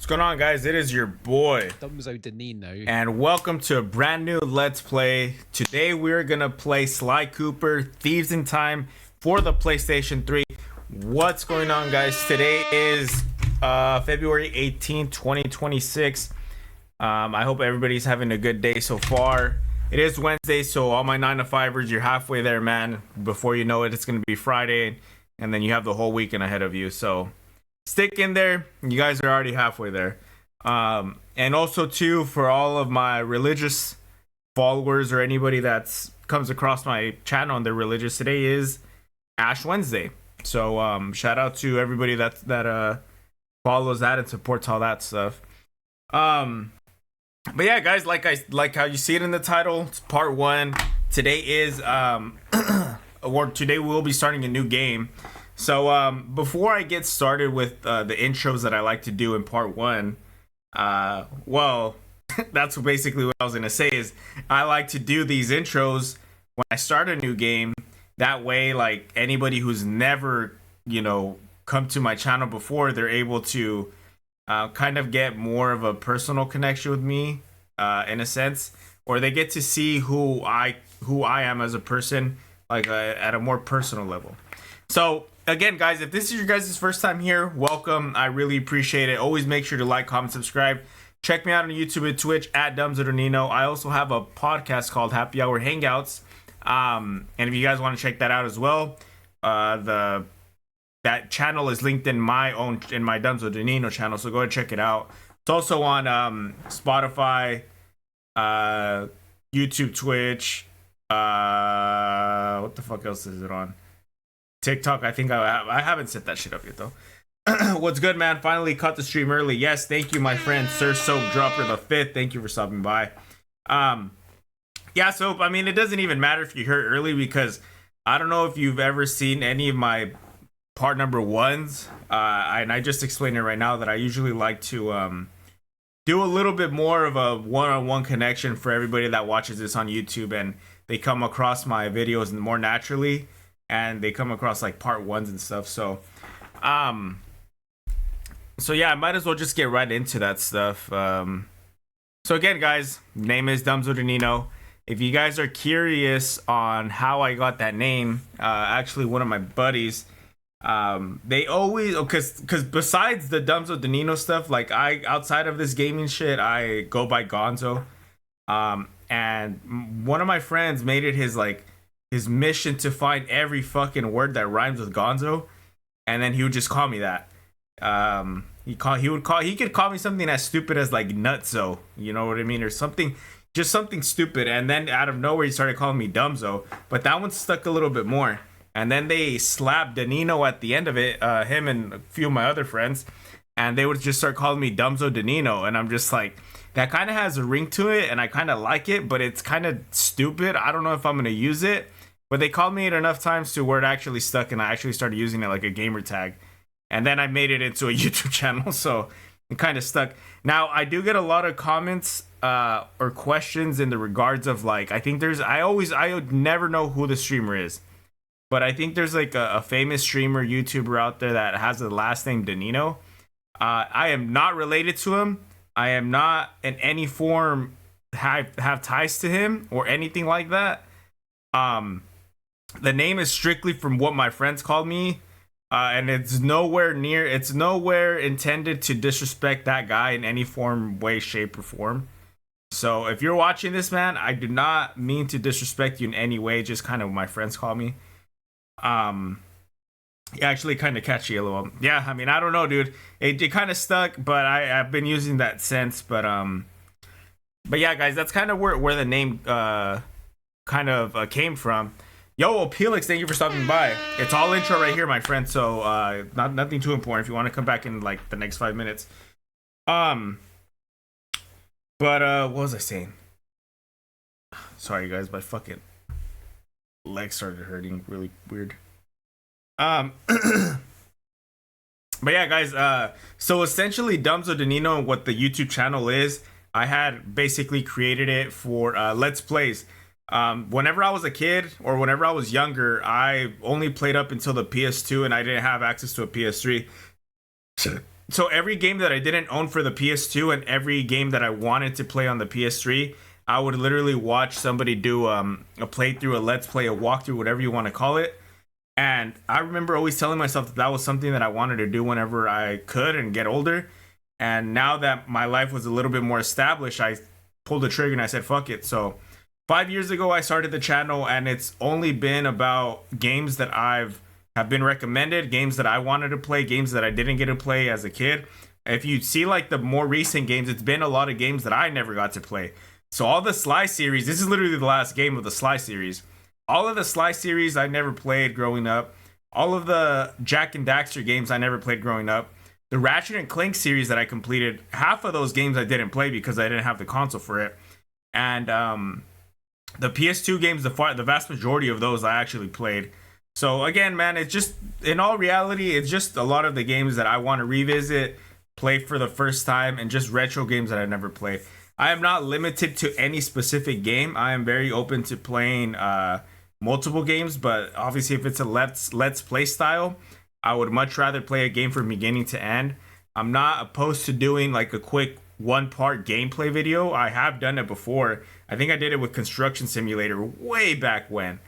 What's going on, guys? It is your boy Danino, and welcome to a brand new Let's Play. Today we're gonna play Sly Cooper Thieves in Time for the PlayStation 3. What's going on, guys? Today is February 18th, 2026. I hope everybody's having a good day so far. It is Wednesday, so all my 9-to-5ers, you're halfway there, man. Before you know it, it's gonna be Friday, and then you have the whole weekend ahead of you. So stick in there. You guys are already halfway there. And also too, for all of my religious followers or anybody that's comes across my channel and they're religious, today is Ash Wednesday. So shout out to everybody that follows that and supports all that stuff. But yeah, guys, like how you see it in the title, it's part one. Today is or today we'll be starting a new game. So before I get started with the intros that I like to do in part one, well, that's basically what I was gonna say is I like to do these intros when I start a new game. That way, like, anybody who's never, come to my channel before, they're able to kind of get more of a personal connection with me, in a sense, or they get to see who I am as a person, like at a more personal level. So again, guys, if this is your guys' first time here, welcome. I really appreciate it. Always make sure to like, comment, subscribe. Check me out on YouTube and Twitch at Danino. I also have a podcast called Happy Hour Hangouts. And if you guys want to check that out as well, that channel is linked in my Danino channel, so go ahead and check it out. It's also on Spotify, YouTube, Twitch. What the fuck else is it on? TikTok. I think I haven't set that shit up yet though. What's good, man? Finally caught the stream early. Yes, thank you, my friend Sir Soap Dropper the 5th. Thank you for stopping by. Yeah, Soap, I mean, it doesn't even matter if you're here early, because I don't know if you've ever seen any of my part number ones, and I just explained it right now that I usually like to do a little bit more of a one-on-one connection for everybody that watches this on YouTube, and they come across my videos more naturally, and they come across like part ones and stuff. So yeah, I might as well just get right into that stuff. So again, guys, name is Danino. If you guys are curious on how I got that name, actually one of my buddies, they always, because besides the Danino stuff, like outside of this gaming shit, I go by Gonzo. And one of my friends made it his mission to find every fucking word that rhymes with Gonzo, and then he would just call me that. He could call me something as stupid as like Nutso, you know what I mean, or something, just something stupid, and then out of nowhere he started calling me Dumzo, but that one stuck a little bit more. And then they slapped Danino at the end of it, him and a few of my other friends, and they would just start calling me Dumzo Danino, and I'm just like, that kind of has a ring to it, and I kind of like it, but it's kind of stupid. I don't know if I'm gonna use it, but they called me it enough times to where it actually stuck, and I actually started using it like a gamer tag. And then I made it into a YouTube channel, so it kind of stuck. Now, I do get a lot of comments or questions in the regards of, like, I would never know who the streamer is, but I think there's like a famous streamer, YouTuber out there that has the last name Danino. I am not related to him. I am not in any form have ties to him or anything like that. The name is strictly from what my friends called me. And it's nowhere intended to disrespect that guy in any form, way, shape, or form. So if you're watching this, man, I do not mean to disrespect you in any way, just kind of what my friends call me. Actually kind of catchy a little. Yeah, I mean, I don't know, dude. It kind of stuck, but I've been using that since. But yeah, guys, that's kind of where the name kind of came from. Yo, Felix, thank you for stopping by. It's all intro right here, my friend. So nothing too important if you want to come back in like the next 5 minutes. But what was I saying? Sorry, guys, my fucking leg started hurting really weird. But yeah, guys, so essentially Dumzo Danino, what the YouTube channel is, I had basically created it for Let's Plays. Whenever I was a kid or whenever I was younger, I only played up until the PS2 and I didn't have access to a PS3. so every game that I didn't own for the PS2 and every game that I wanted to play on the PS3, I would literally watch somebody do a playthrough, a let's play, a walkthrough, whatever you want to call it. And I remember always telling myself that that was something that I wanted to do whenever I could and get older. And now that my life was a little bit more established, I pulled the trigger and I said, fuck it. So 5 years ago, I started the channel, and it's only been about games that have been recommended, games that I wanted to play, games that I didn't get to play as a kid. If you see like the more recent games, it's been a lot of games that I never got to play. So all the Sly series, this is literally the last game of the Sly series. All of the Sly series I never played growing up. All of the Jack and Daxter games I never played growing up. The Ratchet and Clank series that I completed, half of those games I didn't play because I didn't have the console for it. And the PS2 games, the vast majority of those I actually played. So again, man, it's just, in all reality, it's just a lot of the games that I want to revisit, play for the first time, and just retro games that I never played. I am not limited to any specific game. I am very open to playing multiple games, but obviously if it's a let's play style, I would much rather play a game from beginning to end. I'm not opposed to doing like a quick one-part gameplay video. I have done it before. I think I did it with Construction Simulator way back when.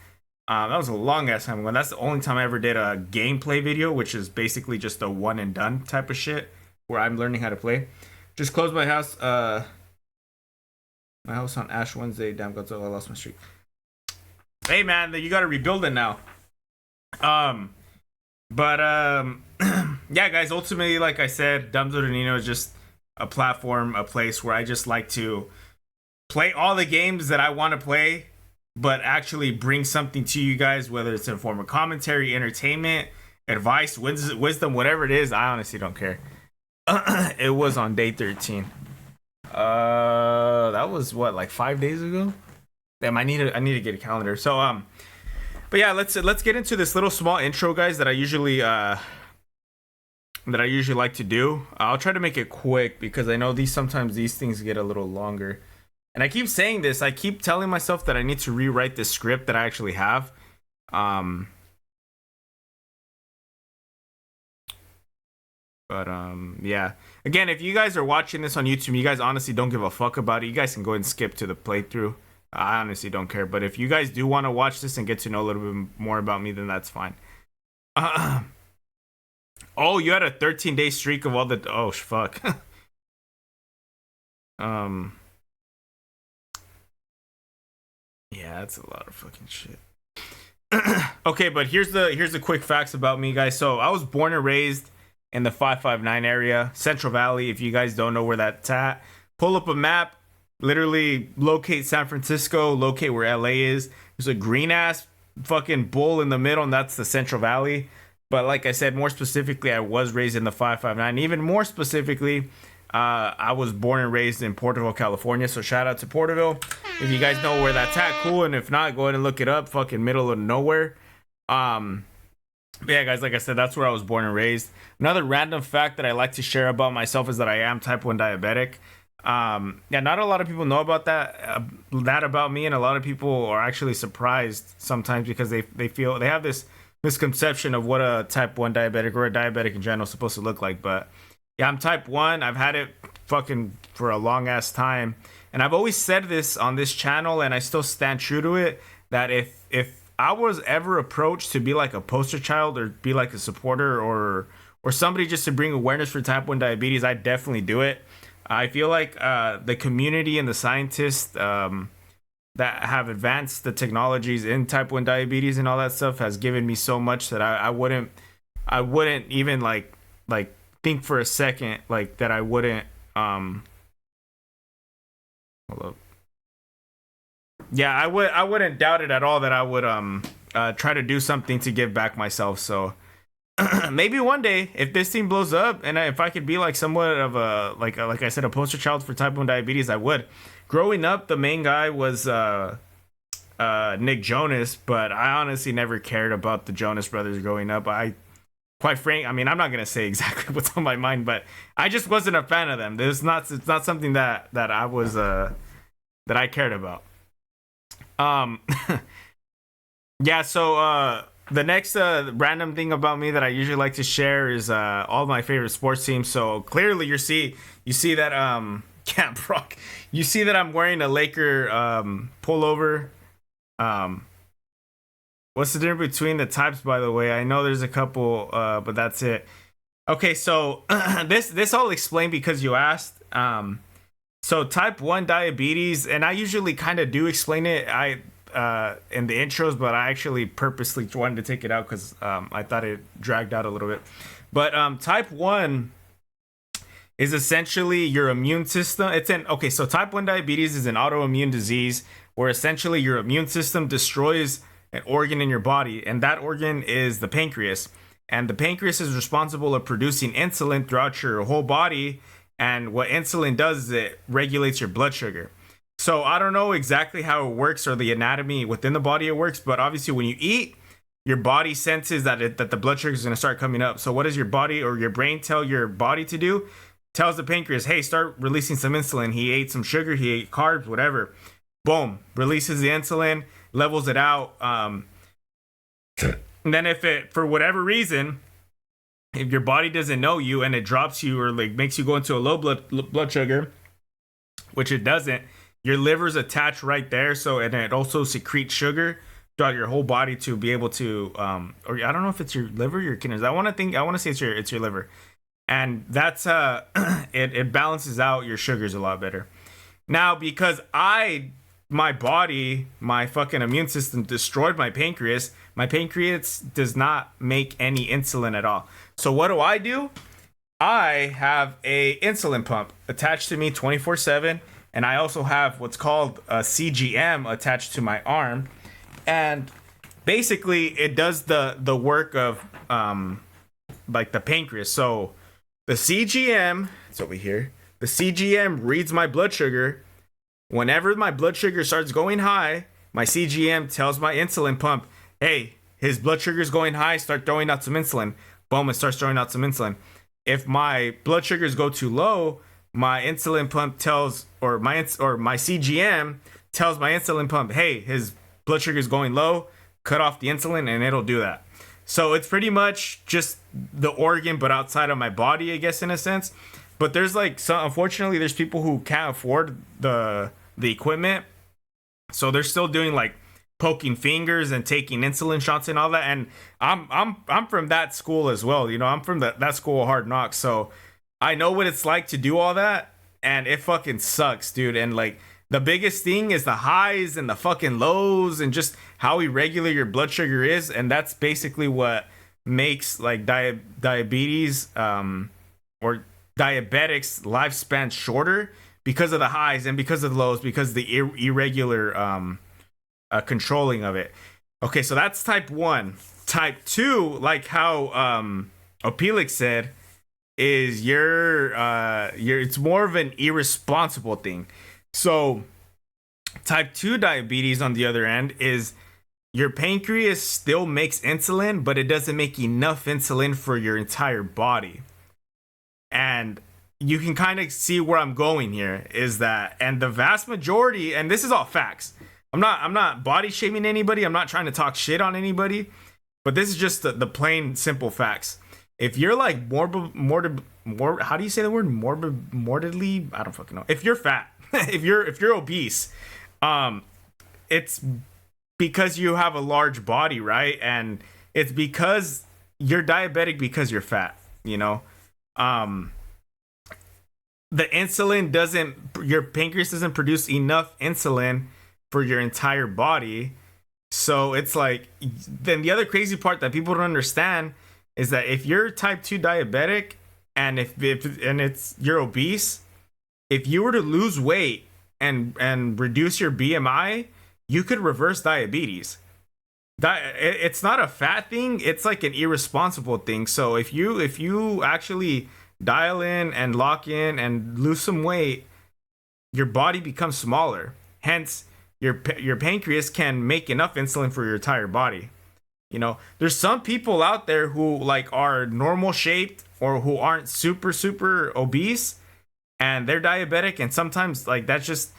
That was a long ass time ago. That's the only time I ever did a gameplay video, which is basically just a one and done type of shit where I'm learning how to play. Just closed my house. My house on Ash Wednesday. Damn, Godzilla, I lost my streak. Hey man, you gotta rebuild it now. Yeah, guys. Ultimately, like I said, Dumbzo de Nino is just a platform, a place where I just like to play all the games that I want to play, but actually bring something to you guys, whether it's in form of commentary, entertainment, advice, wisdom, whatever it is. I honestly don't care. It was on day 13. That was what, like 5 days ago? Damn, I need to get a calendar. So but yeah, let's get into this little small intro, guys, that I usually like to do. I'll try to make it quick because I know sometimes these things get a little longer. And I keep saying this, I keep telling myself that I need to rewrite the script that I actually have. Yeah. Again, if you guys are watching this on YouTube, you guys honestly don't give a fuck about it, you guys can go and skip to the playthrough. I honestly don't care. But if you guys do want to watch this and get to know a little bit more about me, then that's fine. Oh, you had a 13-day streak of all the... Oh, fuck. Yeah, that's a lot of fucking shit. Okay, but here's the quick facts about me, guys. So I was born and raised in the 559 area, Central Valley. If you guys don't know where that's at, pull up a map, literally locate San Francisco, locate where LA is. There's a green ass fucking bull in the middle, and that's the Central Valley. But like I said, more specifically, I was raised in the 559. Even more specifically, I was born and raised in Porterville, California. So shout out to Porterville. If you guys know where that's at, cool. And if not, go ahead and look it up. Fucking middle of nowhere. But yeah, guys, like I said, that's where I was born and raised. Another random fact that I like to share about myself is that I am type 1 diabetic. Yeah, not a lot of people know about that about me, and a lot of people are actually surprised sometimes because they feel they have this misconception of what a type 1 diabetic or a diabetic in general is supposed to look like. But yeah, I'm type 1. I've had it fucking for a long ass time, and I've always said this on this channel, and I still stand true to it, that if I was ever approached to be like a poster child or be like a supporter or somebody just to bring awareness for type 1 diabetes, I'd definitely do it. I feel like the community and the scientists that have advanced the technologies in type 1 diabetes and all that stuff has given me so much that I wouldn't even like think for a second like that I wouldn't hold up. Yeah, I wouldn't doubt it at all that I would try to do something to give back myself. So maybe one day, if this thing blows up and if I could be like somewhat of a like I said, a poster child for type 1 diabetes, I would. Growing up, the main guy was Nick Jonas, but I honestly never cared about the Jonas Brothers growing up. Quite frank, I mean, I'm not gonna say exactly what's on my mind, but I just wasn't a fan of them. It's not something that I was that I cared about. Yeah, so the next random thing about me that I usually like to share is all my favorite sports teams. So clearly you see that Camp Rock. You see that I'm wearing a Laker pullover. What's the difference between the types, by the way? I know there's a couple, but that's it. Okay, so this I'll explain because you asked. So type 1 diabetes, and I usually kind of do explain it in the intros, but I actually purposely wanted to take it out because I thought it dragged out a little bit. But type 1 is essentially your immune system. So type 1 diabetes is an autoimmune disease where essentially your immune system destroys an organ in your body, and that organ is the pancreas. And the pancreas is responsible for producing insulin throughout your whole body. And what insulin does is it regulates your blood sugar. So I don't know exactly how it works or the anatomy within the body it works, but obviously when you eat, your body senses that the blood sugar is going to start coming up. So what does your body or your brain tell your body to do? Tells the pancreas, hey, start releasing some insulin. He ate some sugar, he ate carbs, whatever. Boom, releases the insulin, levels it out. And then if it, for whatever reason, if your body doesn't know you and it drops you or like makes you go into a low blood sugar, which it doesn't, your liver's attached right there. So, and it also secretes sugar throughout your whole body to be able to, or I don't know if it's your liver or your kidneys. I want to say it's your liver. And that's, it balances out your sugars a lot better. Now, because my body, my fucking immune system destroyed my pancreas does not make any insulin at all. So what do? I have a insulin pump attached to me 24/7, and I also have what's called a CGM attached to my arm, and basically it does the work of like the pancreas. So the CGM, it's over here. The CGM reads my blood sugar. Whenever my blood sugar starts going high, my CGM tells my insulin pump, hey, his blood sugar is going high, start throwing out some insulin. Boom, it starts throwing out some insulin. If my blood sugars go too low, my insulin pump tells, or my CGM tells my insulin pump, hey, his blood sugar is going low, cut off the insulin, and it'll do that. So it's pretty much just the organ, but outside of my body, I guess, in a sense. But there's unfortunately, there's people who can't afford the equipment, so they're still doing like poking fingers and taking insulin shots and all that. And I'm from that school as well. You know, I'm from that school of hard knocks, so I know what it's like to do all that, and it fucking sucks, dude. And like the biggest thing is the highs and the fucking lows and just how irregular your blood sugar is, and that's basically what makes like diabetes or diabetics lifespan shorter, because of the highs and because of the lows, because of the irregular controlling of it. Okay, so that's type 1. Type 2, like how Opelix said, is your it's more of an irresponsible thing. So type 2 diabetes, on the other end, is your pancreas still makes insulin, but it doesn't make enough insulin for your entire body. And you can kind of see where I'm going here, is that, and the vast majority, and this is all facts. I'm not body shaming anybody. I'm not trying to talk shit on anybody, but this is just the plain simple facts. If you're like how do you say the word morbidly? I don't fucking know. If you're fat, if you're obese, it's because you have a large body, right? And it's because you're diabetic because you're fat, you know? The insulin your pancreas doesn't produce enough insulin for your entire body. So it's like, then the other crazy part that people don't understand is that if you're type 2 diabetic and if you're obese, if you were to lose weight and reduce your BMI, you could reverse diabetes. It's not a fat thing, it's like an irresponsible thing. So if you actually dial in and lock in and lose some weight, your body becomes smaller. Hence, your pancreas can make enough insulin for your entire body. You know, there's some people out there who like are normal shaped or who aren't super obese and they're diabetic, and sometimes like that's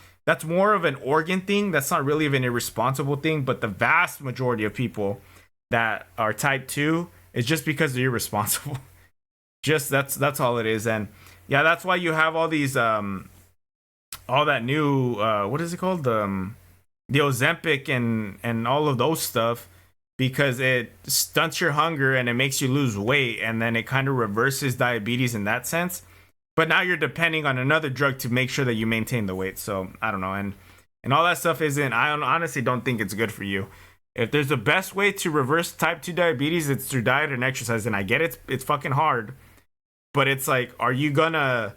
more of an organ thing. That's not really of an irresponsible thing, but the vast majority of people that are type 2 is just because you're irresponsible. Just that's all it is. And yeah, that's why you have all these all that new what is it called, the Ozempic and all of those stuff, because it stunts your hunger and it makes you lose weight, and then it kind of reverses diabetes in that sense. But now you're depending on another drug to make sure that you maintain the weight. So I don't know, and all that stuff isn't. I honestly don't think it's good for you. If there's the best way to reverse type 2 diabetes, it's through diet and exercise. And I get it's fucking hard, but it's like, are you gonna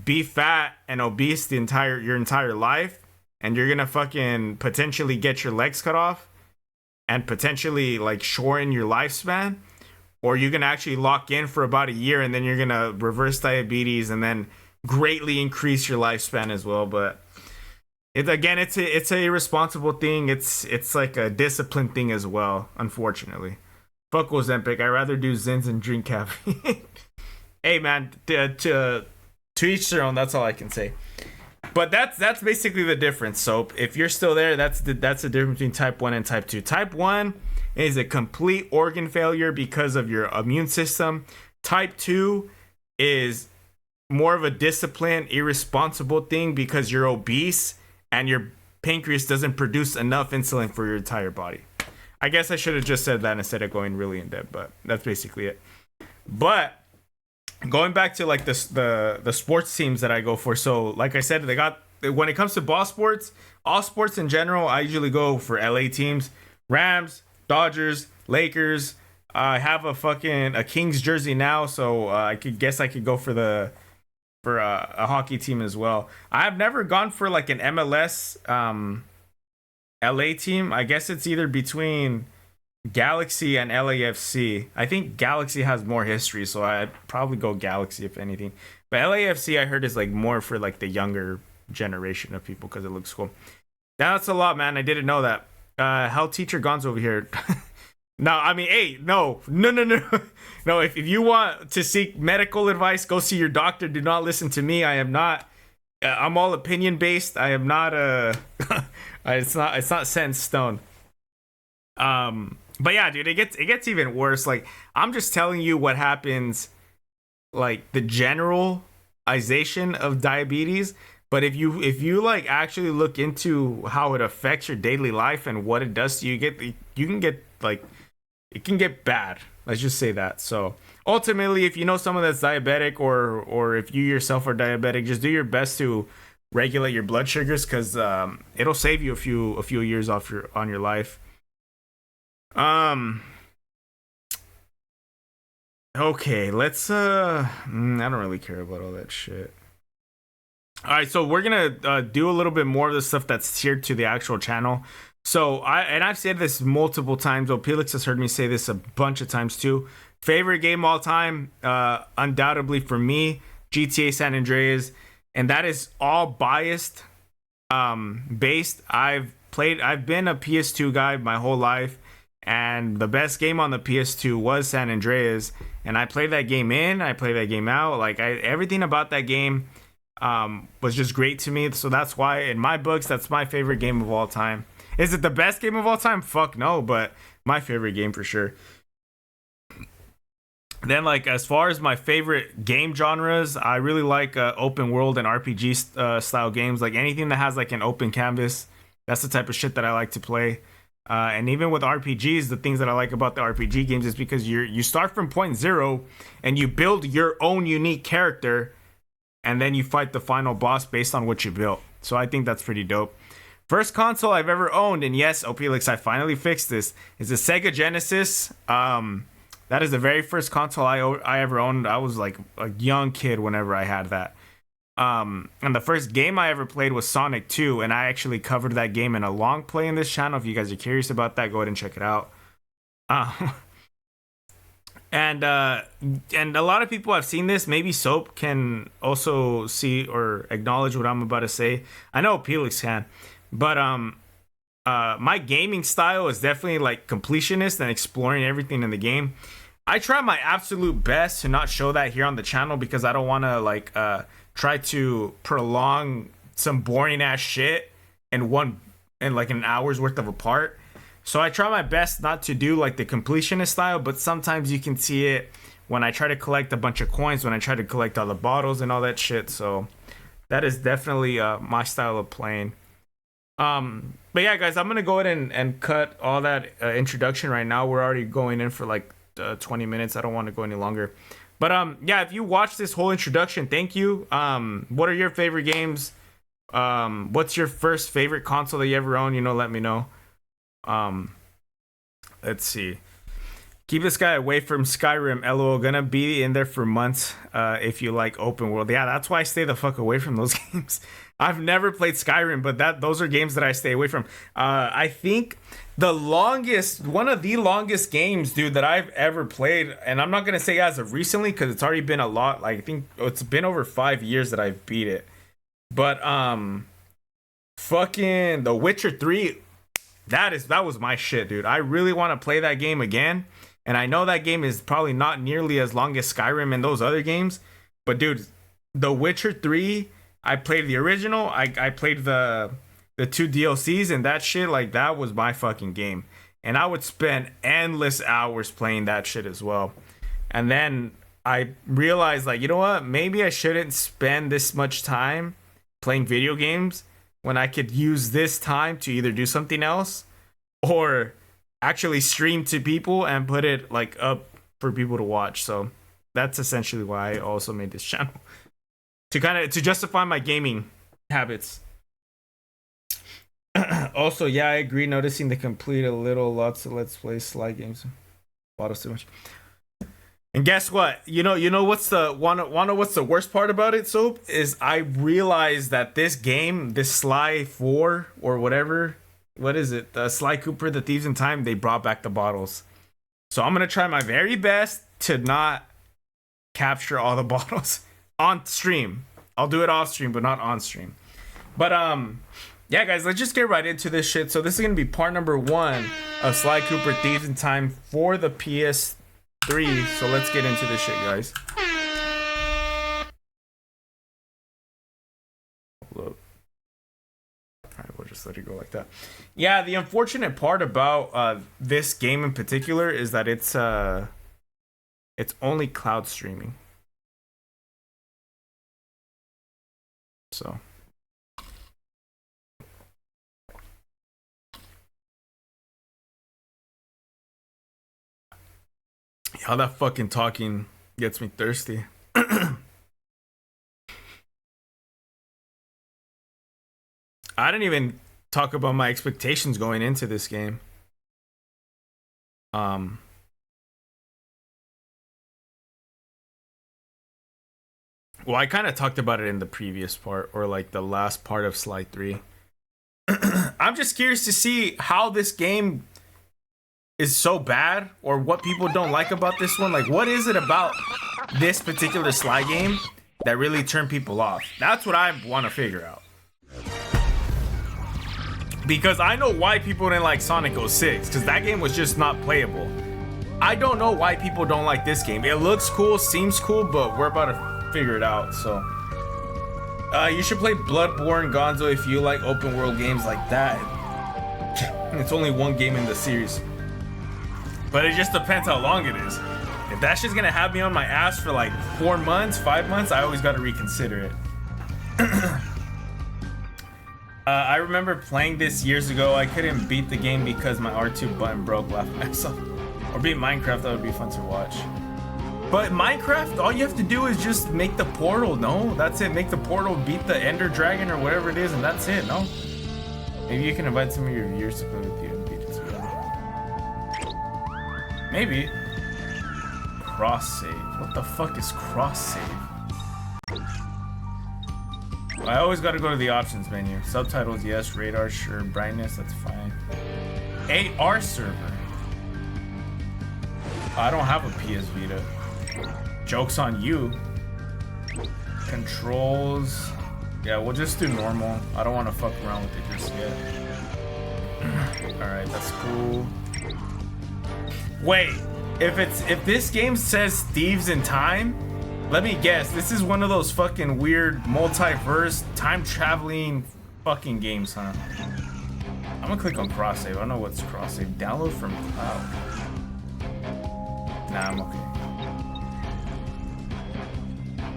be fat and obese your entire life, and you're gonna fucking potentially get your legs cut off and potentially like shorten your lifespan? Or you're gonna actually lock in for about a year and then you're gonna reverse diabetes and then greatly increase your lifespan as well? But it's a irresponsible thing. It's like a discipline thing as well, unfortunately. Fuck Ozempic. I'd rather do Zins and drink caffeine. Hey man, to each their own. That's all I can say. But that's basically the difference. So if you're still there, that's the difference between type 1 and type 2. Type 1 is a complete organ failure because of your immune system. Type 2 is more of a disciplined, irresponsible thing because you're obese and your pancreas doesn't produce enough insulin for your entire body. I guess I should have just said that instead of going really in depth, but that's basically it. But going back to like the sports teams that I go for. So like I said, when it comes to ball sports, all sports in general, I usually go for LA teams. Rams, Dodgers, Lakers. I have a Kings jersey now, so I could go for a hockey team as well. I've never gone for like an MLS LA team. I guess it's either between Galaxy and LAFC. I think Galaxy has more history, so I'd probably go Galaxy if anything. But LAFC I heard is like more for like the younger generation of people because it looks cool. That's a lot, man. I didn't know that. Hell teacher Gonzo over here. No, I mean, hey, no. No, if you want to seek medical advice, go see your doctor. Do not listen to me. I am not I'm all opinion based. I am not it's not set in stone. But yeah, dude, it gets even worse. Like, I'm just telling you what happens, like the generalization of diabetes. But if you like actually look into how it affects your daily life and what it does to you, you can get like, it can get bad. Let's just say that. So ultimately, if you know someone that's diabetic, or if you yourself are diabetic, just do your best to regulate your blood sugars, because it'll save you a few years on your life. Okay, let's I don't really care about all that shit. All right, so we're gonna do a little bit more of the stuff that's tiered to the actual channel. So I've said this multiple times. Opelix has heard me say this a bunch of times too. Favorite game all time, undoubtedly for me, GTA San Andreas, and that is all biased, based. I've been a PS2 guy my whole life, and the best game on the PS2 was San Andreas, and I played that game I played that game out. Like, everything about that game was just great to me. So that's why, in my books, that's my favorite game of all time. Is it the best game of all time? Fuck no, but my favorite game for sure. Then, like, as far as my favorite game genres, I really like open world and RPG style games. Like, anything that has like an open canvas, that's the type of shit that I like to play. And even with RPGs, the things that I like about the RPG games is because you start from point zero and you build your own unique character, and then you fight the final boss based on what you built. So I think that's pretty dope. First console I've ever owned, and yes, Opelix, I finally fixed this, is the Sega Genesis. That is the very first console I ever owned. I was like a young kid whenever I had that. And the first game I ever played was Sonic 2, and I actually covered that game in a long play in this channel. If you guys are curious about that, go ahead and check it out. And a lot of people have seen this. Maybe Soap can also see or acknowledge what I'm about to say. I know Felix can, but my gaming style is definitely like completionist and exploring everything in the game. I try my absolute best to not show that here on the channel, because I don't want to like try to prolong some boring ass shit in like an hour's worth of a part. So I try my best not to do like the completionist style, but sometimes you can see it when I try to collect a bunch of coins, when I try to collect all the bottles and all that shit. So that is definitely my style of playing. But yeah, guys, I'm gonna go ahead and cut all that introduction right now. We're already going in for like 20 minutes. I don't want to go any longer. But yeah, if you watched this whole introduction, thank you. What are your favorite games? What's your first favorite console that you ever owned? You know, let me know. Let's see. Keep this guy away from Skyrim. LOL, gonna be in there for months. If you like open world, yeah, that's why I stay the fuck away from those games. I've never played Skyrim, but those are games that I stay away from. I think one of the longest games, dude, that I've ever played, and I'm not gonna say as of recently because it's already been a lot. Like I think it's been over 5 years that I've beat it. But fucking The Witcher 3, that was my shit, dude. I really want to play that game again. And I know that game is probably not nearly as long as Skyrim and those other games. But dude, The Witcher 3, I played the original. I played the 2 DLCs, and that shit, like, that was my fucking game. And I would spend endless hours playing that shit as well. And then I realized, like, you know what? Maybe I shouldn't spend this much time playing video games when I could use this time to either do something else or actually stream to people and put it like up for people to watch. So that's essentially why I also made this channel, to justify my gaming habits. Also, yeah, I agree, noticing the complete lots of let's play slide games. Bottles too much. And guess what? You know what's what's the worst part about it, Soap? Is I realized that this game, this Sly 4 or whatever, what is it? Sly Cooper, the Thieves in Time, they brought back the bottles. So I'm gonna try my very best to not capture all the bottles on stream. I'll do it off stream, but not on stream. But yeah, guys, let's just get right into this shit. So this is gonna be part number 1 of Sly Cooper Thieves in Time for the PS3. So let's get into this shit, guys. Look. Alright, we'll just let it go like that. Yeah, the unfortunate part about this game in particular is that it's only cloud streaming. So all that fucking talking gets me thirsty. I didn't even talk about my expectations going into this game. Well, I kind of talked about it in the previous part, or like the last part of Slide 3. I'm just curious to see how this game is so bad, or what people don't like about this one. Like, what is it about this particular Sly game that really turned people off? That's what I want to figure out. Because I know why people didn't like Sonic 06, because that game was just not playable. I don't know why people don't like this game. It looks cool, seems cool, but we're about to figure it out. So you should play Bloodborne, Gonzo, if you like open world games like that. It's only one game in the series, but it just depends how long it is. If that shit's gonna have me on my ass for like 4 months, 5 months, I always gotta reconsider it. I remember playing this years ago. I couldn't beat the game because my R2 button broke, laughing at myself. Or beat Minecraft, that would be fun to watch. But Minecraft, all you have to do is just make the portal, no? That's it, make the portal, beat the Ender Dragon or whatever it is, and that's it, no? Maybe you can invite some of your viewers to play with you and beat it together. Maybe. Cross save. What the fuck is cross save? I always gotta go to the options menu. Subtitles, yes. Radar, sure. Brightness, that's fine. AR server. I don't have a PS Vita. Joke's on you. Controls. Yeah, we'll just do normal. I don't want to fuck around with it just yet. Alright, that's cool. Wait, if this game says Thieves in Time, let me guess, this is one of those fucking weird multiverse time traveling fucking games, huh? I'm gonna click on cross save. I don't know what's cross save. Download from cloud. Nah, I'm okay.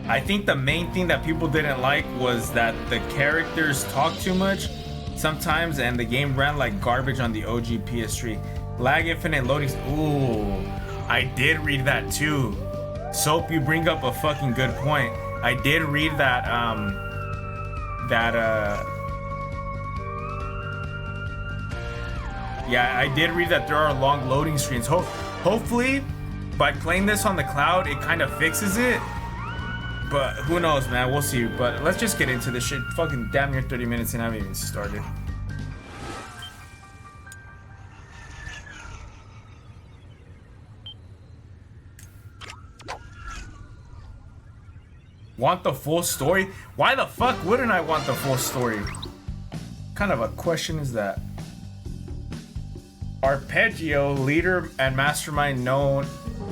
I think the main thing that people didn't like was that the characters talk too much sometimes, and the game ran like garbage on the OG PS3. Lag infinite loading. Ooh, I did read that too. Soap, you bring up a fucking good point. I did read that. Yeah, I did read that there are long loading screens. Hopefully, by playing this on the cloud, it kind of fixes it. But who knows, man? We'll see. But let's just get into this shit. Fucking damn near 30 minutes and I haven't even started. Want the full story? Why the fuck wouldn't I want the full story? What kind of a question is that? Arpeggio, leader and mastermind known,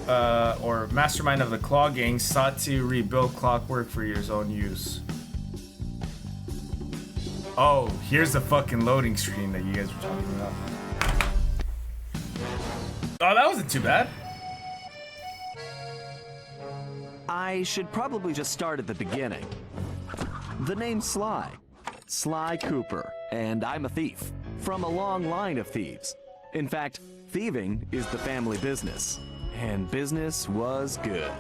or mastermind of the Claw Gang, sought to rebuild Clockwork for his own use. Oh, here's the fucking loading screen that you guys were talking about. Oh, that wasn't too bad. I should probably just start at the beginning. The name's Sly. Sly Cooper, and I'm a thief. From a long line of thieves. In fact, thieving is the family business. And business was good.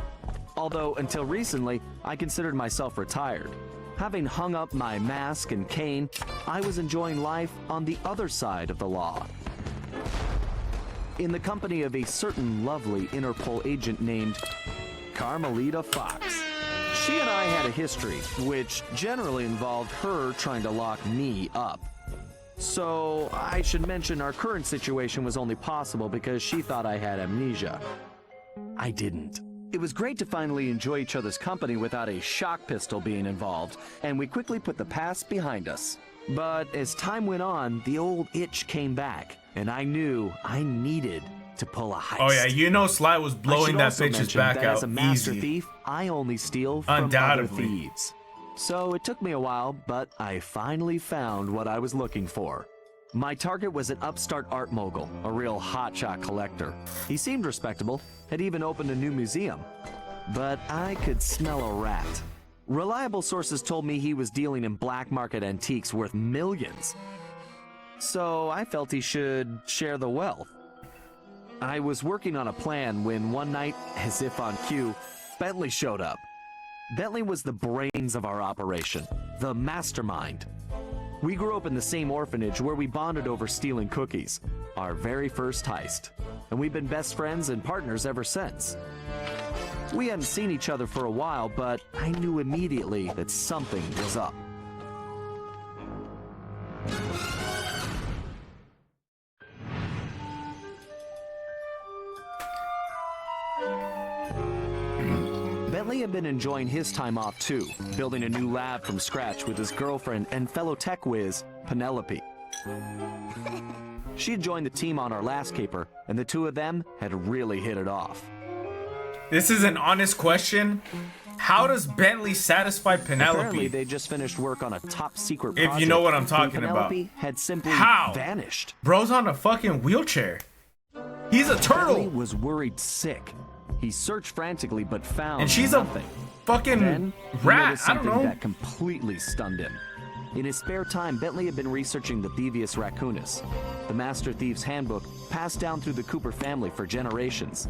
Although, until recently, I considered myself retired. Having hung up my mask and cane, I was enjoying life on the other side of the law. In the company of a certain lovely Interpol agent named Carmelita Fox. She and I had a history, which generally involved her trying to lock me up. So, I should mention our current situation was only possible because she thought I had amnesia. I didn't. It was great to finally enjoy each other's company without a shock pistol being involved, and we quickly put the past behind us. But as time went on, the old itch came back, and I knew I needed to pull a heist. Oh yeah, you know Sly was blowing that bitch's back out as a master easy. Thief, I only steal from other Undoubtedly. thieves. So it took me a while, but I finally found what I was looking for. My target was an upstart art mogul, a real hotshot collector. He seemed respectable, had even opened a new museum. But I could smell a rat. Reliable sources told me he was dealing in black market antiques worth millions. So I felt he should share the wealth. I was working on a plan when one night, as if on cue, Bentley showed up. Bentley was the brains of our operation, the mastermind. We grew up in the same orphanage where we bonded over stealing cookies, our very first heist, and we've been best friends and partners ever since. We hadn't seen each other for a while, but I knew immediately that something was up. Bentley had been enjoying his time off too, building a new lab from scratch with his girlfriend and fellow tech whiz, Penelope. She had joined the team on our last caper, and the two of them had really hit it off. This is an honest question. How does Bentley satisfy Penelope? Apparently, they just finished work on a top secret project. If you know what I'm talking about. Penelope had simply vanished. Bro's on a fucking wheelchair. He's a turtle. Bentley was worried sick. He searched frantically but found And she's nothing. a fucking Then, he rat. noticed I don't something know. that completely stunned him. In his spare time, Bentley had been researching the Thievius Raccoonus, the Master Thief's handbook passed down through the Cooper family for generations.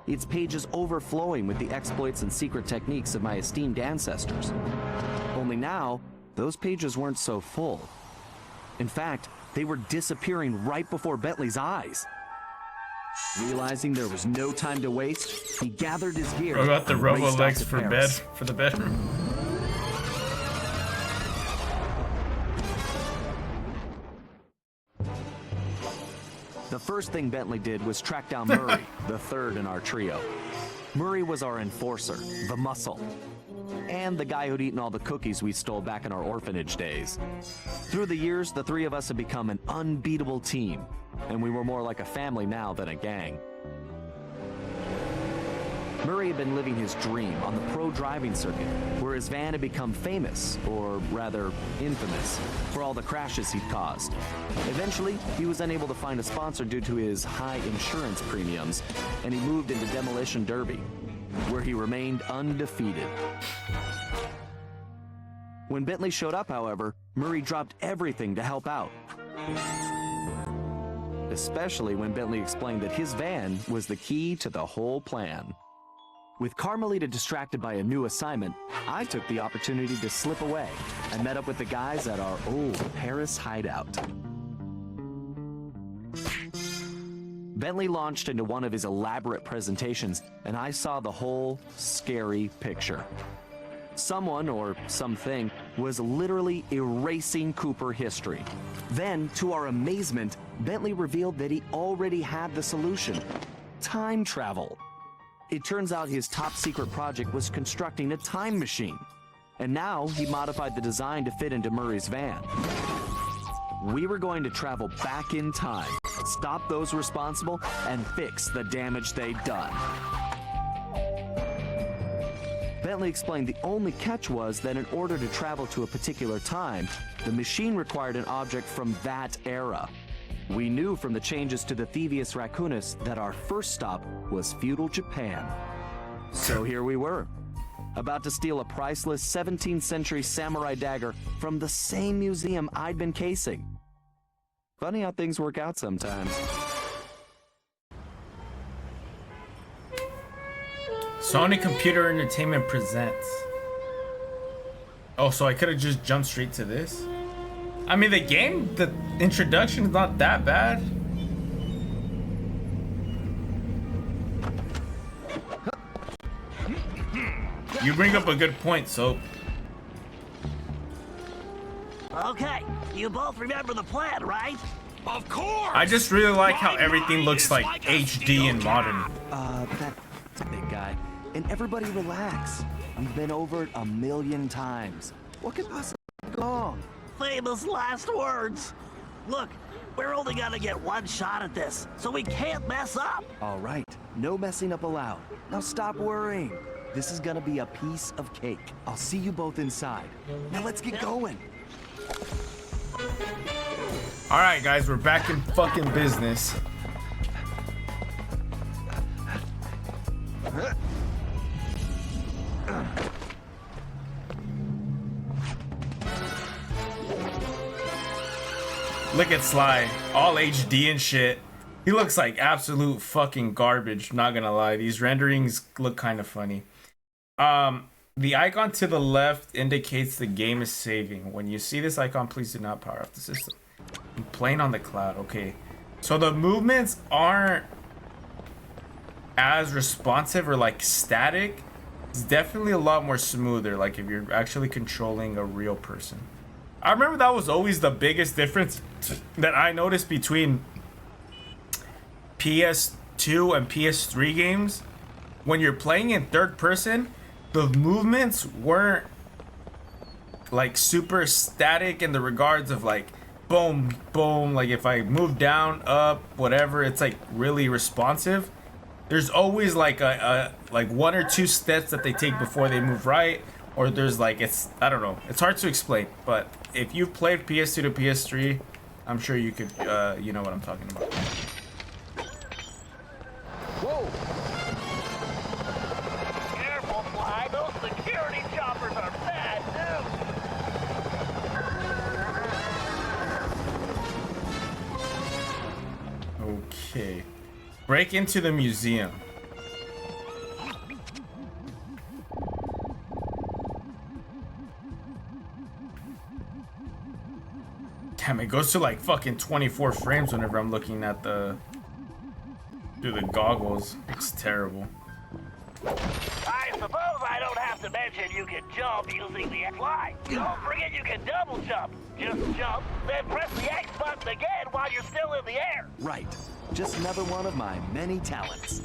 Its pages overflowing with the exploits and secret techniques of my esteemed ancestors. Only now, those pages weren't so full. In fact, they were disappearing right before Bentley's eyes. Realizing there was no time to waste, he gathered his gear. Bro got the and Robo raced off legs to for Paris. for the bedroom. The first thing Bentley did was track down Murray, the third in our trio. Murray was our enforcer, the muscle, and the guy who'd eaten all the cookies we stole back in our orphanage days. Through the years, the three of us had become an unbeatable team, and we were more like a family now than a gang. Murray had been living his dream on the pro driving circuit, where his van had become famous, or rather infamous, for all the crashes he'd caused. Eventually, he was unable to find a sponsor due to his high insurance premiums, and he moved into Demolition Derby, where he remained undefeated. When Bentley showed up, however, Murray dropped everything to help out. Especially when Bentley explained that his van was the key to the whole plan. With Carmelita distracted by a new assignment, I took the opportunity to slip away and met up with the guys at our old Paris hideout. Bentley launched into one of his elaborate presentations, and I saw the whole scary picture. Someone, or something, was literally erasing Cooper history. Then, to our amazement, Bentley revealed that he already had the solution: time travel. It turns out his top secret project was constructing a time machine. And now he modified the design to fit into Murray's van. We were going to travel back in time, stop those responsible, and fix the damage they'd done. Bentley explained the only catch was that in order to travel to a particular time, the machine required an object from that era. We knew from the changes to the Thieves Raccoonus that our first stop was feudal Japan. So here we were, about to steal a priceless 17th century samurai dagger from the same museum I'd been casing. Funny how things work out sometimes. Sony Computer Entertainment presents. Oh, so I could have just jumped straight to this? I mean, the game, the introduction is not that bad. You bring up a good point, Soap. Okay, you both remember the plan, right? Of course! I just really like how everything looks like HD and modern. That's a big guy. And everybody relax. We've been over it 1,000,000 times. What could possibly go wrong? Famous last words. Look, we're only gonna get one shot at this, so we can't mess up. All right, no messing up allowed. Now stop worrying. This is gonna be a piece of cake. I'll see you both inside. Now let's get going. All right, guys, we're back in fucking business. Look at Sly, all HD and shit. He looks like absolute fucking garbage, not gonna lie. These renderings look kind of funny. The icon to the left indicates the game is saving. When you see this icon, please do not power off the system. I'm playing on the cloud, okay. So the movements aren't as responsive or like static. It's definitely a lot more smoother, like if you're actually controlling a real person. I remember that was always the biggest difference that I noticed between PS2 and PS3 games. When you're playing in third person, the movements weren't like super static in the regards of like boom, boom. Like if I move down, up, whatever, it's like really responsive. There's always like like one or two steps that they take before they move right. Or there's like, I don't know. It's hard to explain, but if you've played PS2 to PS3, I'm sure you could, you know what I'm talking about. Whoa! Careful, Fly. Those security choppers are bad news. Okay. Break into the museum. Damn, it goes to like fucking 24 frames whenever I'm looking at through the goggles. It's terrible. I suppose I don't have to mention you can jump using the Fly. Don't forget you can double jump. Just jump, then press the X button again while you're still in the air. Right. Just another one of my many talents.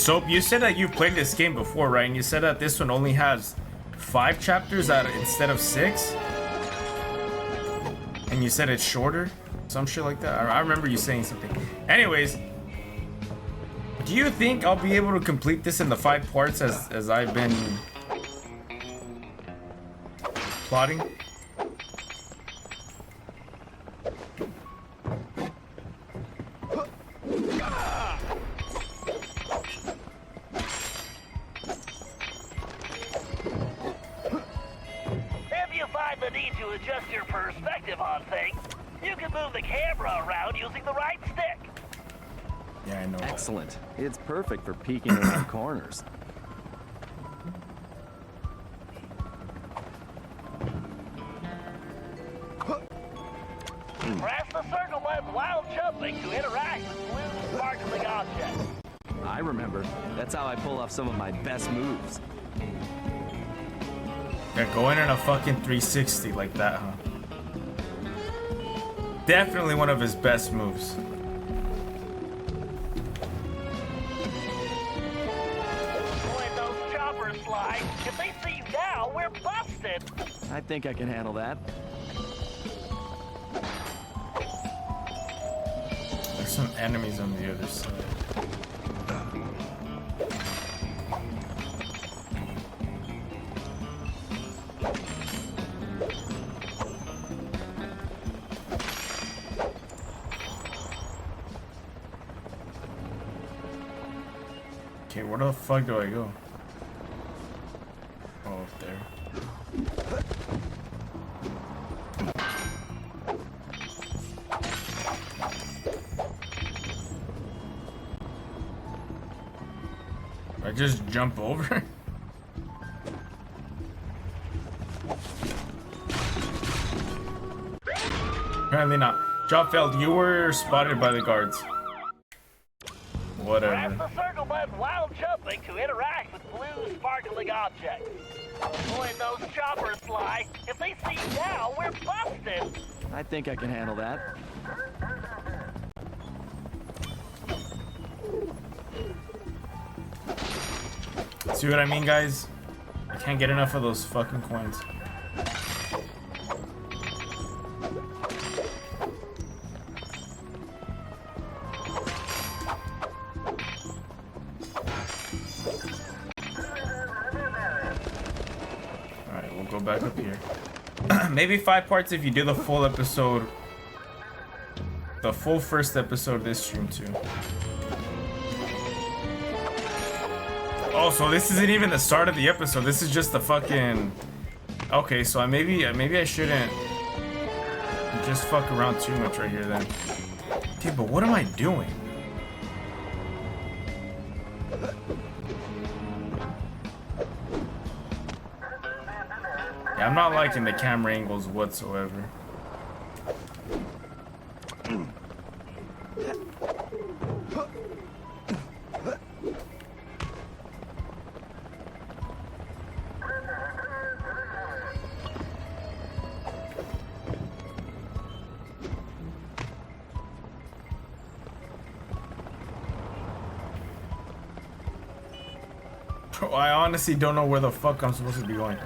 So you said that you played this game before, right? And you said that this one only has 5 chapters instead of 6. And you said it's shorter, some shit like that. I remember you saying something. Anyways, do you think I'll be able to complete this in the 5 parts as I've been plotting? If you find the need to adjust your perspective on things, you can move the camera around using the right stick. Yeah, I know. Excellent. It's perfect for peeking around corners. Press the circle button while jumping to interact with blue sparkling objects. I remember. That's how I pull off some of my best moves. Yeah, going in a fucking 360 like that, huh? Definitely one of his best moves. When those choppers slide, if they see you now, we're busted. I think I can handle that. There's some enemies on the other side. Okay, where the fuck do I go? Oh, up there. I just jump over? Apparently not. Job failed. You were spotted by the guards. Whatever. Press the circle button while jumping to interact with blue sparkling objects. When those choppers fly, if they see you now, we're busted. I think I can handle that. See what I mean, guys? I can't get enough of those fucking coins. Alright, we'll go back up here. Maybe 5 parts if you do the full episode. The full first episode of this stream, too. Oh, so this isn't even the start of the episode. This is just the fucking... Okay, so maybe I shouldn't just fuck around too much right here then. Okay, but what am I doing? Yeah, I'm not liking the camera angles whatsoever. Bro, I honestly don't know where the fuck I'm supposed to be going.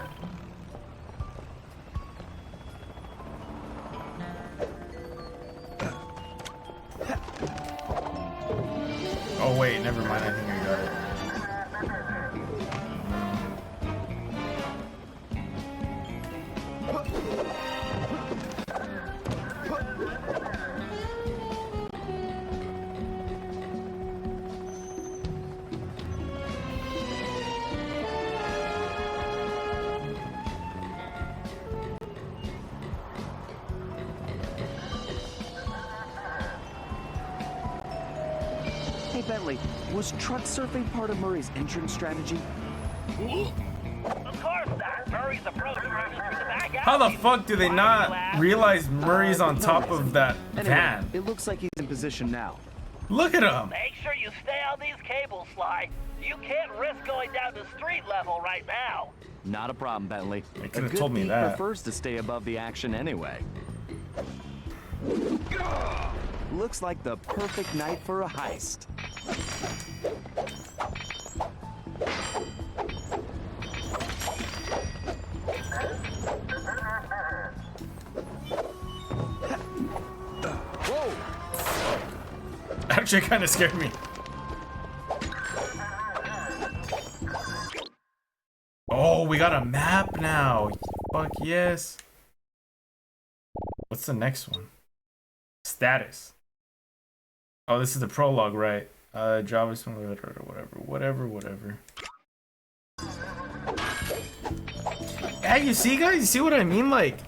Oh wait, never mind. I think I got it. Hey, Bentley, was truck surfing part of Murray's entrance strategy? Of course not. Murray's approach runs through the back How the alley. fuck do they not realize Murray's on top of that Anyway, van? it looks like he's in position now. Look at him. Make sure you stay on these cables, Sly. You can't risk going down to street level right now. Not a problem, Bentley. They A could've good told me thief that. prefers to stay above the action anyway. Looks like the perfect night for a heist. shit kind of scared me. Oh, we got a map now. Fuck yes. What's the next one? Status. Oh, this is the prologue, right? Java, whatever. Yeah, you see, guys? You see what I mean? Like,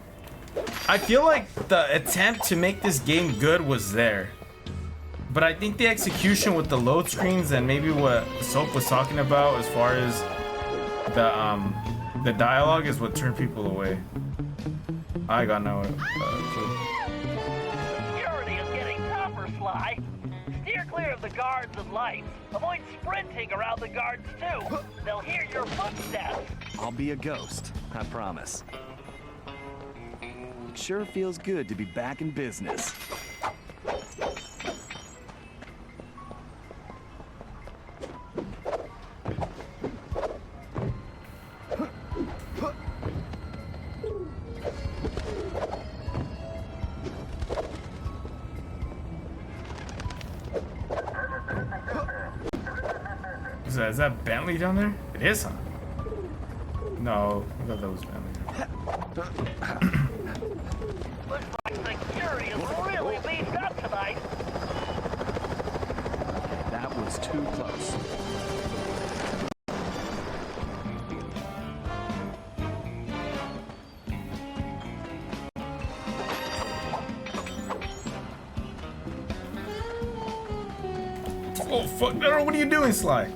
I feel like the attempt to make this game good was there. But I think the execution with the load screens and maybe what Soap was talking about as far as the dialogue is what turned people away. I got no clue. Security is getting tougher, Sly. Steer clear of the guards and lights. Avoid sprinting around the guards, too. They'll hear your footsteps. I'll be a ghost, I promise. Sure feels good to be back in business. Is that Bentley down there? It is, huh? No, I thought that was Bentley. Looks like security is really beefed up tonight. That was too close. Oh, fuck, no, what are you doing, Sly?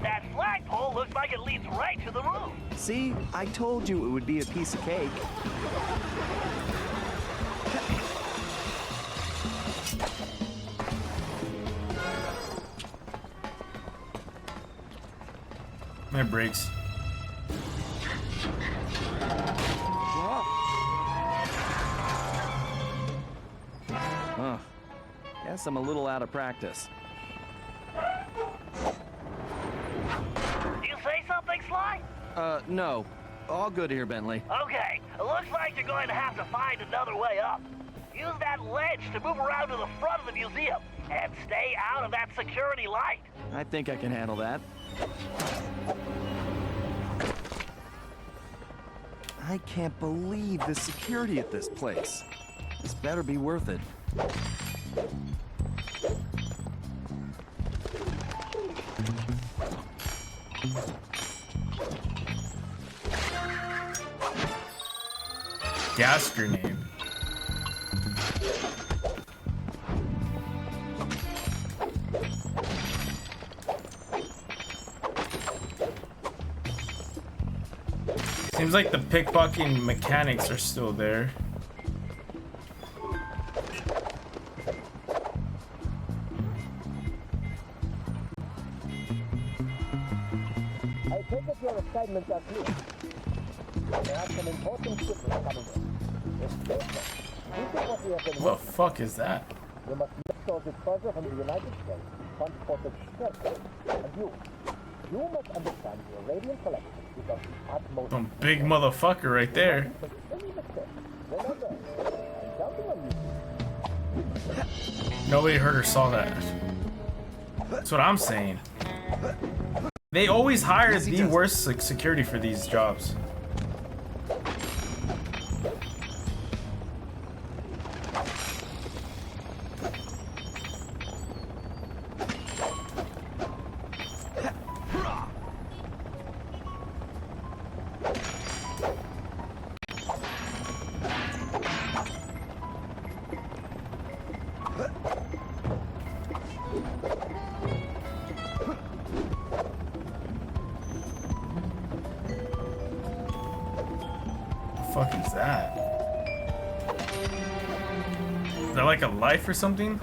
That flagpole looks like it leads right to the roof. See, I told you it would be a piece of cake. My brakes. Huh. Guess I'm a little out of practice. You say something, Sly? No. All good here, Bentley. Okay, it looks like you're going to have to find another way up. Use that ledge to move around to the front of the museum and stay out of that security light. I think I can handle that. I can't believe the security at this place. This better be worth it. Gas grenade. Seems like the pickpocketing mechanics are still there. I take it your assignments are clear. There are some important shipments coming in. This is what we have been What the fuck is that? You must export it further from the United States, transported carefully. And you must understand your radiant collection is of the utmost. Some big motherfucker right there. Remember, I'm counting on you. Nobody heard or saw that. That's what I'm saying. They always hire the worst security for these jobs. Fuck is that? Is that like a life or something?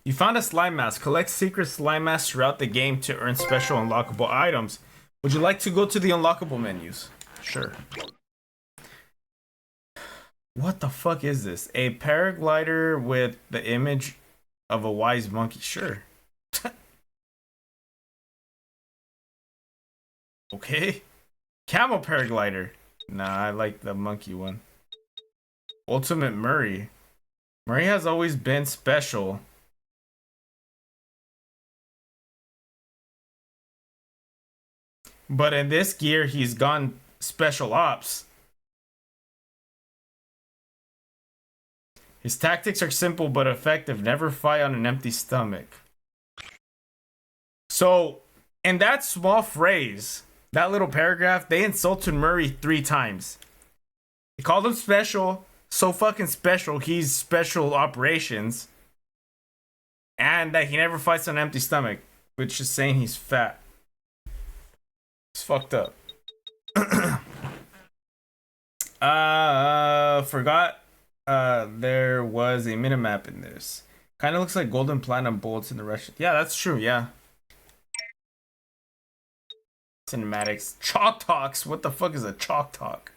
You found a slime mask. Collect secret slime masks throughout the game to earn special unlockable items. Would you like to go to the unlockable menus? Sure. What the fuck is this? A paraglider with the image of a wise monkey. Sure. Okay. Camel paraglider. Nah, I like the monkey one. Ultimate Murray. Murray has always been special. But in this gear, he's gone special ops. His tactics are simple but effective. Never fight on an empty stomach. So, in that small phrase, that little paragraph, they insulted Murray 3 times. They called him special. So fucking special, he's special operations. And that he never fights on an empty stomach. Which is saying he's fat. It's fucked up. Forgot there was a minimap in this. Kind of looks like golden platinum bullets in the Russian. Yeah, that's true, yeah. Cinematics. Chalk talks. What the fuck is a chalk talk?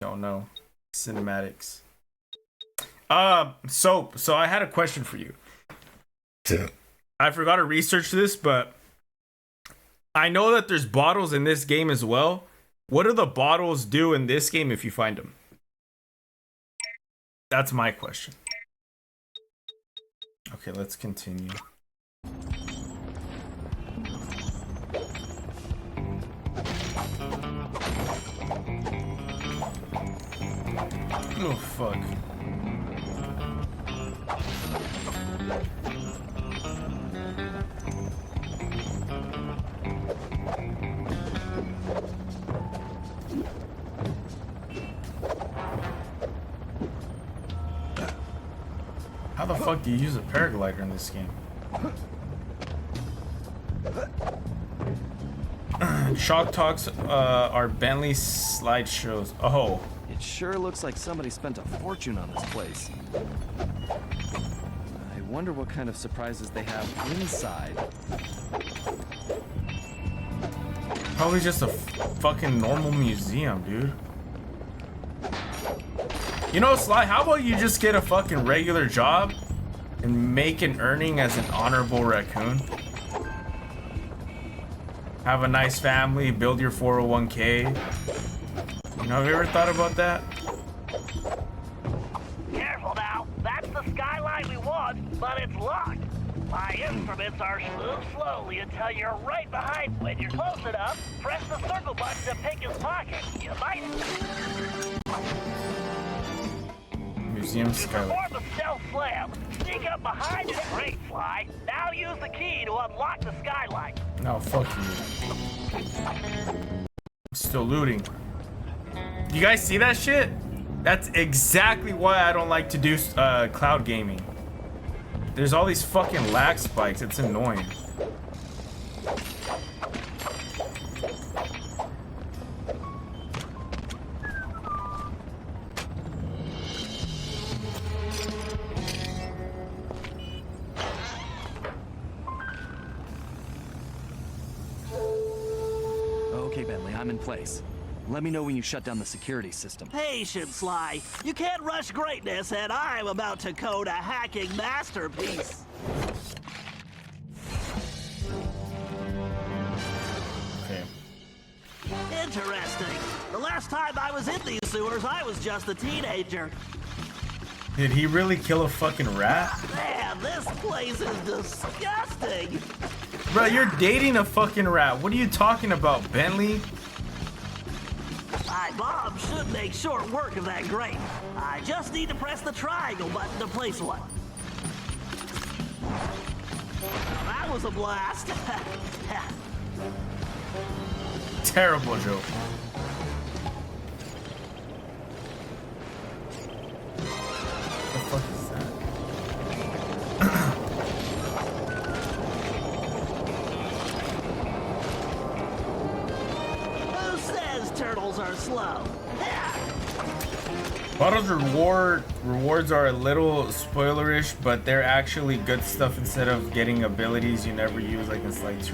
Don't know. Cinematics. So I had a question for you. I forgot to research this, but I know that there's bottles in this game as well. What do the bottles do in this game if you find them? That's my question. Okay, let's continue. Oh, fuck. How the fuck do you use a paraglider in this game? Chalk talks are Bentley slideshows. Oh. It sure looks like somebody spent a fortune on this place. I wonder what kind of surprises they have inside. Probably just a fucking normal museum, dude. You know, Sly, how about you just get a fucking regular job and make an earning as an honorable raccoon? Have a nice family, build your 401k. You know, have you ever thought about that? Careful now. That's the skyline we want, but it's locked. My instruments are move slowly until you're right behind. When you're close enough, press the circle button to pick his pocket. You might. Museum skyline. Perform the stealth slam. Sneak up behind it. Great, Sly. Now use the key to unlock the skyline. No, fuck you. I'm still looting. You guys see that shit? That's exactly why I don't like to do cloud gaming. There's all these fucking lag spikes. It's annoying. Okay, Bentley, I'm in place. Let me know when you shut down the security system. Patience, Sly. You can't rush greatness, and I'm about to code a hacking masterpiece. Okay. Interesting. The last time I was in these sewers, I was just a teenager. Did he really kill a fucking rat? Man, this place is disgusting. Bro, you're dating a fucking rat. What are you talking about, Bentley? My mom should make short work of that grate. I just need to press the triangle button to place one. That was a blast. Terrible joke. What the fuck is that? Who says turtles are slow? Bottle's rewards are a little spoilerish, but they're actually good stuff instead of getting abilities you never use, like in Slide 2.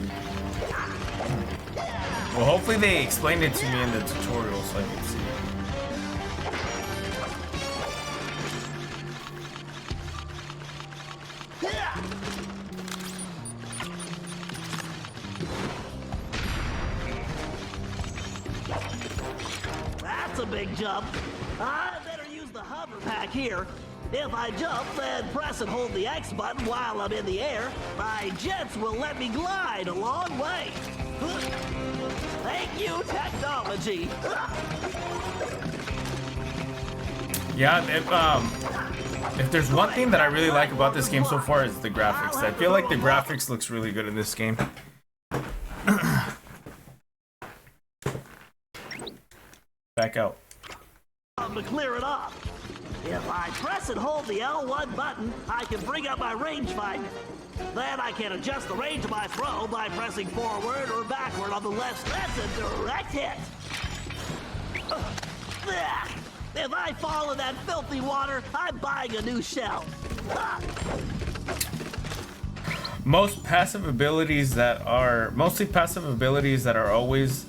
Well, hopefully they explained it to me in the tutorial so I can see it. That's a big jump. I better use the hover pack here. If I jump, then press and hold the X button while I'm in the air, my jets will let me glide a long way. Thank you, technology. Yeah, if there's one thing that I really like about this game so far is the graphics. I feel like the graphics looks really good in this game. Back out. To clear it off. If I press and hold the L1 button, I can bring up my rangefinder. Then I can adjust the range of my throw by pressing forward or backward on the left. That's a direct hit. If I fall in that filthy water, I'm buying a new shell. Mostly passive abilities that are always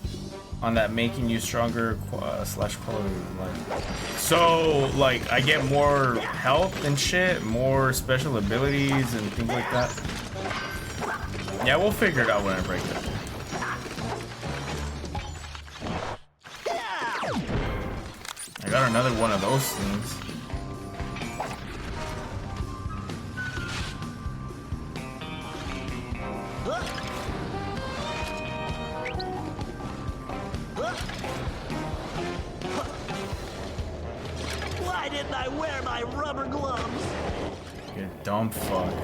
on that making you stronger slash quality of life. So like I get more health and shit, more special abilities and things like that. Yeah, we'll figure it out when I break that. I got another one of those things. Why didn't I wear my rubber gloves? You dumb fuck.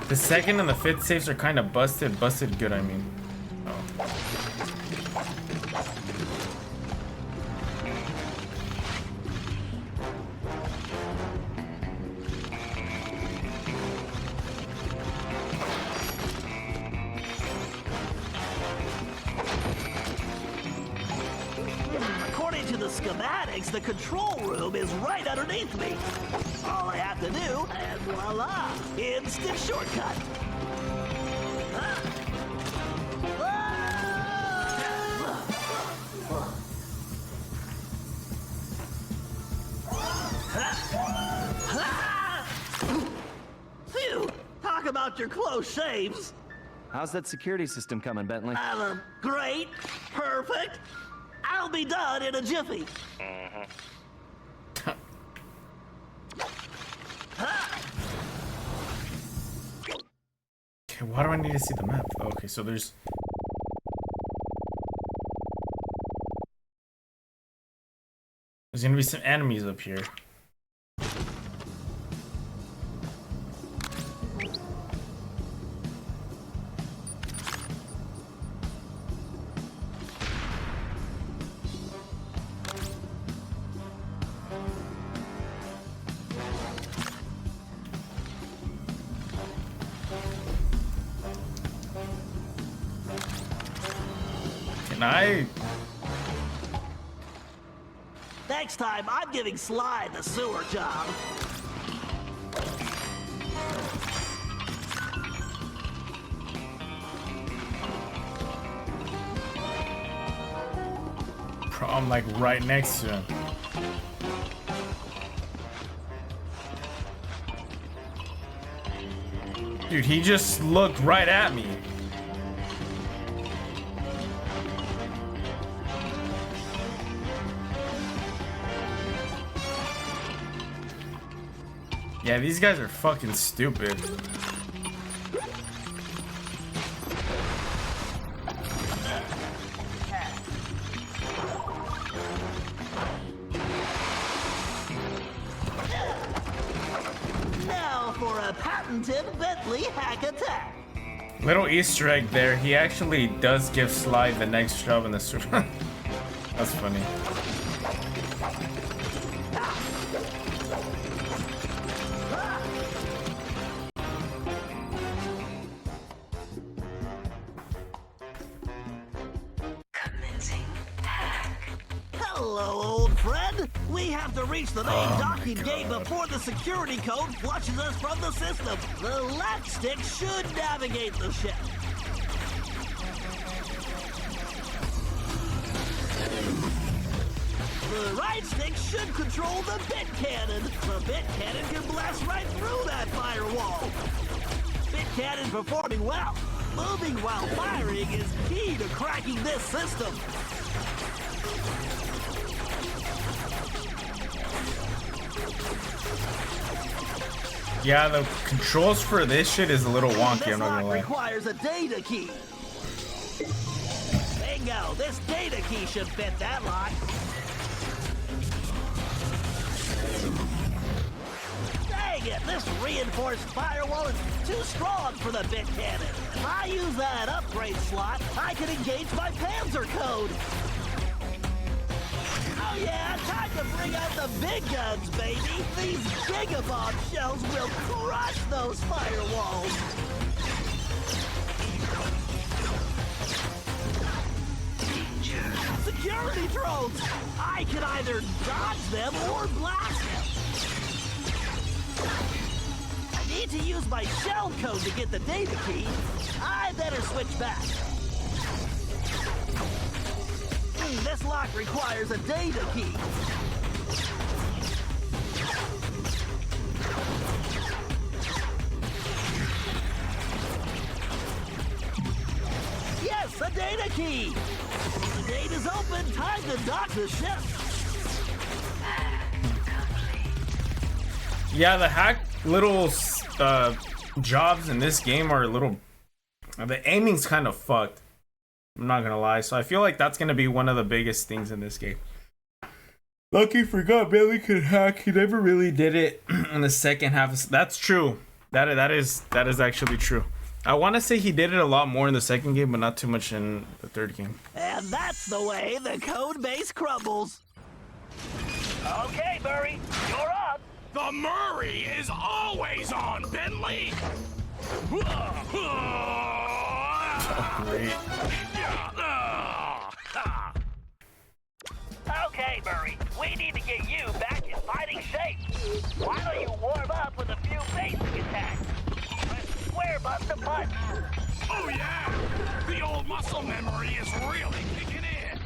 The second and the fifth saves are kind of busted. Busted good, I mean. Oh. According to the schematics, the control room is right underneath me. All I have to do, and voila, instant shortcut. Phew, talk about your close shaves. How's that security system coming, Bentley? Great, perfect. I'll be done in a jiffy. Okay, why do I need to see the map? Oh, okay, so there's gonna be some enemies up here. Next time, I'm giving Sly the sewer job. I'm like right next to him. Dude, he just looked right at me. Yeah, these guys are fucking stupid. Now for a patented Bentley hack attack. Little Easter egg there. He actually does give Sly the next job in the super. That's funny. Hello, old friend. We have to reach the main docking gate before the security code flushes us from the system. The left stick should navigate the ship. The right stick should control the bit cannon. The bit cannon can blast right through that firewall. Bit cannon performing well. Moving while firing is key to cracking this system. Yeah, the controls for this shit is a little wonky, This I'm not gonna lock lie. requires a data key. Bingo, this data key should fit that lock. Dang it, this reinforced firewall is too strong for the bit cannon. If I use that upgrade slot, I can engage my Panzer code. Oh yeah, time to bring out the big guns, baby. These gigabomb shells will crush those firewalls. Security drones! I can either dodge them or blast them. I need to use my shell code to get the data key. I better switch back. This lock requires a data key. Yes, a data key! The gate is open, time to dock the ship. Yeah, the hack little jobs in this game are a little... The aiming's kind of fucked. I'm not gonna lie. So I feel like that's gonna be one of the biggest things in this game. Lucky forgot Billy could hack. He never really did it in the second half. That's true. That is actually true. I want to say he did it a lot more in the second game, but not too much in the third game. And that's the way the code base crumbles. Okay, Murray, you're up. The Murray is always on, Bentley! Great. Okay, Murray, we need to get you back in fighting shape. Why don't you warm up with a few basic attacks? Press the square button to punch. Oh yeah! The old muscle memory is really kicking in!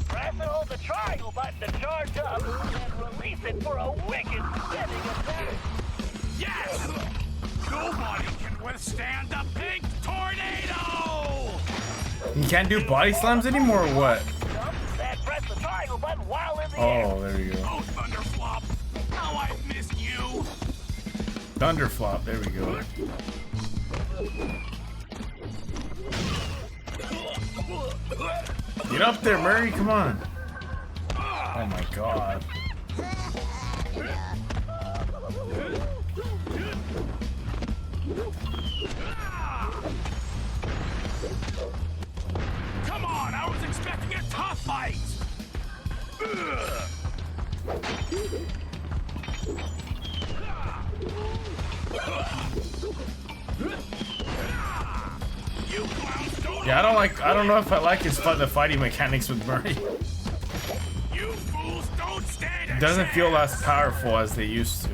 Press and hold the triangle button to charge up, and release it for a wicked spinning attack. Yes! Nobody can withstand the pink tornado! You can't do body slams anymore or what? Jump, then press the triangle button while in the air. Oh, there you go. Oh, Thunderflop! How I've missed you! Thunderflop, there we go. Get up there, Murray, come on. Oh my god. Come on, I was expecting a tough fight! You clowns don't Yeah, I don't know if I like the fighting mechanics with Murray. You fools don't stand a It doesn't feel chance. as powerful as they used to.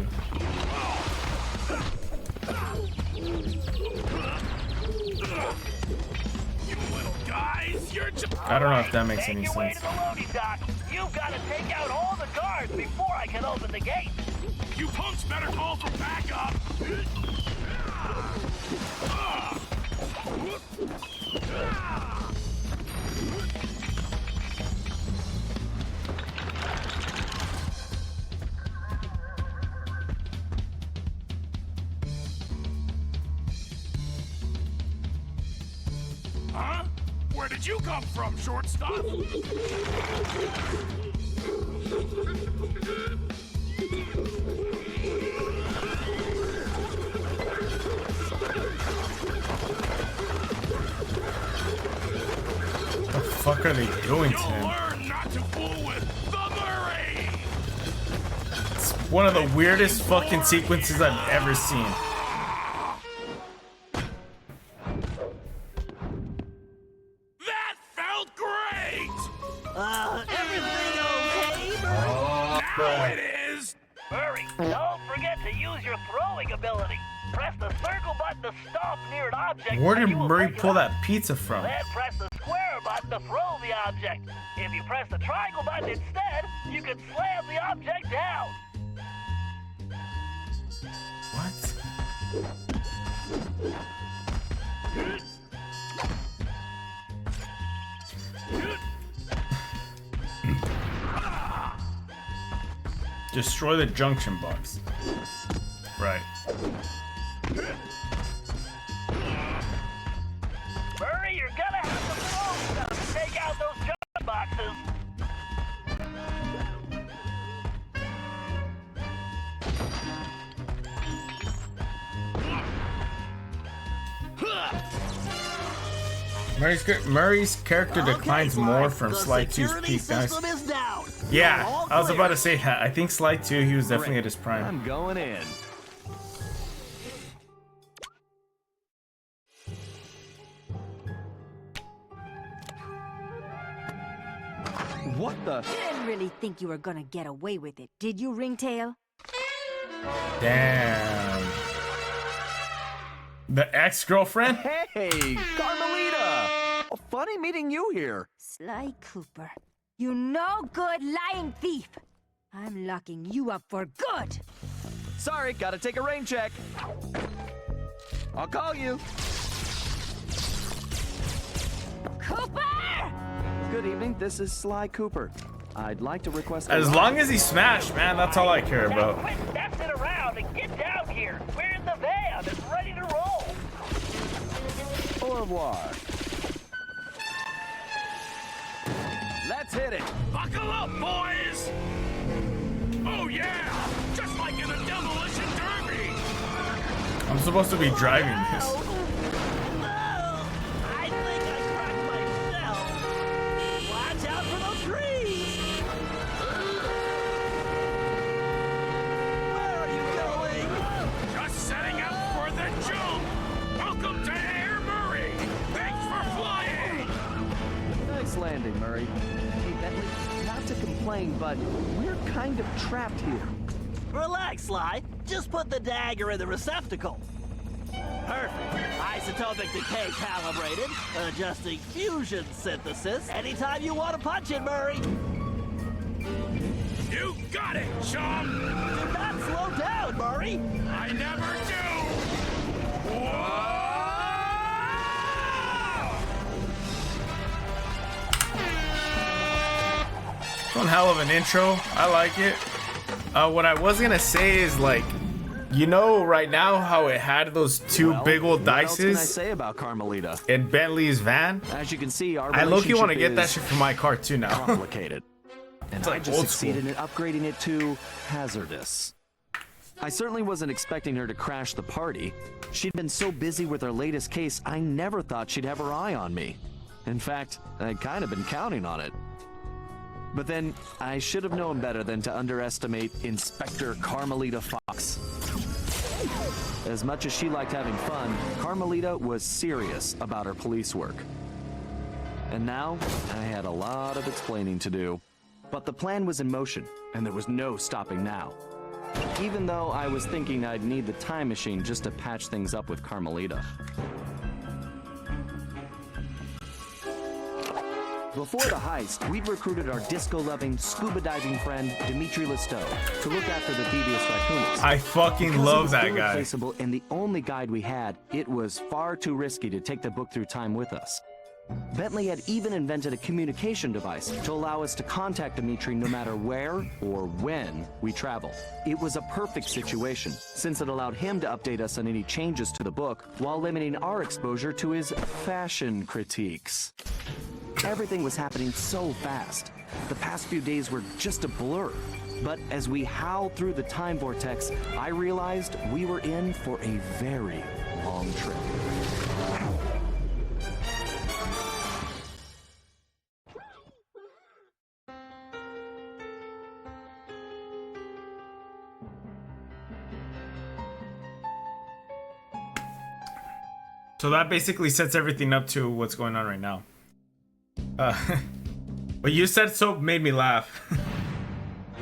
You little guys, you're just... I don't know if that makes Make any your way sense. to the loading dock. You've got to take out all the guards before I can open the gate. You punks better call for backup! Huh? Where did you come from, shortstop? What the fuck are they doing to You'll him? learn not to fool with the Murray! It's one of the weirdest fucking sequences I've ever seen. That felt great! Everything Now it is! Murray, don't forget to use your throwing ability. Press the circle button to stomp near an object. Where did and you will Murray pick it pull up. that pizza from? Then press the square button to throw the object. If you press the triangle button instead, you can slam the object down. What? Destroy the junction box. Right. Murray, you're gonna have to throw stuff to take out those junction boxes. Murray's character declines Okay, more Sly, from the Sly 2's security peak, guys. system is down. Yeah, All I was clear. about to say that. I think Sly 2, he was definitely at his prime. I'm going in. What the? You didn't really think you were gonna get away with it, did you, Ringtail? Damn. The ex-girlfriend? Hey, Carmelita! Oh, funny meeting you here. Sly Cooper, you no good lying thief! I'm locking you up for good! Sorry, gotta take a rain check. I'll call you. Cooper! Good evening, this is Sly Cooper. I'd like to request a As ride. long as he smashed, man, that's all I care Now about. quit messing around and get down here. We're in the van. It's ready to roll. Au revoir. Let's hit it. Buckle up, boys! Oh yeah! Just like in a demolition derby! I'm supposed to be driving this. I think I cracked myself. Watch out for those trees. Where are you going? Just setting up for the jump! Welcome to Air Murray! Thanks for flying! Nice landing, Murray. Hey, Bentley, not to complain, but we're kind of trapped here. Relax, Sly. Just put the dagger in the receptacle. Perfect. Isotopic decay calibrated. Adjusting fusion synthesis. Anytime you want to punch it, Murray. You got it, chum! Do not slow down, Murray. I never do! Whoa! One hell of an intro. I like it. What I was gonna say is, like, you know, right now how it had those two Well, big old what else can I dices say about Carmelita? in Bentley's van. As you can see, our I low-key want to relationship get that is shit for my car too now. complicated. And like I just old succeeded school. in upgrading it to hazardous. I certainly wasn't expecting her to crash the party. She'd been so busy with her latest case, I never thought she'd have her eye on me. In fact, I'd kind of been counting on it. But then, I should have known better than to underestimate Inspector Carmelita Fox. As much as she liked having fun, Carmelita was serious about her police work. And now, I had a lot of explaining to do. But the plan was in motion, and there was no stopping now. Even though I was thinking I'd need the time machine just to patch things up with Carmelita. Before the heist, we'd recruited our disco-loving, scuba-diving friend, Dimitri Listeau, to look after the devious raccoons. I fucking Because it love was that guy. irreplaceable and the only guide we had, it was far too risky to take the book through time with us. Bentley had even invented a communication device to allow us to contact Dimitri no matter where or when we travel. It was a perfect situation, since it allowed him to update us on any changes to the book while limiting our exposure to his fashion critiques. Everything was happening so fast. The past few days were just a blur. But as we howled through the time vortex, I realized we were in for a very long trip. So that basically sets everything up to what's going on right now. What you said so made me laugh.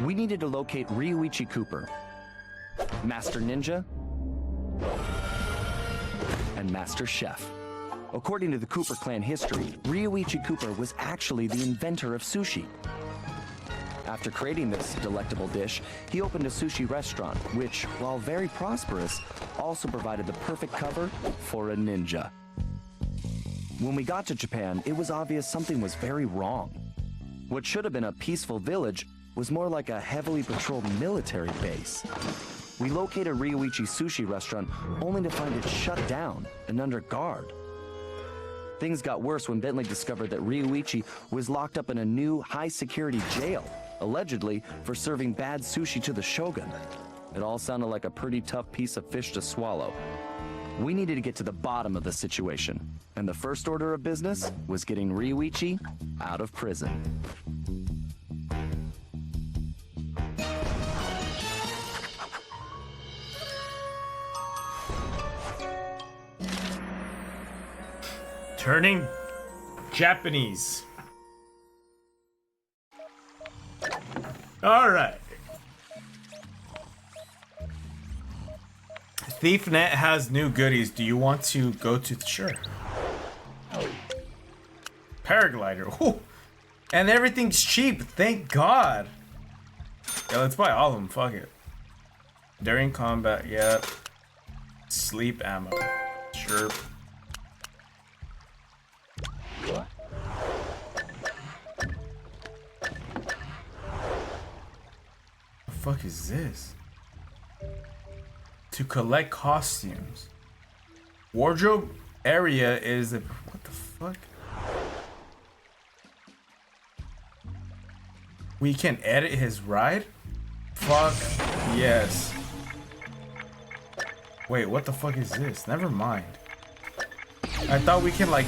We needed to locate Ryuichi Cooper, Master Ninja, and Master Chef. According to the Cooper clan history, Ryuichi Cooper was actually the inventor of sushi. After creating this delectable dish, he opened a sushi restaurant, which, while very prosperous, also provided the perfect cover for a ninja. When we got to Japan, it was obvious something was very wrong. What should have been a peaceful village was more like a heavily patrolled military base. We located Ryuichi's sushi restaurant only to find it shut down and under guard. Things got worse when Bentley discovered that Ryuichi was locked up in a new high-security jail, allegedly for serving bad sushi to the shogun. It all sounded like a pretty tough piece of fish to swallow. We needed to get to the bottom of the situation, and the first order of business was getting Ryuichi out of prison. Turning Japanese. All right. ThiefNet has new goodies. Do you want to go to? Sure. Paraglider. Ooh. And everything's cheap. Thank God. Yeah, let's buy all of them. Fuck it. During combat. Yep. Sleep ammo. Sure. The fuck is this? To collect costumes. Wardrobe area is a, what the fuck? We can edit his ride? Fuck yes. Wait, what the fuck is this? Never mind. I thought we can like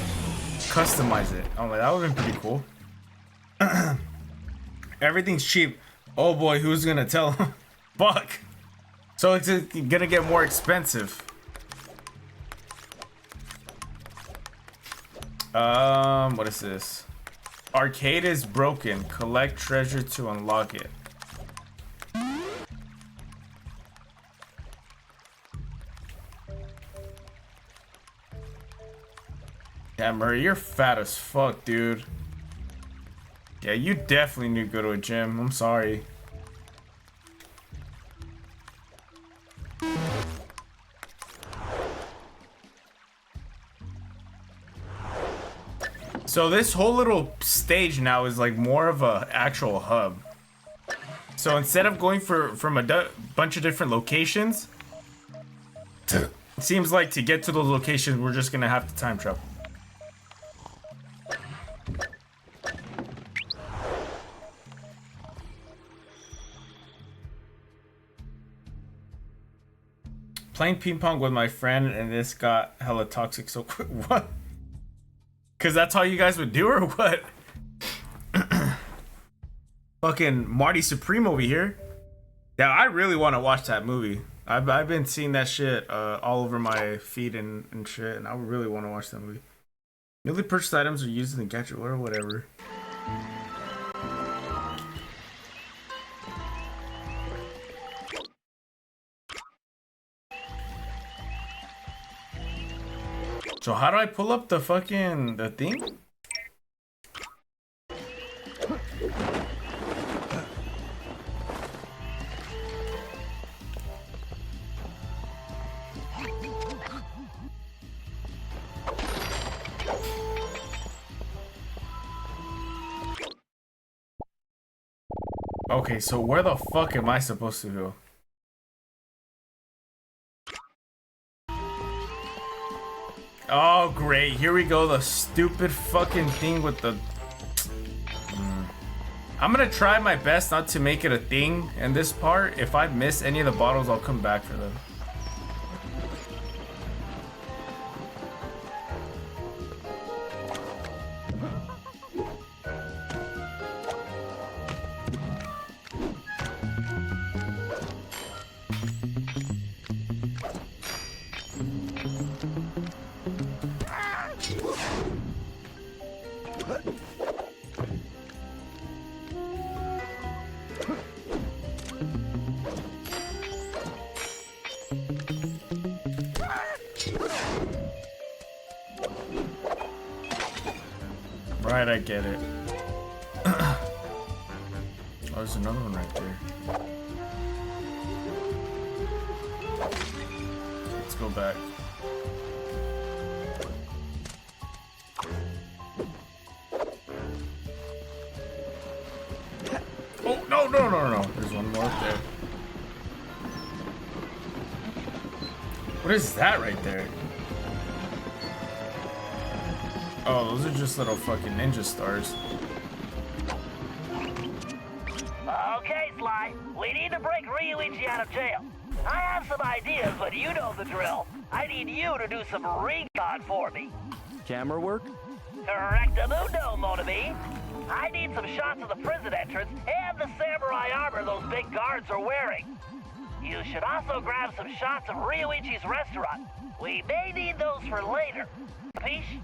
customize it. Oh, that would have been pretty cool. Everything's cheap. Oh boy, who's gonna tell him? Fuck. So it's gonna get more expensive. What is this? Arcade is broken. Collect treasure to unlock it. Yeah, Murray, you're fat as fuck, dude. Yeah, you definitely need to go to a gym. I'm sorry. So this whole little stage now is like more of a actual hub. So instead of going from a bunch of different locations, it seems like to get to those locations, we're just gonna have to time travel. Playing ping pong with my friend and this got hella toxic so quick. What? Cause that's all you guys would do or what? Fucking Marty Supreme over here. Yeah, I really want to watch that movie. I've been seeing that shit all over my feed and shit, and I really want to watch that movie. Newly purchased items are used in the gadget or whatever. So how do I pull up the fucking thing? Okay, so where the fuck am I supposed to go? Oh, great. Here we go. The stupid fucking thing with the... I'm gonna try my best not to make it a thing in this part. If I miss any of the bottles, I'll come back for them. Right, I get it. Oh, there's another one right there. Let's go back. Oh, no, no, no, no. There's one more up there. What is that right there? Oh, those are just little fucking ninja stars. Okay, Sly. We need to break Ryuichi out of jail. I have some ideas, but you know the drill. I need you to do some recon for me. Camera work? Correctamundo, mon ami. I need some shots of the prison entrance and the samurai armor those big guards are wearing. You should also grab some shots of Ryuichi's restaurant. We may need those for later. Capiche?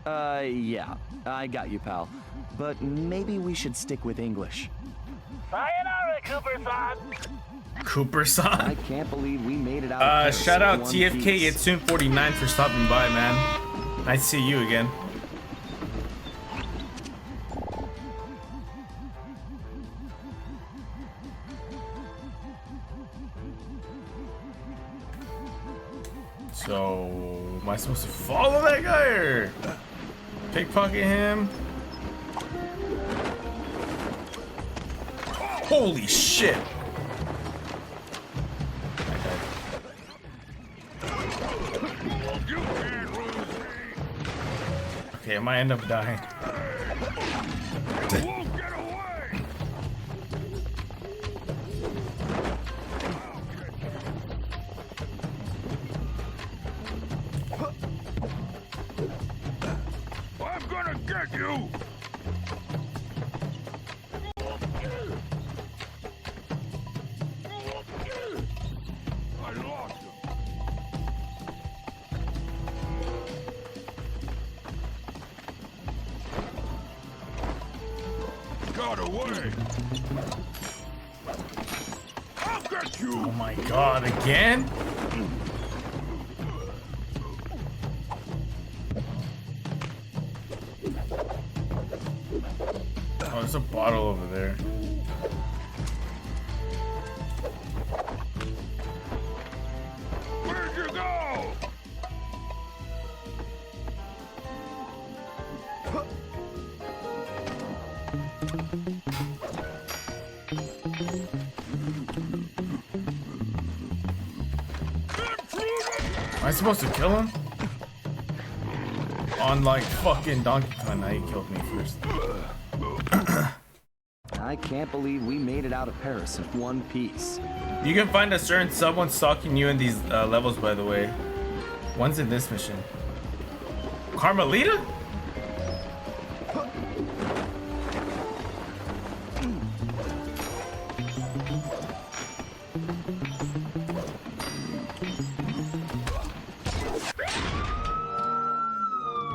Yeah. I got you, pal. But maybe we should stick with English. Sayonara, Cooper-san. I Cooper-san. can't believe we made it out. Shout out One TFK piece. Yetsun49 for stopping by, man. Nice to see you again. So, am I supposed to follow that guy or pickpocket him? Holy shit! Okay, I might end up dying. I'm gonna get you! I lost him. Got away. I'll get you. Oh my god, again? Oh, there's a bottle over there. Where'd you go? Am I supposed to kill him? On like fucking Donkey Kong, now he killed me first. I can't believe we made it out of Paris in one piece. You can find a certain someone stalking you in these levels, by the way. One's in this mission. Carmelita?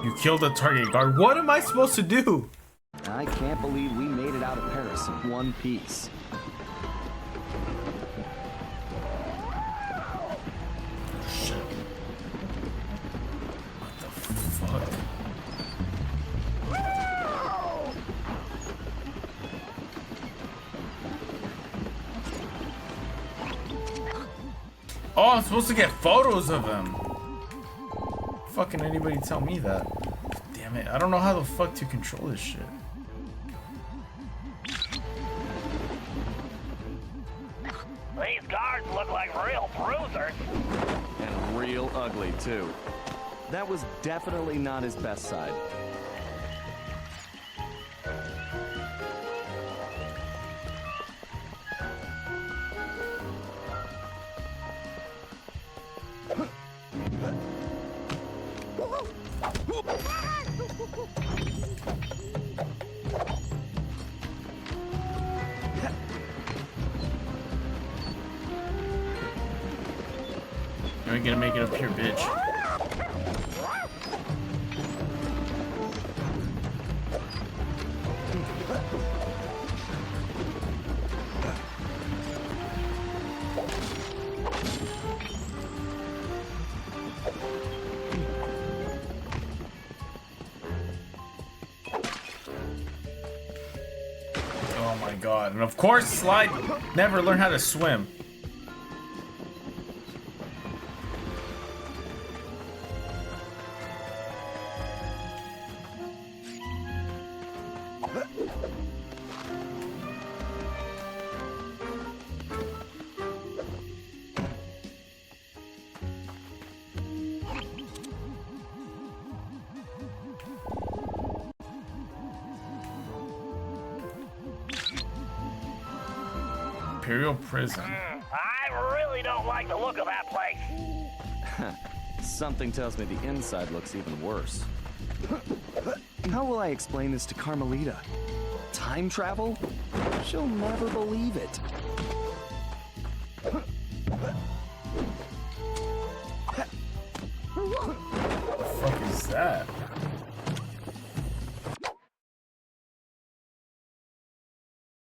You killed the target guard. What am I supposed to do? I can't believe we made it out of Paris in one piece. Shit. What the fuck? Oh, I'm supposed to get photos of him. Fucking anybody tell me that. Damn it. I don't know how the fuck to control this shit. These guards look like real bruisers. And real ugly, too. That was definitely not his best side. You ain't gonna make it up here, bitch. my god. And of course, Sly never learned how to swim. Imperial Prison. I really don't like the look of that place. Something tells me the inside looks even worse. How will I explain this to Carmelita? Time travel? She'll never believe it. What the fuck is that?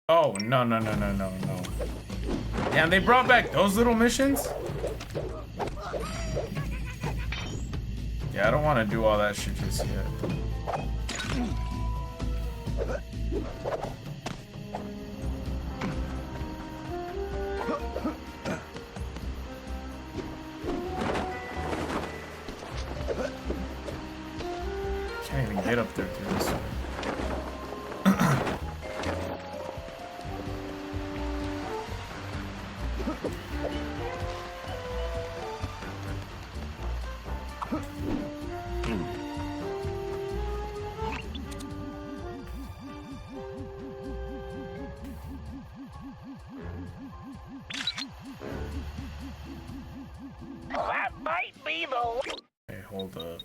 Oh, no. Damn, they brought back those little missions? Yeah, I don't want to do all that shit just yet. Can't even get up there through this way. That might be the... Hey, hold up.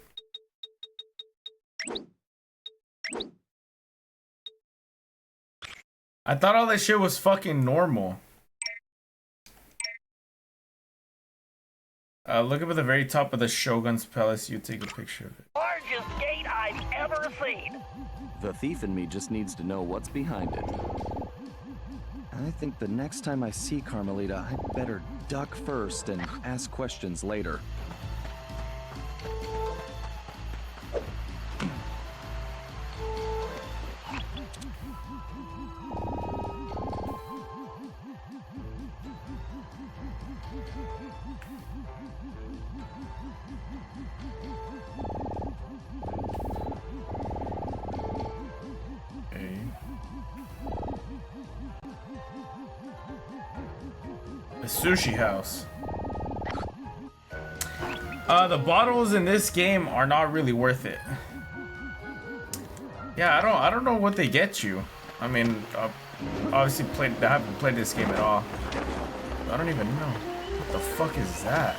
I thought all that shit was fucking normal. Look up at the very top of the Shogun's Palace. You take a picture of it. largest gate I've ever seen. The thief in me just needs to know what's behind it. I think the next time I see Carmelita, I'd better duck first and ask questions later. Sushi house. The bottles in this game are not really worth it. Yeah, I don't know what they get you. I mean, obviously I haven't played this game at all. I don't even know. What the fuck is that?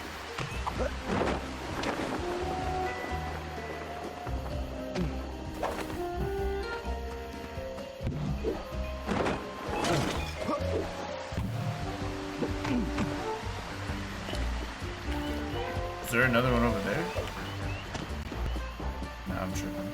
Is there another one over there? No, I'm tripping.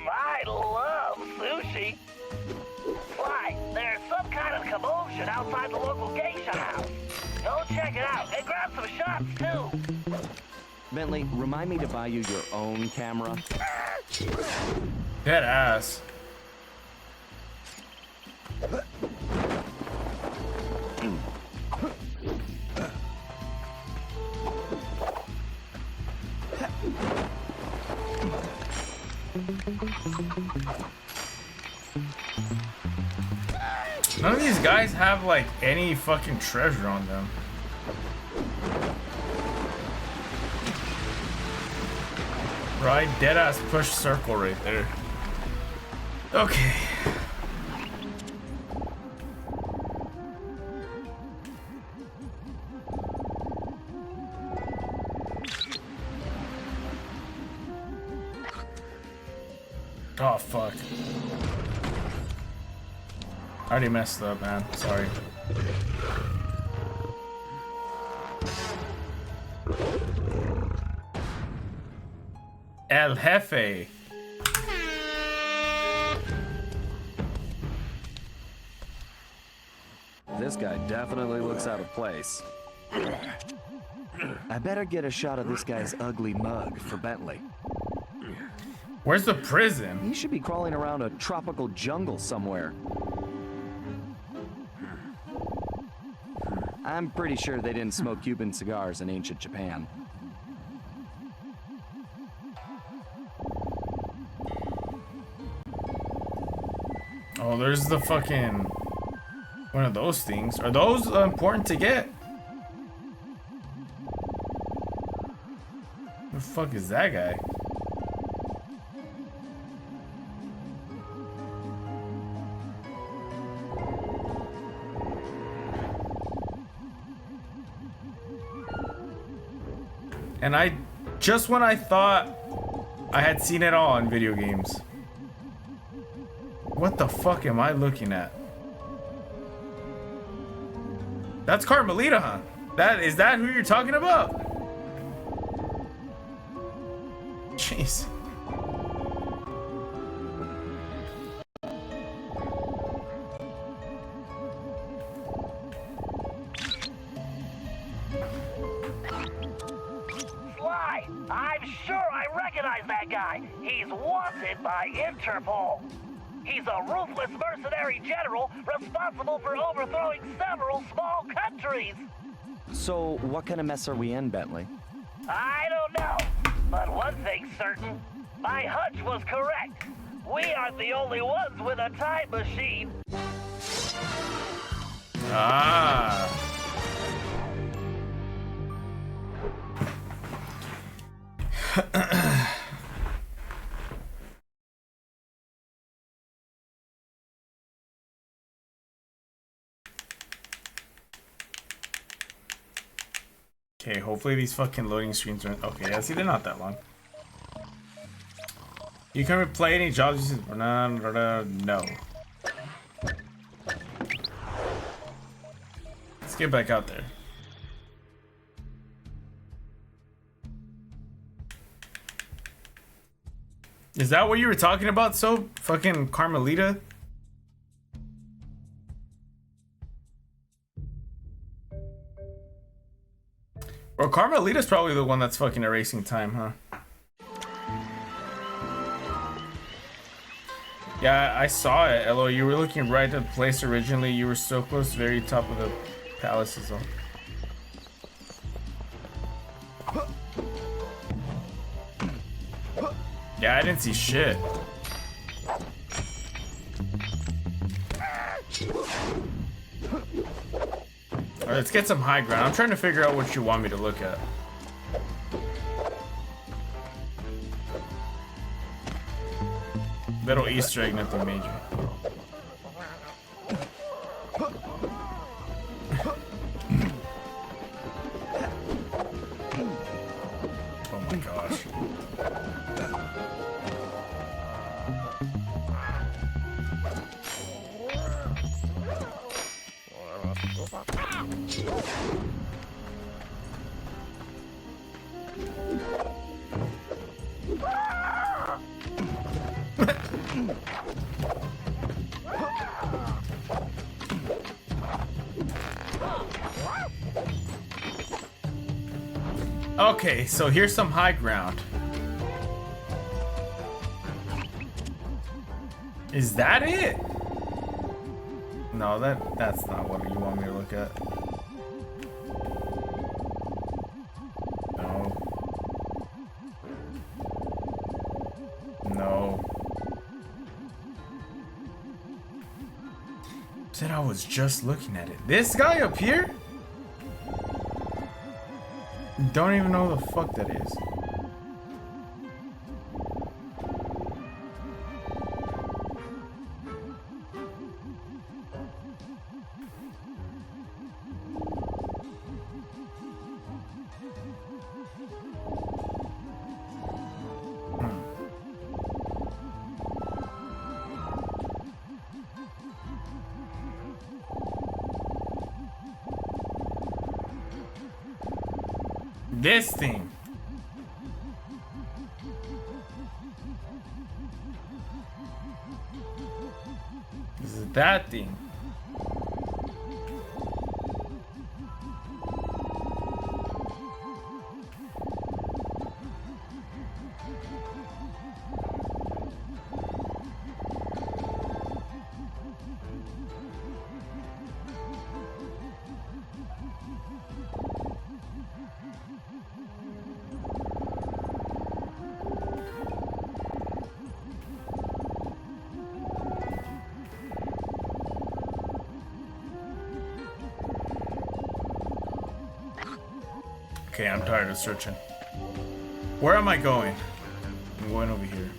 I love sushi. Why, there's some kind of commotion outside the local geisha house. Go check it out and grab some shots too. Bentley, remind me to buy you your own camera. Dead ass. None of these guys have like any fucking treasure on them. Right, dead ass push circle right there. Okay. Oh, fuck. I already messed up, man. Sorry. El Jefe. This guy definitely looks out of place. I better get a shot of this guy's ugly mug for Bentley. Where's the prison? He should be crawling around a tropical jungle somewhere. I'm pretty sure they didn't smoke Cuban cigars in ancient Japan. Oh, there's the fucking... one of those things. Are those important to get? Who the fuck is that guy? And just when I thought I had seen it all in video games. What the fuck am I looking at? That's Carmelita, huh? Is that who you're talking about? Jeez. Sly, I'm sure I recognize that guy. He's wanted by Interpol. He's a ruthless mercenary general responsible for overthrowing several small countries. So, what kind of mess are we in, Bentley? I don't know, but one thing's certain. My hunch was correct. We aren't the only ones with a time machine. Ah. Okay, hopefully these fucking loading screens aren't... Okay, yeah, see, they're not that long. You can replay any jobs... No. Let's get back out there. Is that what you were talking about, so? Fucking Carmelita? Or Carmelita's probably the one that's fucking erasing time, huh? Yeah, I saw it, Elo. You were looking right at the place originally. You were so close, very top of the palaces, though. Yeah, I didn't see shit. Alright, let's get some high ground. I'm trying to figure out what you want me to look at. Little Easter egg, nothing major. Oh my gosh. Okay, so here's some high ground. Is that it? No, that's not what you want me to look at. No. No. Said I was just looking at it. This guy up here? Don't even know who the fuck that is. This thing. This is that thing. Okay, I'm tired of searching. Where am I going? I'm going over here.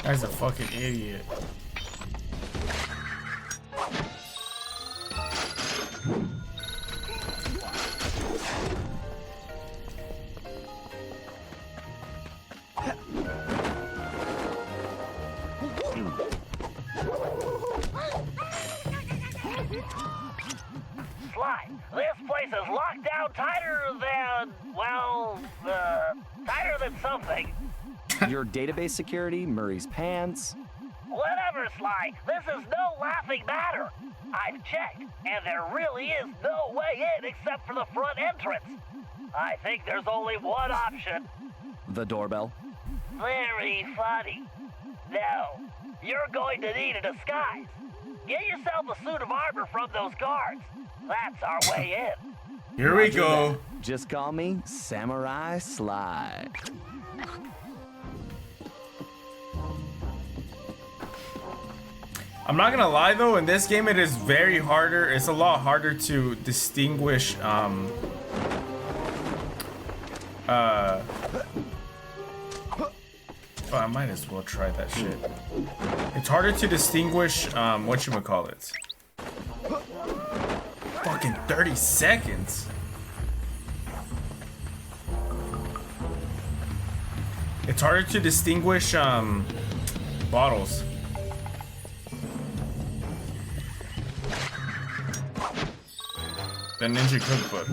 Guy's a fucking idiot. Sly, this place is locked down tighter than, well, tighter than something. Your database security, Murray's pants. Whatever, Sly. This is no laughing matter. I've checked, and there really is no way in except for the front entrance. I think there's only one option. The doorbell. Very funny. No, you're going to need a disguise. Get yourself a suit of armor from those guards. That's our way in. Here we go. Just call me Samurai Sly. I'm not gonna lie though, in this game it is very harder. It's a lot harder to distinguish oh, I might as well try that shit. It's harder to distinguish whatchamacallits. Fucking 30 seconds. It's harder to distinguish bottles. The Ninja Cookbook.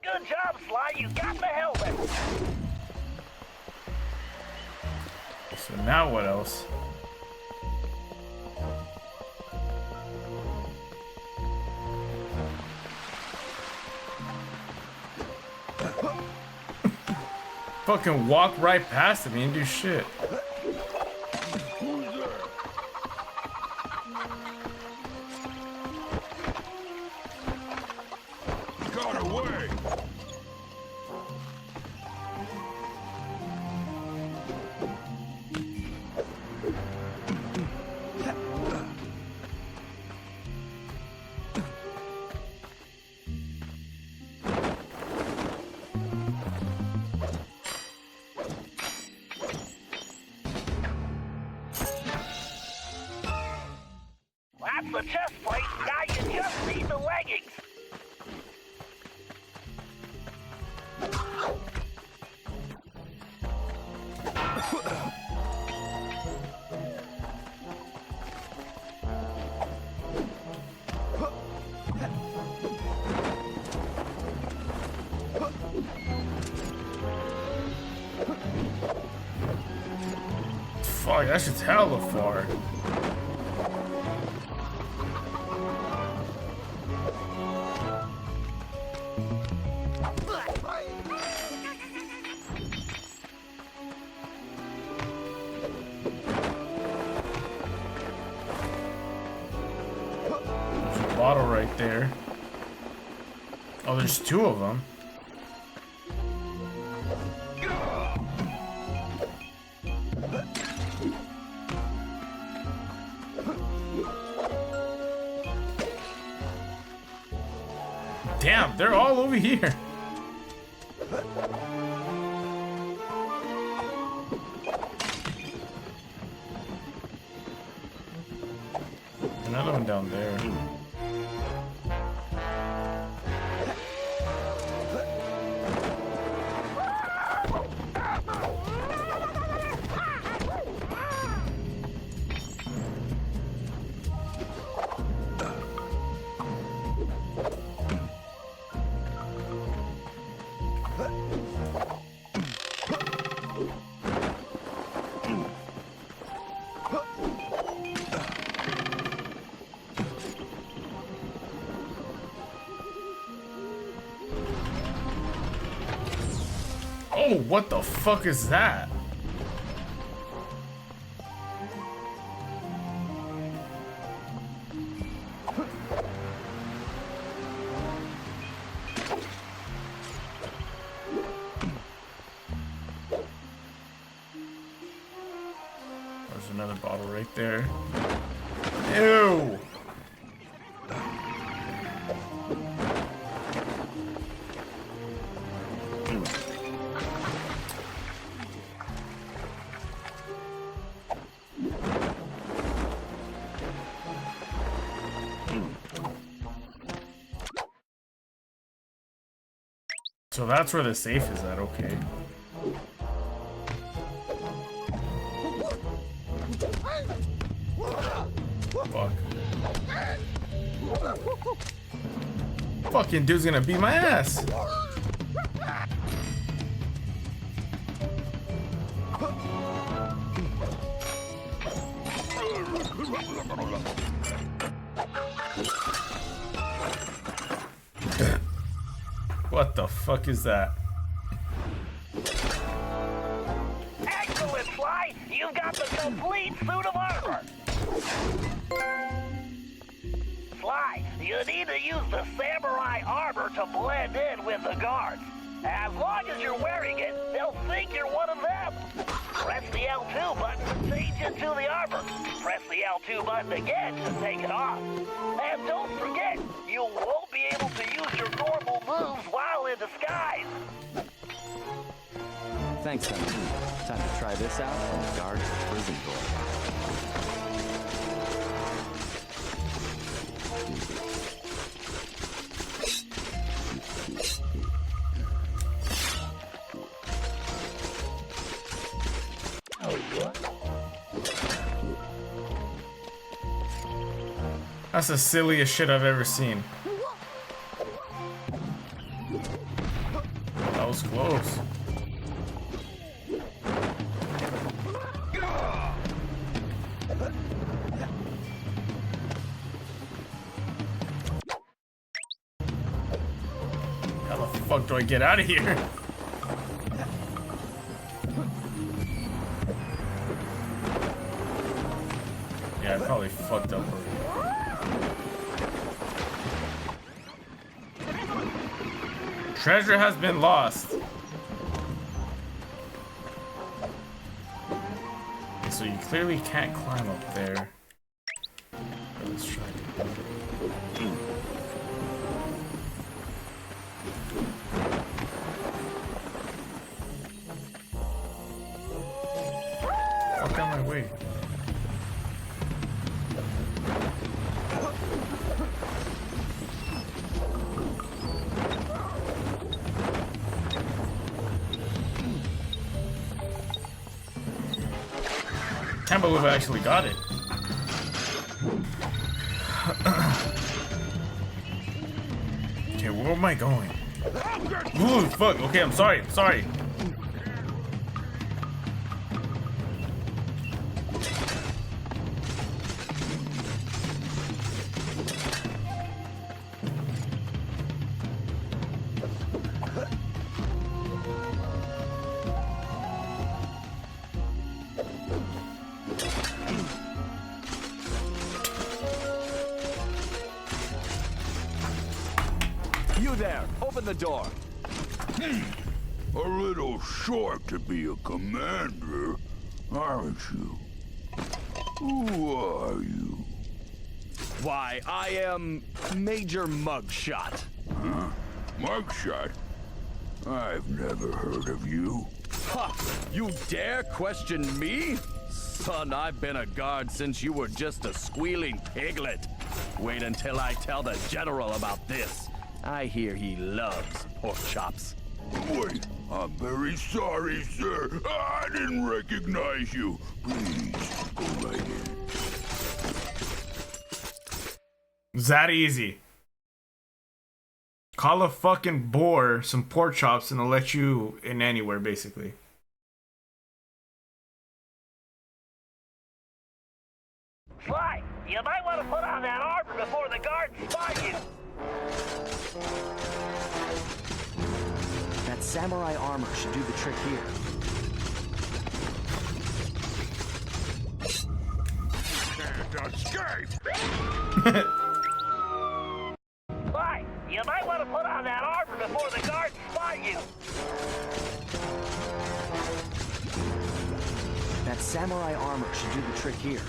Good job, Sly. You got the helmet. So now what else? Fucking walk right past me and do shit. Got away. That's the chest plate. Now you just need the leggings. Fuck, that shit's hella far. There's a bottle right there. Oh, there's two of them. Damn, they're all over here. Another one down there. Oh, what the fuck is that? There's another bottle right there. Ew! So that's where the safe is at, okay. Fuck. Fucking dude's gonna beat my ass. What the fuck is that? Excellent, Sly! You've got the complete suit of armor! Sly, you need to use the samurai armor to blend in with the guards. As long as you're wearing it, they'll think you're one of them. Press the L2 button to change into the armor. Press the L2 button again to take it off. And don't forget, you won't be able to use your normal moves while in disguise. Thanks, Henry. Time to try this out on the guard's prison door. That's the silliest shit I've ever seen. That was close. How the fuck do I get out of here? Yeah, I probably fucked up already. Treasure has been lost. Okay, so you clearly can't climb up there. Let's try it. Fuck out my way. Can't believe I actually got it. Okay, where am I going? Ooh, fuck. Okay, I'm sorry. I'm sorry. You there, open the door. A little short to be a commander, aren't you? Who are you? Why, I am Major Mugshot. Huh? Mugshot? I've never heard of you. Ha! You dare question me? Son, I've been a guard since you were just a squealing piglet. Wait until I tell the general about this. I hear he loves pork chops. Wait, I'm very sorry, sir. I didn't recognize you. Please, go right in. It's that easy. Call a fucking boar some pork chops and they'll let you in anywhere, basically. Sly, you might want to put on that armor before the guards spot you. That samurai armor should do the trick here. Can't escape! Sly, you might want to put on that armor before the guards spot you. That samurai armor should do the trick here.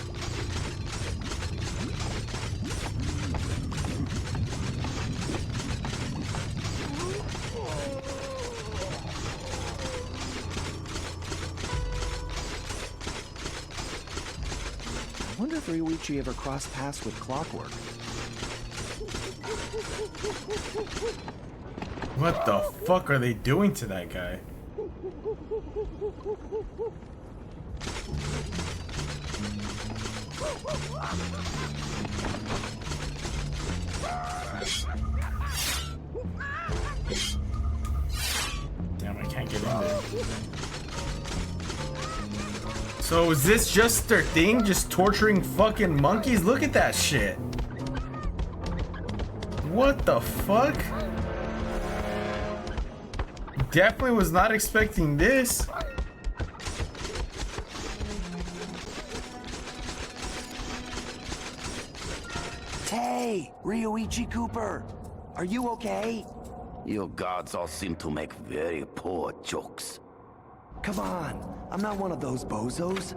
I wonder if Ryuichi ever crossed paths with Clockwork. What the fuck are they doing to that guy? Damn, I can't get in there. So is this just their thing? Just torturing fucking monkeys? Look at that shit. What the fuck? Definitely was not expecting this. Hey, Ryuichi Cooper, are you okay? You guards all seem to make very poor jokes. Come on, I'm not one of those bozos.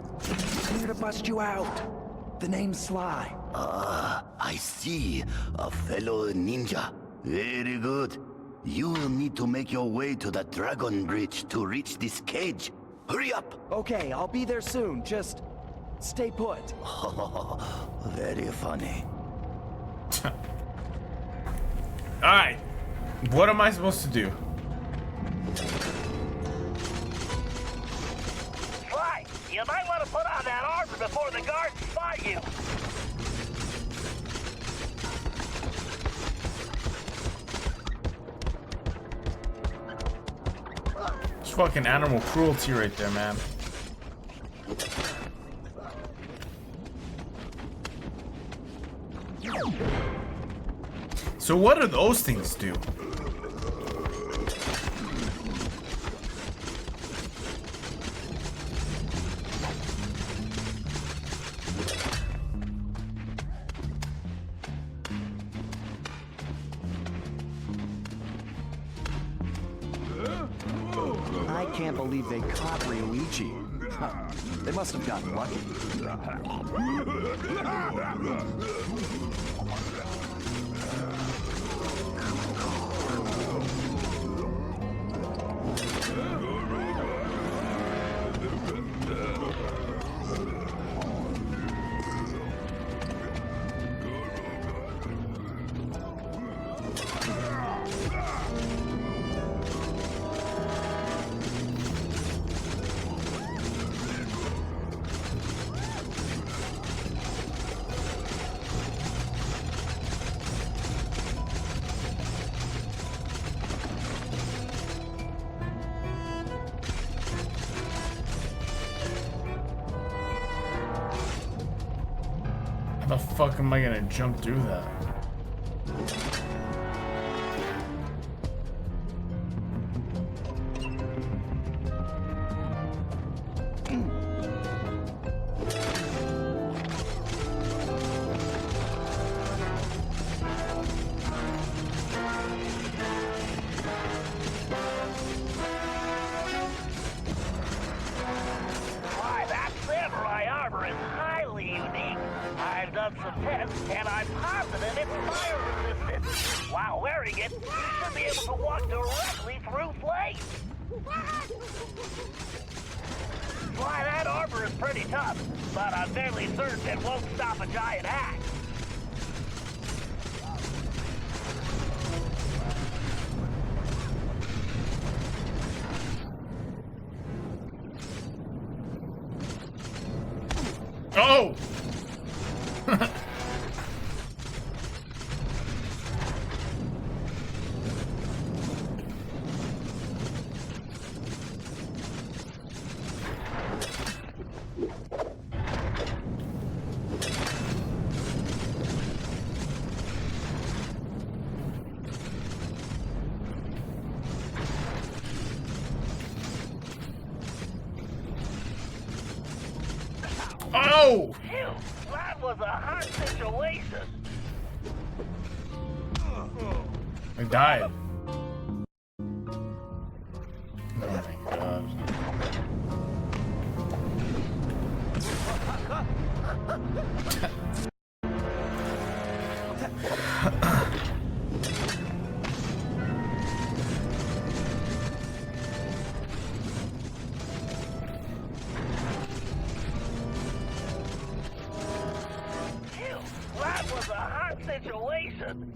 I'm here to bust you out. The name's Sly. I see. A fellow ninja. Very good. You will need to make your way to the Dragon Bridge to reach this cage. Hurry up! Okay, I'll be there soon. Just stay put. Very funny. Alright. What am I supposed to do? Sly, you might want to put on that armor before the guards spot you. It's fucking animal cruelty right there, man. So what do those things do? I can't believe they caught Ryuichi. Huh. They must have gotten lucky. the fuck am I gonna jump through that? Why, that samurai armor is highly unique. I've done some tests, and I'm positive it's fire resistant. While wearing it, you should be able to walk directly through flames. Why, that armor is pretty tough, but I'm fairly certain it won't stop a giant axe. Oh! Oh! Phew, that was a hard situation. I died. Oh my god. Phew, that was a hard situation.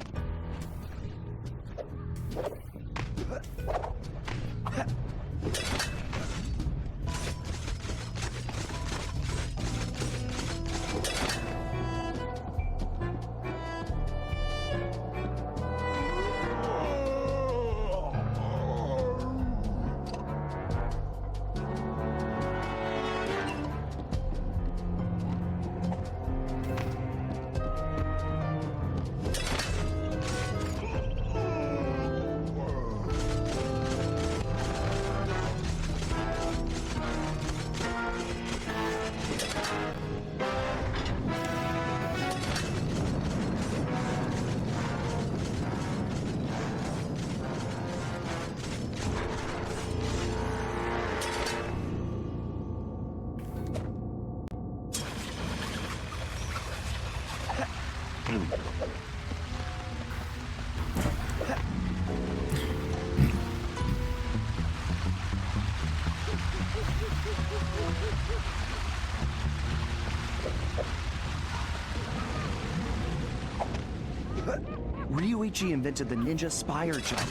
Ryuichi invented the ninja spire jump.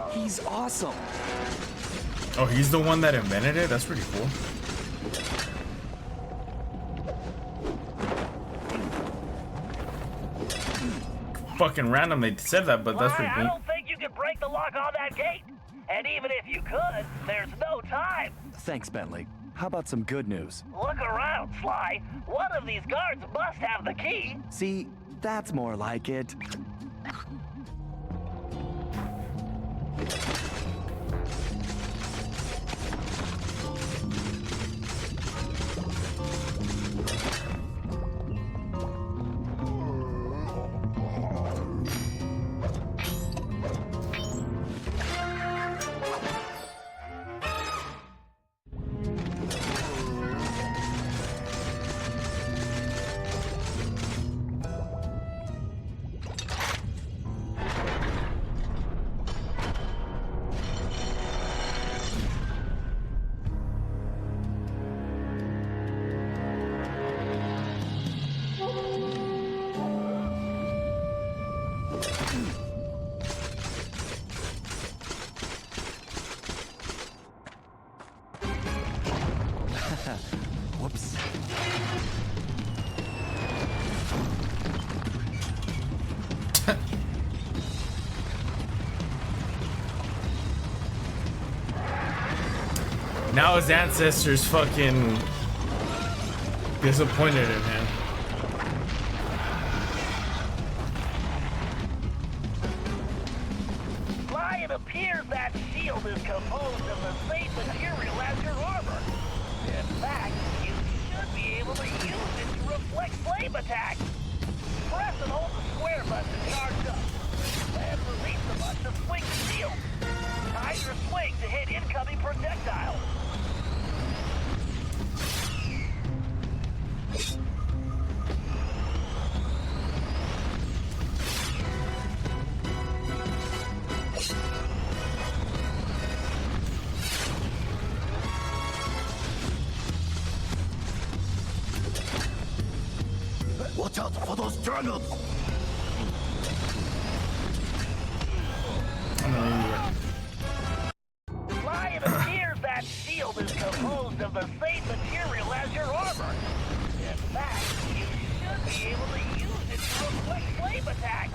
He's awesome. Oh, he's the one that invented it? That's pretty cool. Fucking random they said that, but that's pretty I cool. don't think you can break the lock on that gate. And even if you could, there's no time. Thanks, Bentley. How about some good news? Look around, Sly. One of these guards must have the key. See, that's more like it. Whoops. Now his ancestors fucking disappointed in him. appears that shield is composed of the same material as your armor. In fact, you should be able to use it to reflect flame attacks. Press and hold the square button to charge up. Then release the button to swing the shield. Time your swing to hit incoming projectiles. Watch out for those dragons! Sly, it appears that shield is composed of the same material as your armor. In fact, you should be able to use it to reflect flame attacks.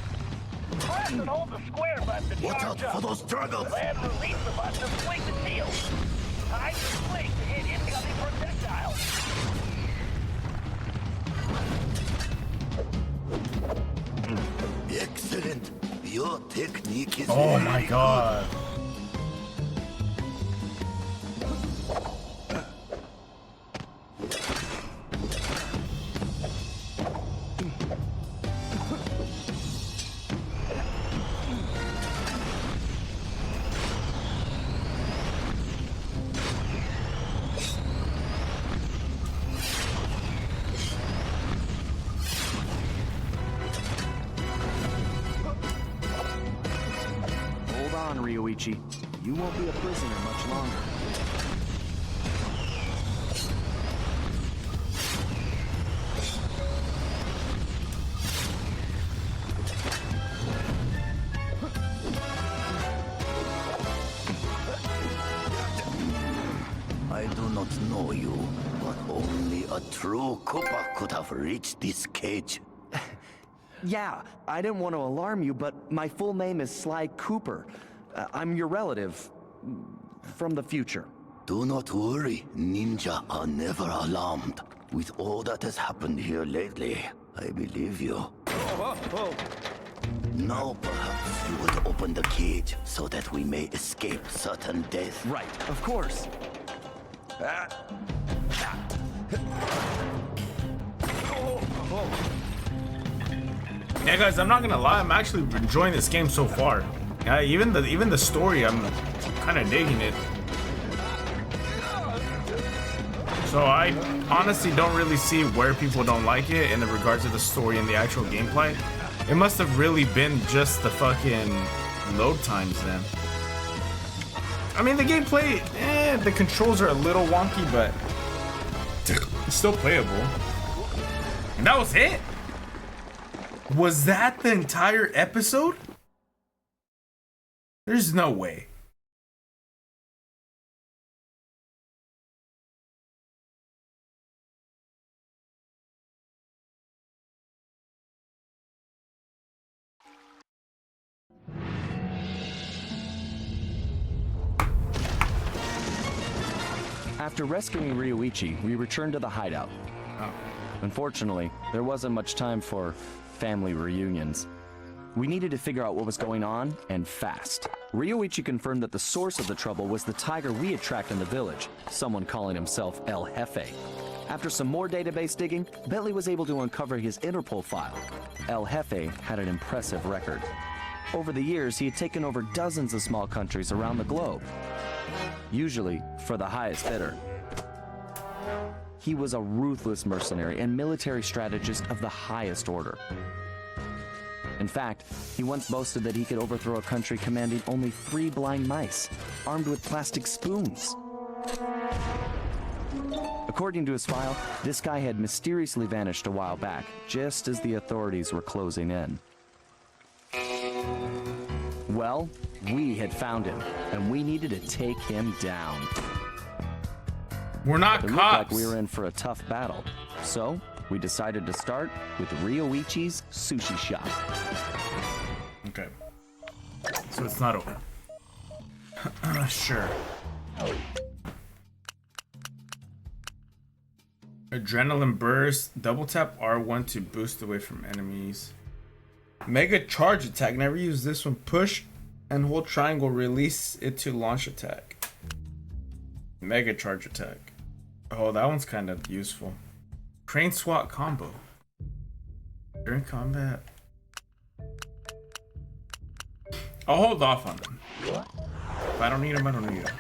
Press and hold the square button to Watch charge out up. for those dragons! Then release the button to swing the shield. Time your swing to hit incoming projectiles. Excellent! Your technique is Oh very my good. god. Hold on, Ryoichi. You won't be a prisoner much longer. I do not know you, but only a true Koopa could have reached this cage. Yeah, I didn't want to alarm you, but my full name is Sly Cooper. I'm your relative from the future. Do not worry, ninja are never alarmed. With all that has happened here lately, I believe you. Now perhaps you would open the cage so that we may escape certain death. Right, of course. Yeah, guys, I'm not gonna lie. I'm actually enjoying this game so far. Even the story, I'm kind of digging it. So I honestly don't really see where people don't like it in the regards to the story and the actual gameplay. It must have really been just the fucking load times then. I mean, the gameplay, the controls are a little wonky, but it's still playable. And that was it? Was that the entire episode? There's no way. After rescuing Ryoichi, we returned to the hideout. Unfortunately, there wasn't much time for family reunions. We needed to figure out what was going on, and fast. Ryoichi confirmed that the source of the trouble was the tiger we had tracked in the village, someone calling himself El Jefe. After some more database digging, Bentley was able to uncover his Interpol file. El Jefe had an impressive record. Over the years, he had taken over dozens of small countries around the globe, usually for the highest bidder. He was a ruthless mercenary and military strategist of the highest order. In fact, he once boasted that he could overthrow a country commanding only 3 blind mice, armed with plastic spoons. According to his file, this guy had mysteriously vanished a while back, just as the authorities were closing in. Well, we had found him, and we needed to take him down. We're not It looked like cops. we were in for a tough battle, so we decided to start with Ryoichi's sushi shop. Okay. So it's not open. Sure. Adrenaline burst. Double tap R1 to boost away from enemies. Mega charge attack. Never use this one. Push And hold triangle, release it to launch attack. Mega charge attack. Oh, that one's kind of useful. Crane swat combo. During combat. I'll hold off on them. If I don't need them, I don't need them.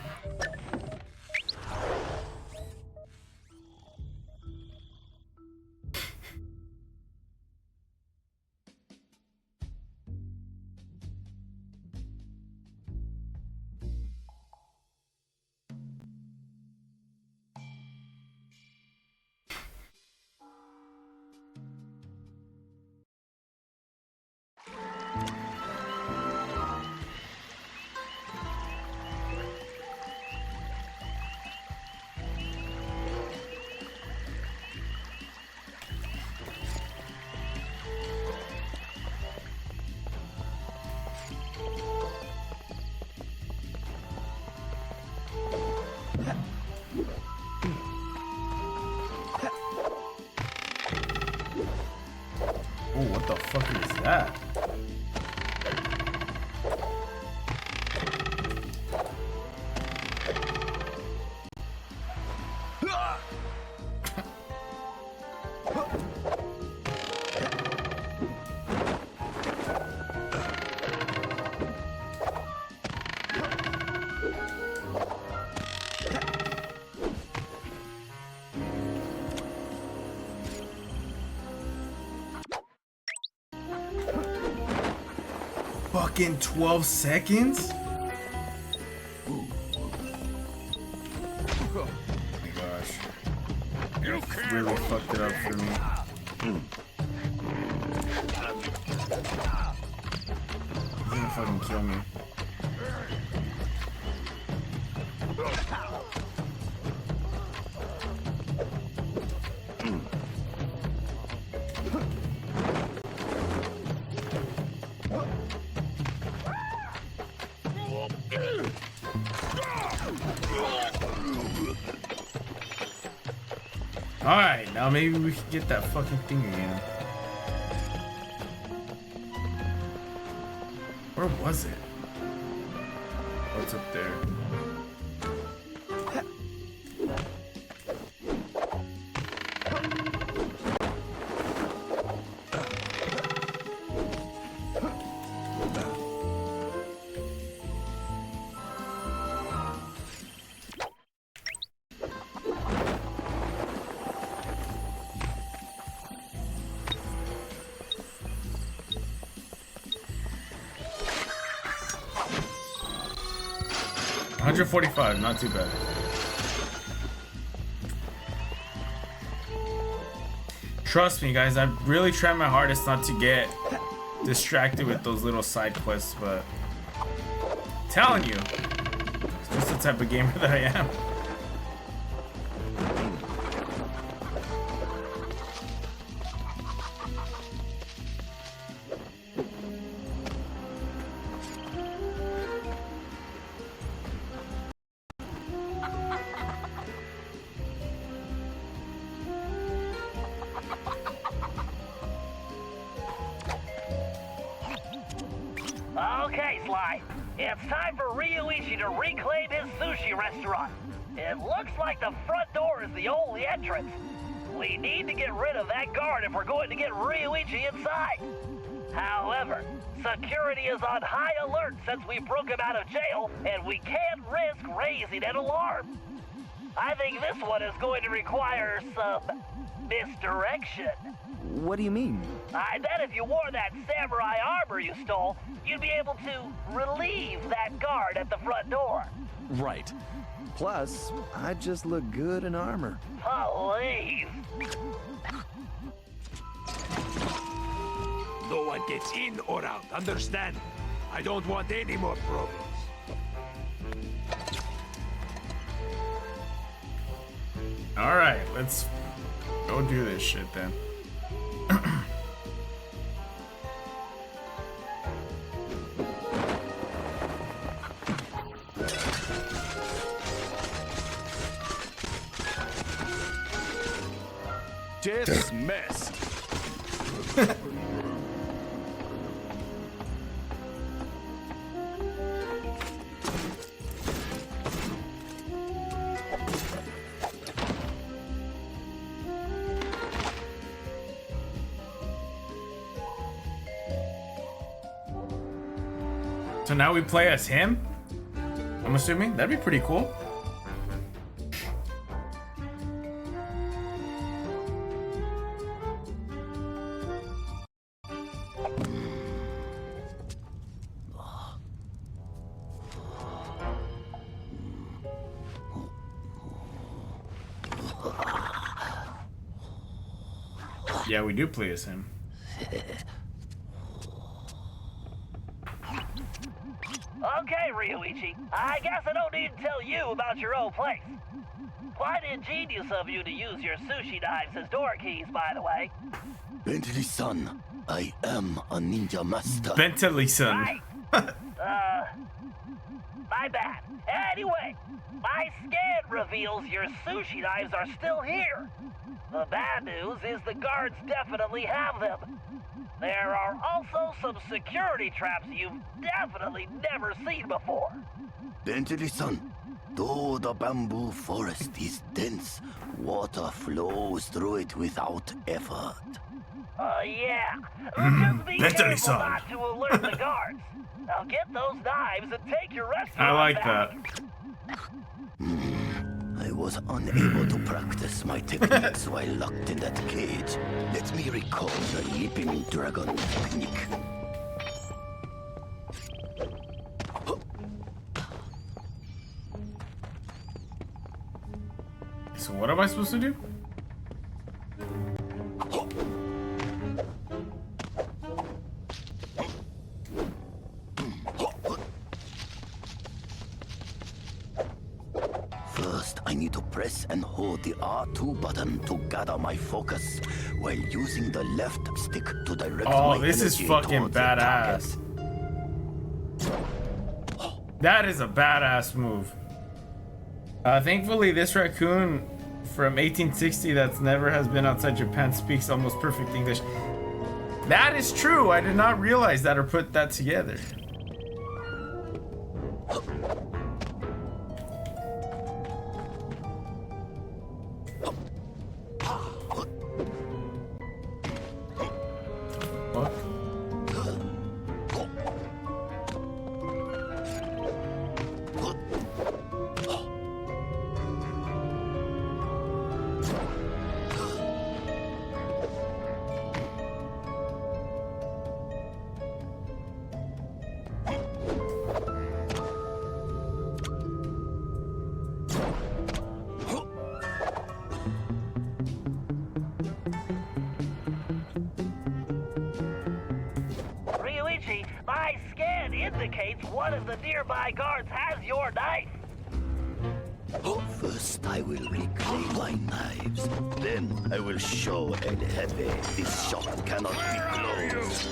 Oh, what the fuck is that? Fucking 12 seconds? Oh my gosh. That really fucked it up for me. He's gonna fucking kill me. Alright, now maybe we can get that fucking thing again. Where was it? Oh, it's up there. 145, not too bad. Trust me, guys, I really try my hardest not to get distracted with those little side quests, but I'm telling you, it's just the type of gamer that I am. Okay, Sly. It's time for Ryuichi to reclaim his sushi restaurant. It looks like the front door is the only entrance. We need to get rid of that guard if we're going to get Ryuichi inside. However, security is on high alert since we broke him out of jail, and we can't risk raising an alarm. I think this one is going to require some misdirection. What do you mean? I bet if you wore that samurai armor you stole, you'd be able to relieve that guard at the front door. Right. Plus, I just look good in armor. Please. No one gets in or out, understand? I don't want any more problems. Alright, let's go do this shit then. Dismissed. So now we play as him? I'm assuming that'd be pretty cool. Yeah, we do play as him. Okay, Ryuichi. I guess I don't need to tell you about your old place. Quite ingenious of you to use your sushi knives as door keys, by the way. Bentley-san, I am a ninja master. Bentley-san. Right. My bad. Anyway, my scan reveals your sushi knives are still here. The bad news is the guards definitely have them. There are also some security traps you've definitely never seen before. Bentley-san, though the bamboo forest is dense, water flows through it without effort. Yeah. Just be careful Bentley-san. not to alert the guards. Now get those knives and take your restaurant I like back. that. I was unable to practice my techniques while locked in that cage. Let me recall the leaping dragon technique. So what am I supposed to do? First, I need to press and hold the R2 button to gather my focus, while using the left stick to direct my Oh, this is energy fucking towards the badass. That is a badass move. Thankfully, this raccoon from 1860 that's never has been outside Japan speaks almost perfect English. That is true. I did not realize that or put that together. What? Ryuichi, my scan indicates one of the nearby guards has your knife. First, I will reclaim my knives. Then, I will show El Jefe this shop cannot be closed.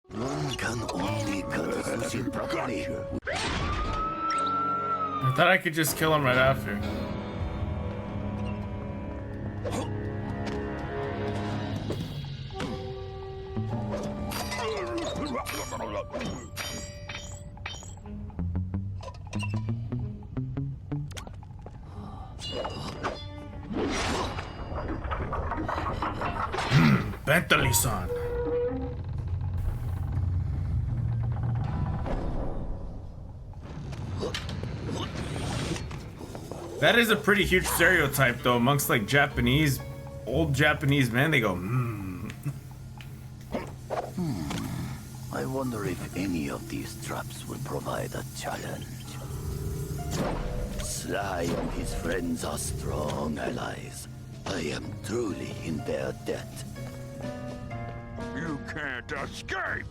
One can only cut sushi properly. I thought I could just kill him right after. Bentley-san. That is a pretty huge stereotype though amongst like Japanese, old Japanese men. They go, I wonder if any of these traps will provide a challenge. Sly and his friends are strong allies. I am truly in their debt. You can't escape!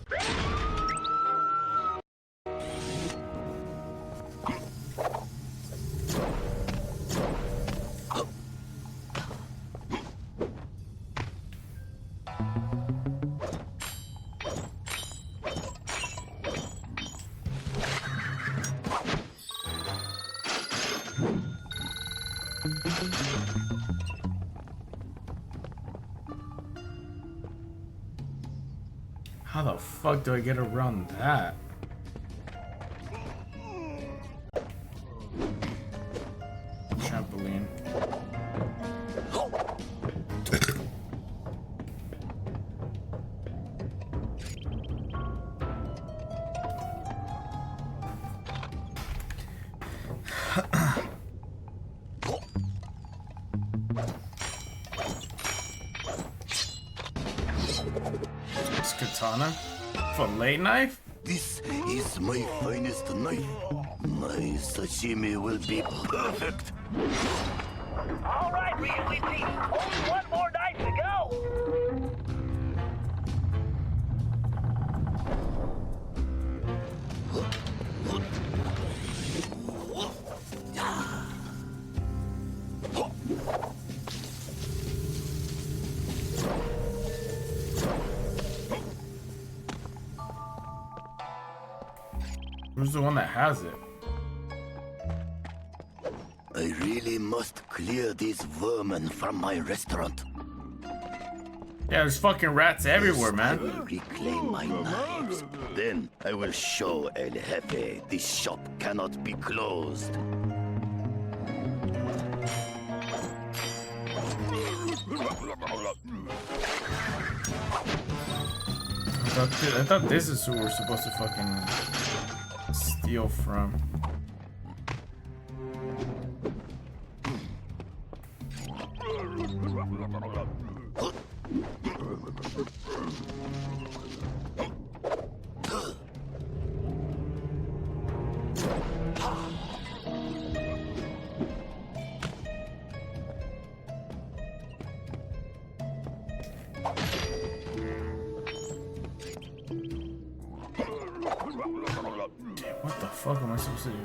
how the fuck do I get around that? Trampoline. katana? Fillet knife? This is my finest knife. My sashimi will be perfect. All right, Ryuichi. Only one more knife to go. Who's the one that has it? I really must clear these vermin from my restaurant. Yeah, there's fucking rats everywhere, I man. will reclaim my knives. Then I will show El Jefe this shop cannot be closed. I thought this is who we're supposed to fucking steal from. What the fuck am I supposed to do?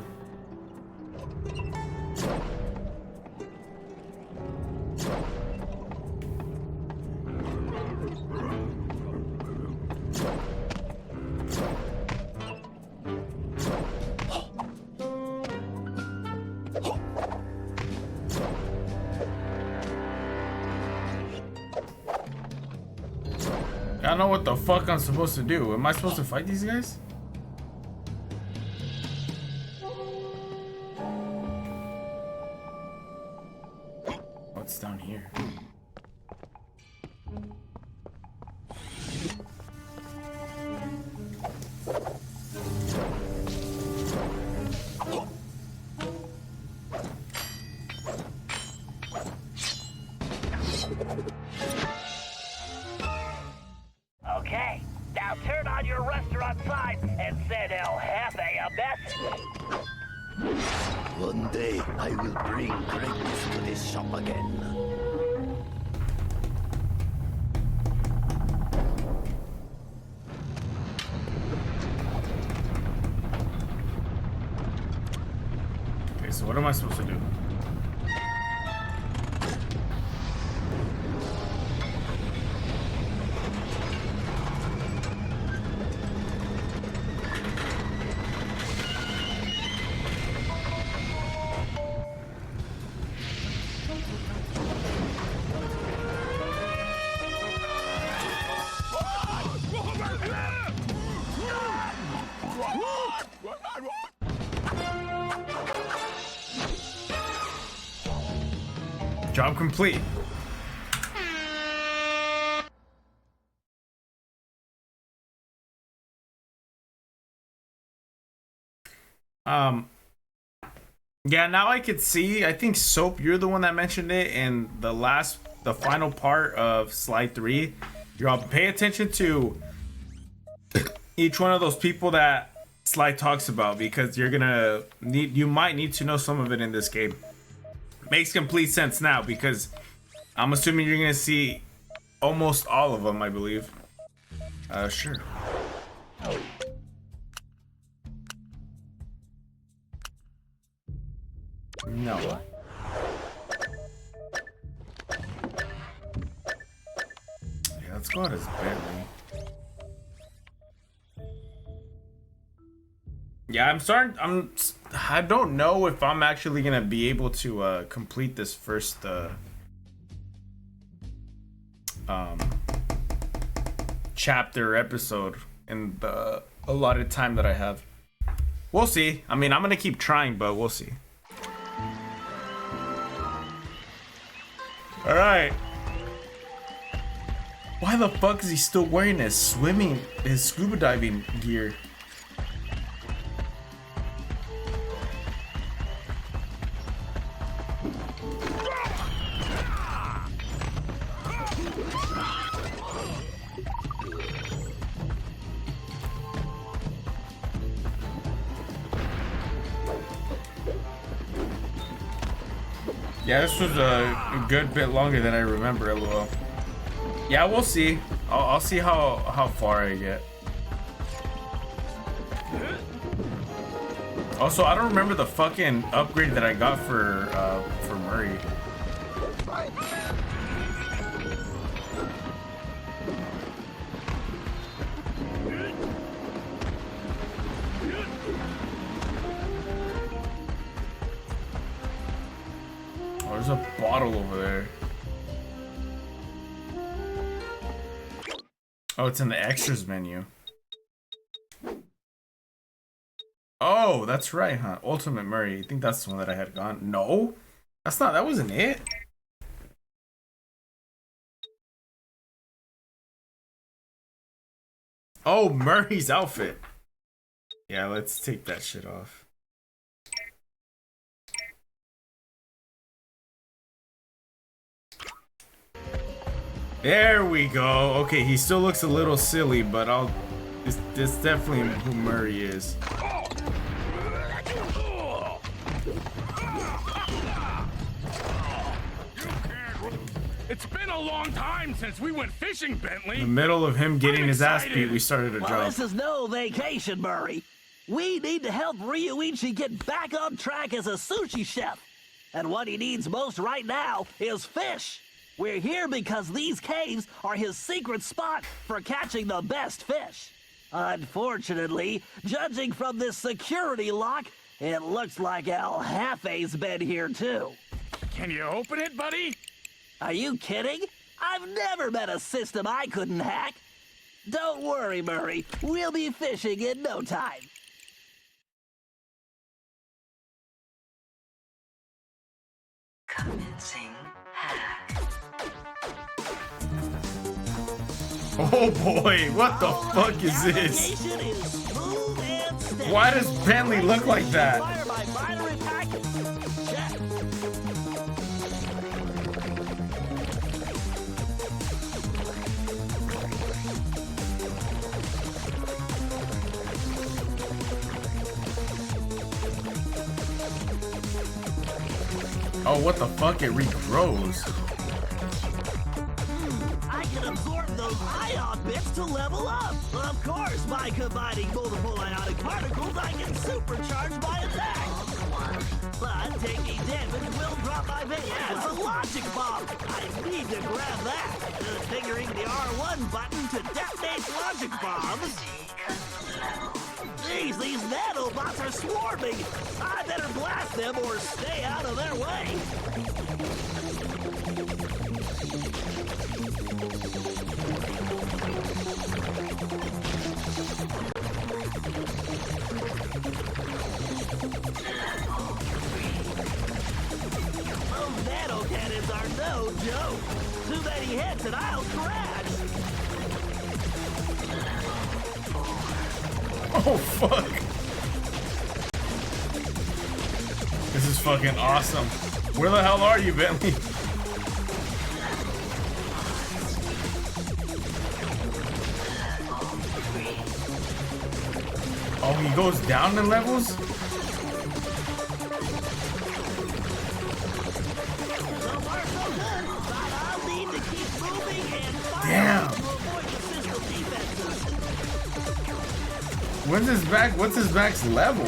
I don't know what the fuck I'm supposed to do. Am I supposed to fight these guys? What's down here? Okay, now turn on your restaurant sign and send El Jefe a message. One day I will bring greatness to this shop again. Okay, so what am I supposed to do? Job complete. Yeah, now I could see. I think Soap, you're the one that mentioned it in the final part of slide 3. You'll pay attention to each one of those people that Slide talks about, because you might need to know some of it in this game. Makes complete sense now, because I'm assuming you're gonna see almost all of them, I believe. Sure. No. Yeah, let's go out as Bentley. Yeah, I don't know if I'm actually gonna be able to complete this first chapter episode in the allotted time that I have. We'll see. I mean, I'm gonna keep trying, but we'll see. All right. Why the fuck is he still wearing his scuba diving gear? Yeah, this was a good bit longer than I remember, lol. Yeah, we'll see. I'll see how far I get. Also, I don't remember the fucking upgrade that I got for Murray. Oh, there's a bottle over there. Oh, it's in the extras menu. Oh, that's right, huh? Ultimate Murray. I think that's the one that I had gone. No, that's not. That wasn't it. Oh, Murray's outfit. Yeah, let's take that shit off. There we go. Okay, he still looks a little silly, but I'll. This definitely who Murray is. It's been a long time since we went fishing, Bentley. In the middle of him getting his ass beat, we started a Well, job. this is no vacation, Murray. We need to help Ryuichi get back on track as a sushi chef. And what he needs most right now is fish. We're here because these caves are his secret spot for catching the best fish. Unfortunately, judging from this security lock, it looks like El Jefe's been here too. Can you open it, buddy? Are you kidding? I've never met a system I couldn't hack. Don't worry, Murray. We'll be fishing in no time. Commencing hack. Oh boy, what the fuck is this? Why does Bentley look like that? Oh, what the fuck? It regrows. I can absorb those ion bits to level up. Of course, by combining multiple ionic particles, I can supercharge my attack. But taking damage will drop my base. Yes, a logic bomb. I need to grab that. Figuring the R1 button to detonate logic bombs. Jeez, these nanobots are swarming. I better blast them or stay out of their way. Those nano cannons are no joke. Too many hits and I'll crash. Oh fuck. This is fucking awesome. Where the hell are you, Bentley? Oh, he goes down in levels? Damn. When's his back? What's his back's level?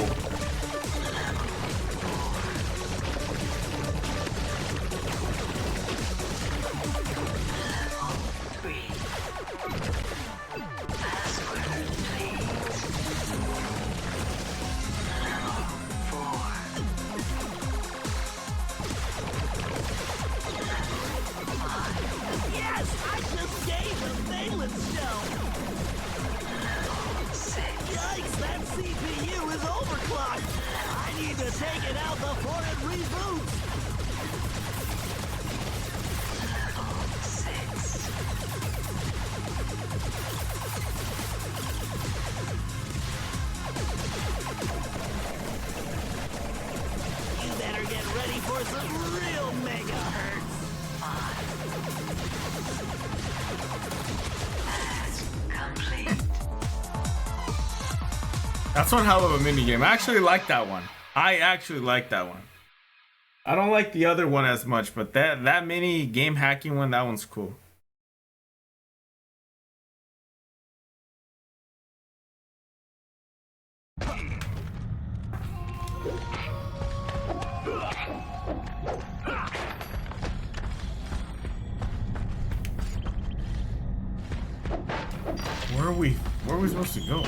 That's one hell of a mini game. I actually like that one. I I don't like the other one as much, but that mini game hacking one, that one's cool. Where are we supposed to go?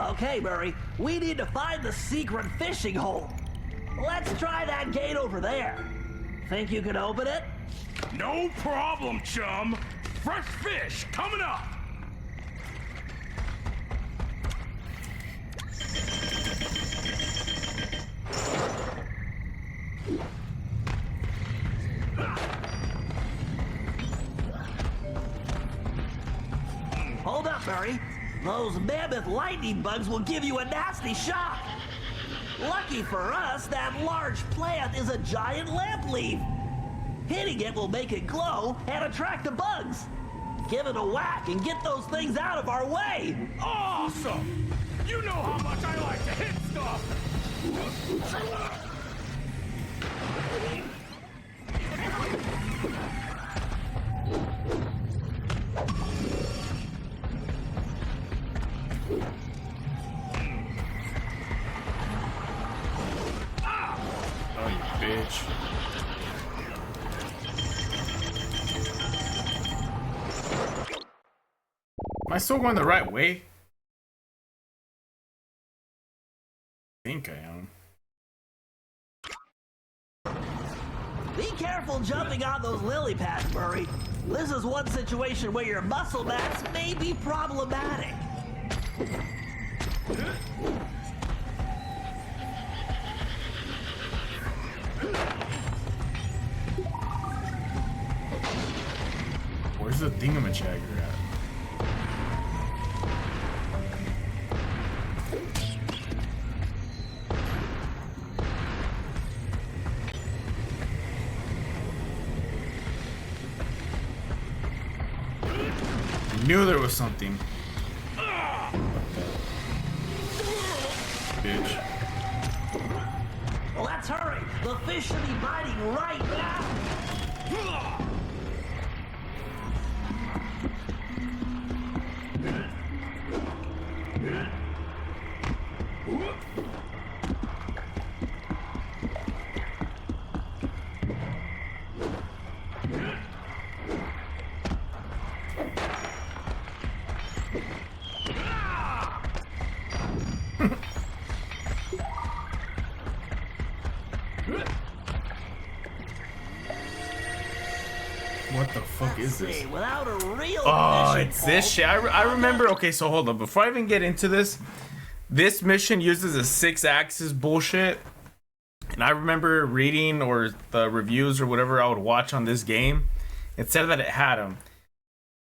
Okay, Murray, we need to find the secret fishing hole. Let's try that gate over there. Think you can open it? No problem, chum. Fresh fish coming up. Hold up, Murray. Those mammoth lightning bugs will give you a nasty shock. Lucky for us, that large plant is a giant lamp leaf. Hitting it will make it glow and attract the bugs. Give it a whack and get those things out of our way. Awesome! You know how much I like to hit stuff. Oh, you bitch. Am I still going the right way? I think I am. Be careful jumping on those lily pads, Murray. This is one situation where your muscle mass may be problematic. Where's the thingamajigger at? I knew there was something. Bitch. Let's hurry. The fish should be biting right now. What the fuck is this? Without a real Oh, fishing it's this pole, shit. I remember. Okay, so hold on. Before I even get into this, this mission uses a 6-axis bullshit. And I remember reading or the reviews or whatever I would watch on this game. It said that it had them.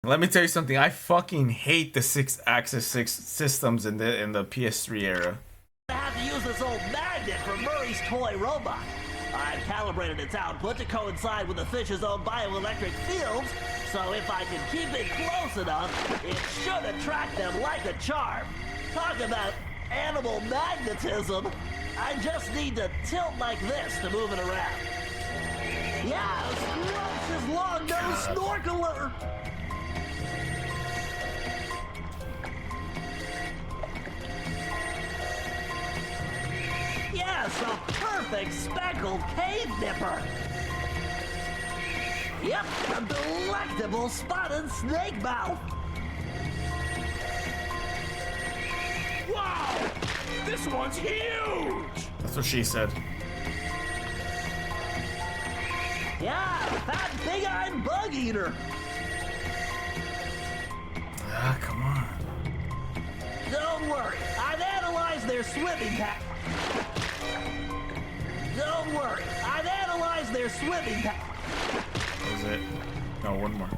Let me tell you something. I fucking hate the 6-axis systems in the PS3 era. I have to use this old magnet from Murray's toy robot. I've calibrated its output to coincide with the fish's own bioelectric fields, so if I can keep it close enough, it should attract them like a charm. Talk about animal magnetism. I just need to tilt like this to move it around. Yeah, Scrumptious long-nosed snorkeler. Yes, a perfect speckled cave nipper. Yep, a delectable spotted snake mouth. Wow! This one's huge! That's what she said. Yeah, fat big-eyed bug eater. Ah, come on. Don't worry, I've analyzed their swimming pattern. Don't worry, I've analyzed their swimming pattern. That was it. No, one more.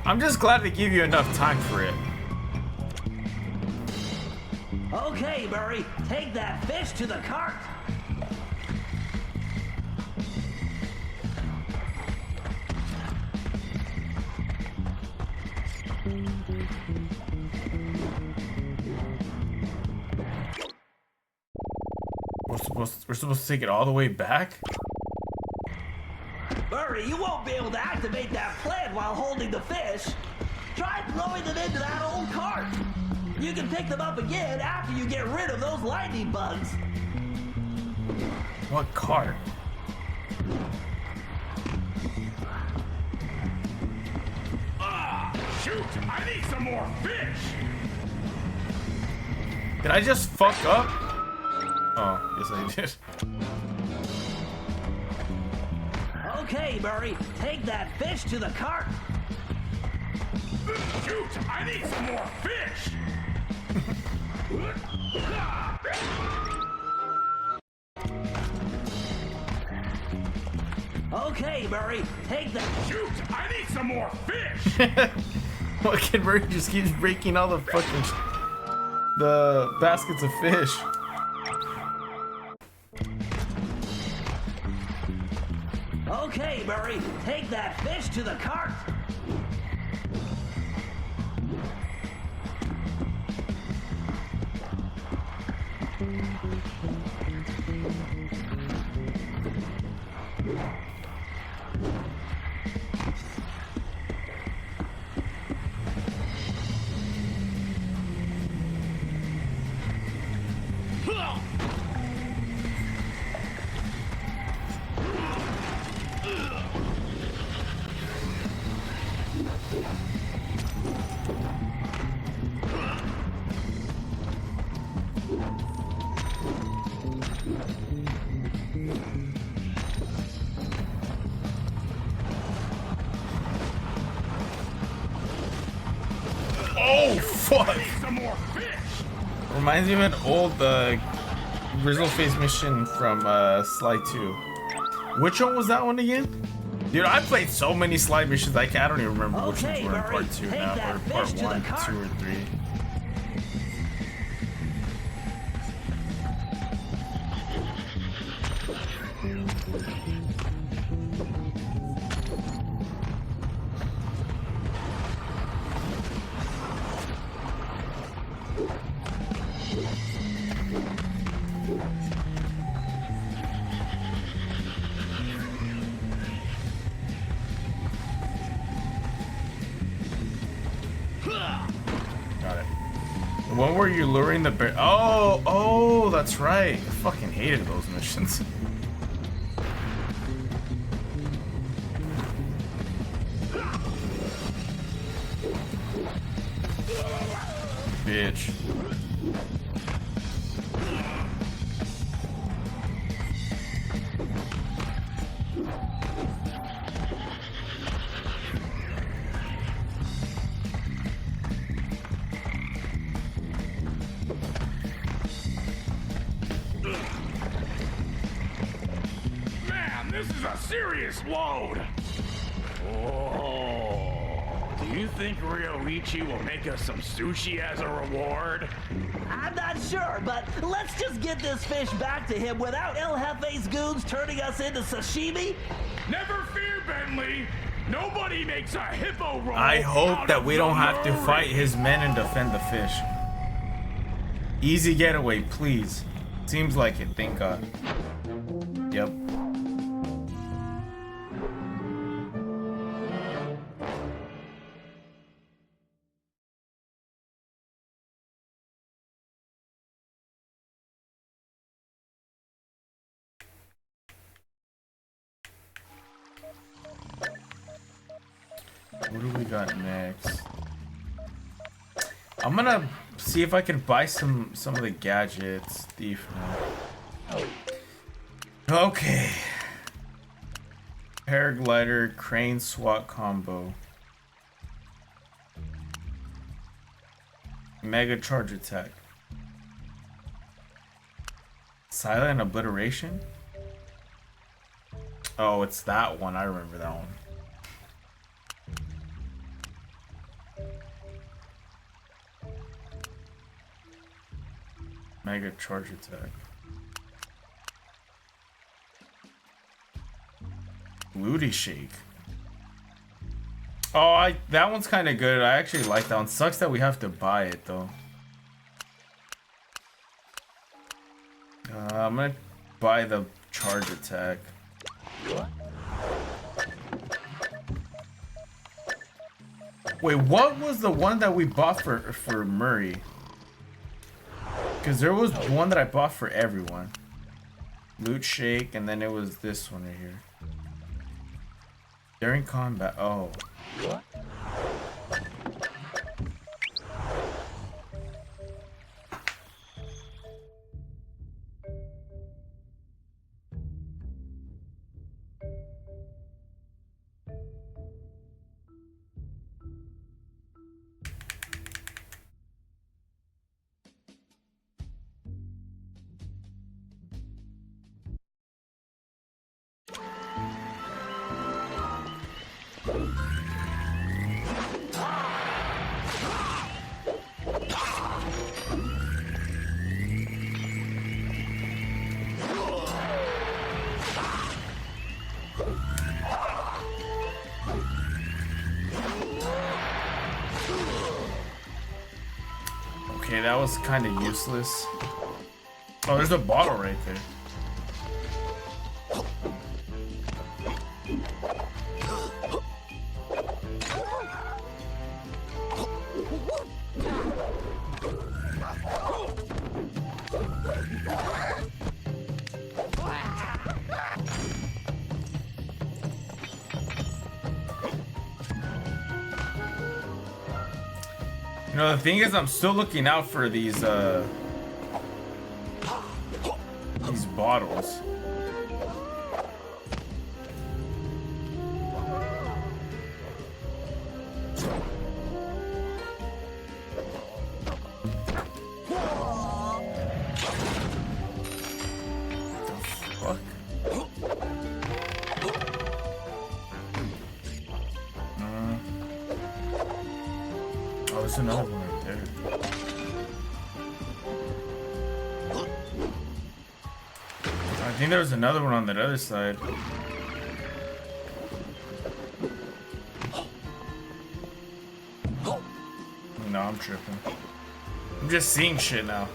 I'm just glad they give you enough time for it. Okay, Murray, take that fish to the cart. We're supposed to take it all the way back? Murray, you won't be able to activate that plan while holding the fish. Try throwing them into that old cart. You can pick them up again after you get rid of those lightning bugs. What cart? Ah, shoot! I need some more fish. Did I just fuck up? Oh, yes I did. Okay, Murray, take that fish to the cart. Shoot! I need some more fish. Okay, Murray, take that. Shoot! I need some more fish. Fucking Murray just keeps breaking all the fucking the baskets of fish. Okay, Murray, take that fish to the cart. Oh fuck! Some more fish. Reminds me of an old Grizzle Face mission from Sly 2. Which one was that one again? Dude, I played so many Sly missions, I don't even remember which ones were in part 2 now, or part 1, 2, or 3. Got it. The one where you're luring the bear. Oh, that's right. I fucking hated those missions. Bitch. Man, this is a serious load. Oh, do you think Ryoichi will make us some sushi as a reward? I'm not sure, but let's just get this fish back to him without El Jefe's goons turning us into sashimi. Never fear, Bentley. Nobody makes a hippo roll. I hope out that of we don't have to Missouri. fight his men and defend the fish. Easy getaway, please. Seems like it, thank God. Yep. What do we got next? I'm gonna see if I can buy some of the gadgets. Thief now. Okay. Paraglider, crane, SWAT combo. Mega charge attack. Silent obliteration. Oh, it's that one. I remember that one. Mega charge attack. Booty shake. Oh, that one's kind of good. I actually like that one. Sucks that we have to buy it though. I'm gonna buy the charge attack. Wait, what was the one that we bought for Murray? Because there was one that I bought for everyone. Loot shake, and then it was this one right here. During combat. Oh. Okay, that was kind of useless. Oh, there's a bottle right there. You know, the thing is, I'm still looking out for these bottles. There's another one right there. I think there was another one on that other side. No, I'm tripping. I'm just seeing shit now.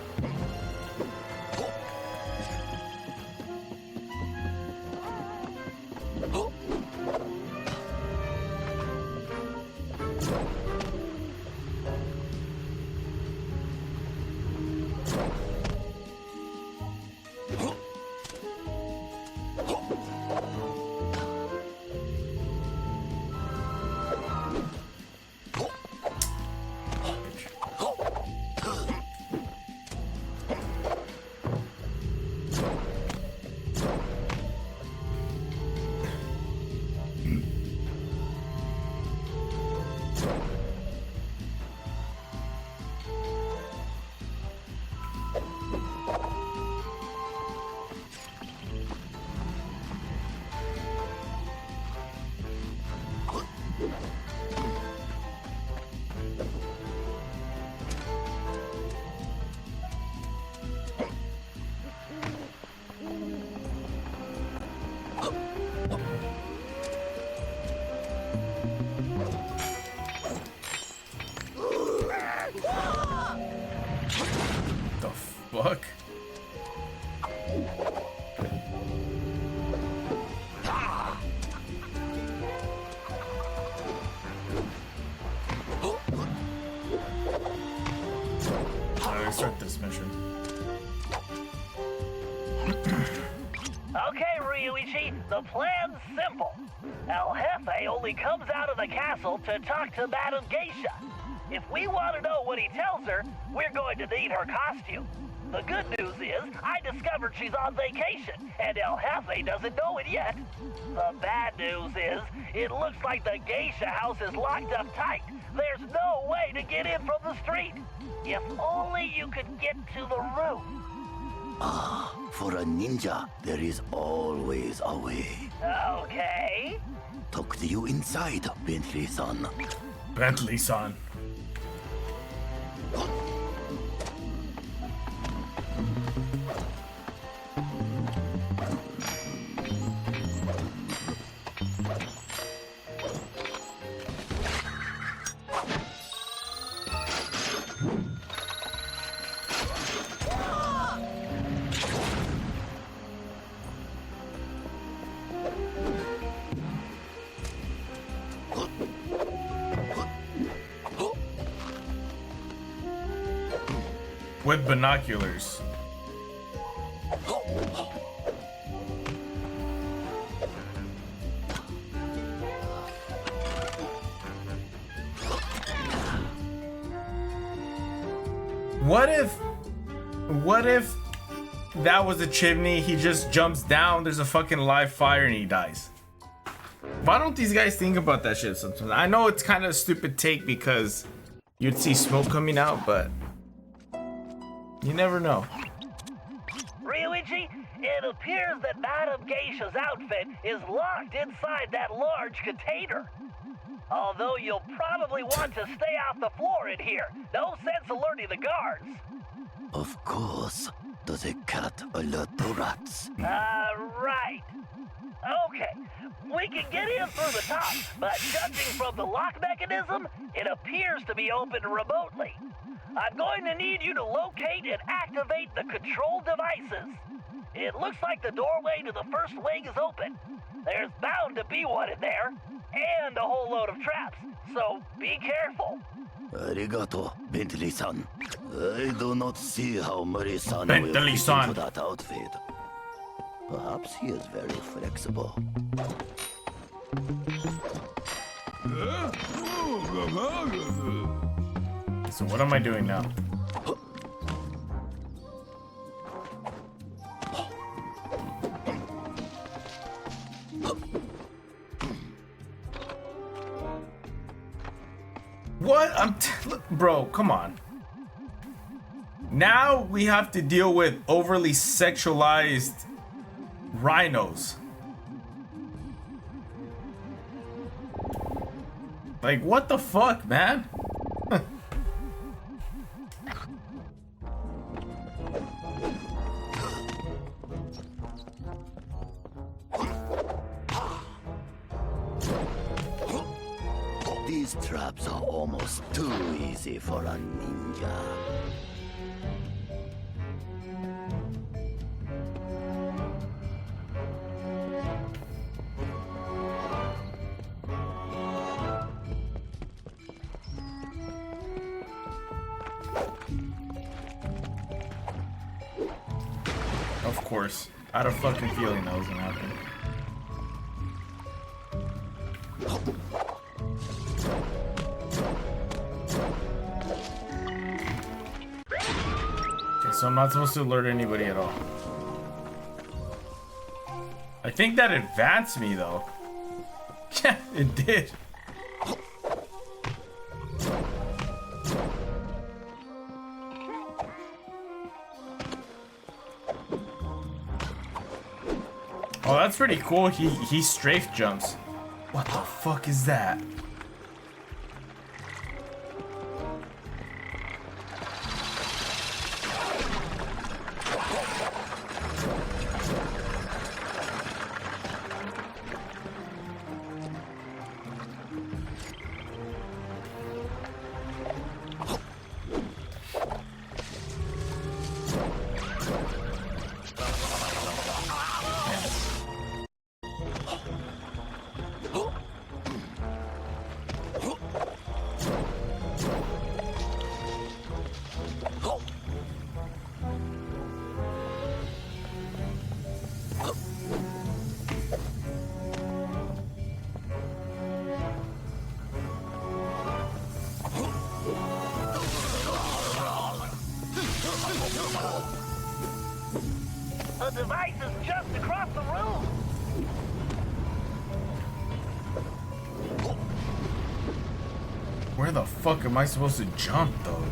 Fuck. Alright, start this mission. Okay, Ryuichi, the plan's simple. El Jefe only comes out of the castle to talk to Madame Geisha. If we want to know what he tells her, we're going to need her costume. The good news is, I discovered she's on vacation, and El Jefe doesn't know it yet. The bad news is, it looks like the Geisha house is locked up tight. There's no way to get in from the street. If only you could get to the roof. For a ninja, there is always a way. Okay. Talk to you inside, Bentley-san. Bentley-san. With binoculars. What if that was a chimney, he just jumps down, there's a fucking live fire and he dies? Why don't these guys think about that shit sometimes? I know it's kind of a stupid take because you'd see smoke coming out, but you never know. Ryuichi, it appears that Madame Geisha's outfit is locked inside that large container. Although you'll probably want to stay off the floor in here. No sense alerting the guards. Of course. Does a cat alert the rats? Right. Okay, we can get in through the top, but judging from the lock mechanism, it appears to be opened remotely. I'm going to need you to locate and activate the control devices. It looks like the doorway to the first wing is open. There's bound to be one in there, and a whole load of traps, so be careful. Arigato, Bentley-san. I do not see how Mori-san will fit Bentley-san. into that outfit. Perhaps he is very flexible. So what am I doing now? What? Bro, come on. Now we have to deal with overly sexualized rhinos. Like, what the fuck, man? These traps are almost too easy for a ninja. Of course. I had a fucking feeling that was gonna happen. Okay, so I'm not supposed to alert anybody at all. I think that advanced me though. Yeah, it did. Oh, that's pretty cool. He strafe jumps. What the fuck is that? The device is just across the room. Where the fuck am I supposed to jump though?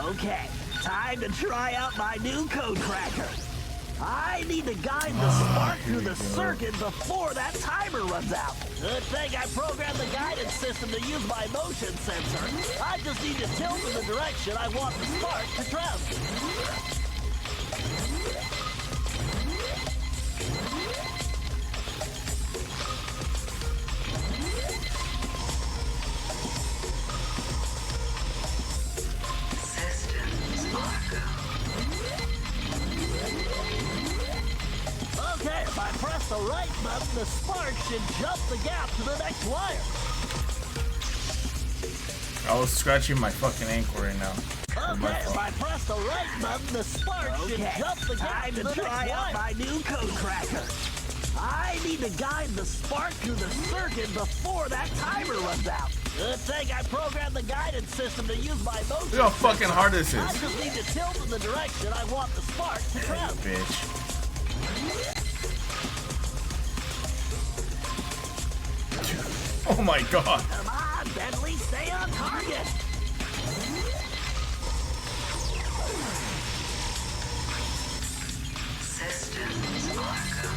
Okay, time to try out my new code cracker. I need to guide the spark through the circuit before that timer runs out. Good thing I programmed the guidance system to use my motion sensor. I just need to tilt in the direction I want the spark to travel. Okay, if I press the right button, the spark should jump the gap to the next wire. I was scratching my fucking ankle right now. Okay, if I press the right button, the spark should jump the gap to the next wire. Time to try out my new code cracker. I need to guide the spark through the circuit before that timer runs out. Good thing I programmed the guidance system to use my motion. Look how fucking hard this is. I just need to tilt in the direction I want the spark to travel. Bitch. Oh my god. Come on, Bentley, stay on target. Systems Marco.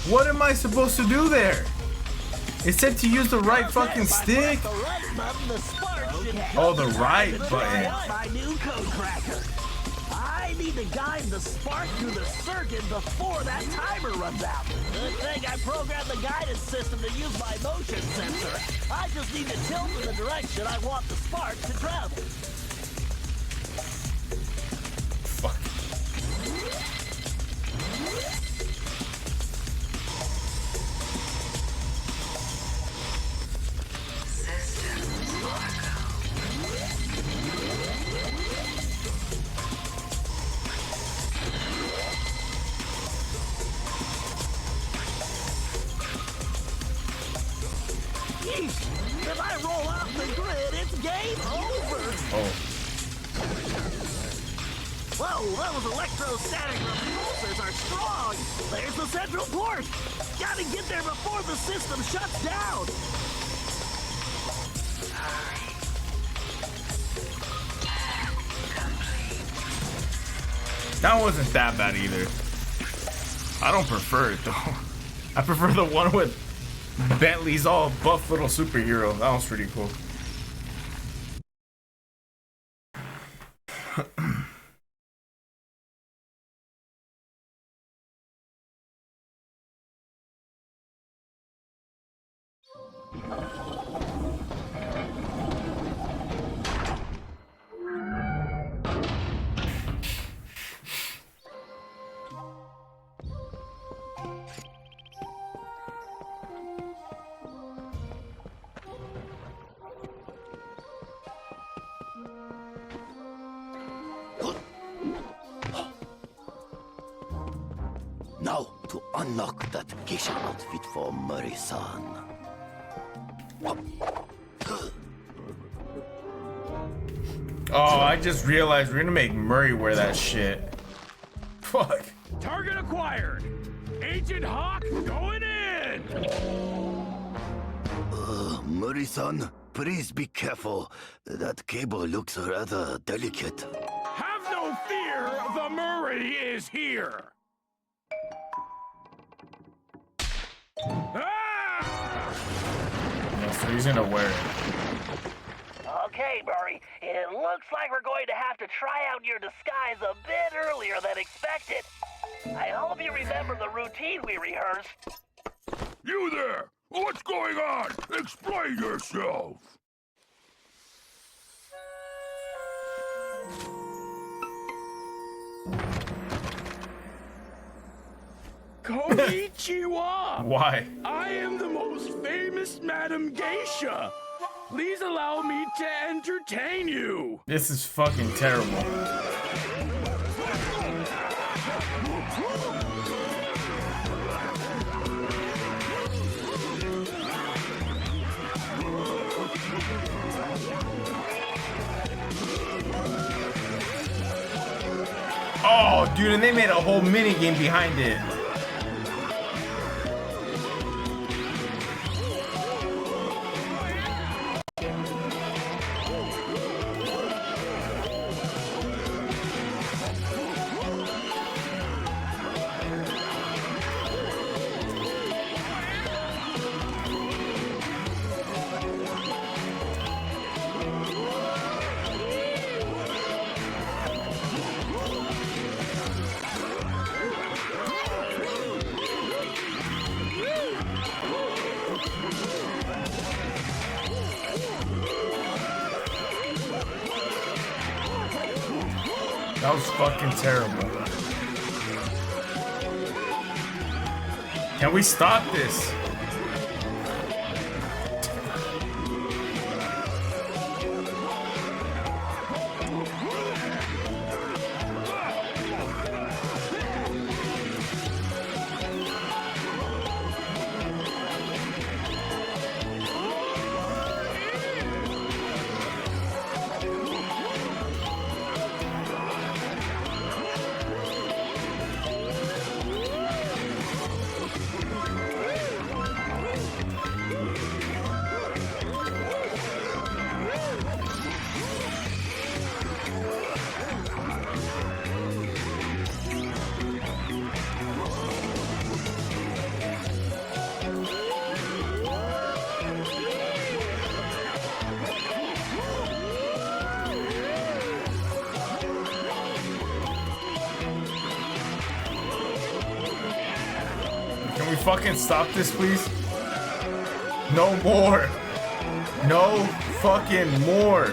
What am I supposed to do there? It said to use the right fucking stick. Oh, the right button. My new code cracker. I need to guide the spark through the circuit before that timer runs out. Good thing I programmed the guidance system to use my motion sensor. I just need to tilt in the direction I want the spark to travel. Fuck. Systems Marco. Yeesh! If I roll off the grid, it's game over! Oh. Whoa, those electrostatic repulsors are strong! There's the central port! Gotta get there before the system shuts down! That wasn't that bad either. I don't prefer it though. I prefer the one with Bentley's all buff little superhero. That was pretty cool. Now, to unlock that geisha outfit for Murray-san. Oh, I just realized we're gonna make Murray wear that shit. Fuck. Target acquired. Agent Hawk going in. Murray-san, please be careful. That cable looks rather delicate. Have no fear. The Murray is here. So he's gonna wear it. Okay, Murray, it looks like we're going to have to try out your disguise a bit earlier than expected. I hope you remember the routine we rehearsed. You there! What's going on? Explain yourself! Konnichiwa! Why? I am the most famous Madam Geisha. Please allow me to entertain you. This is fucking terrible. Oh, dude, and they made a whole mini game behind it. That was fucking terrible. Can we stop this? Can we fucking stop this, please? No more. No fucking more.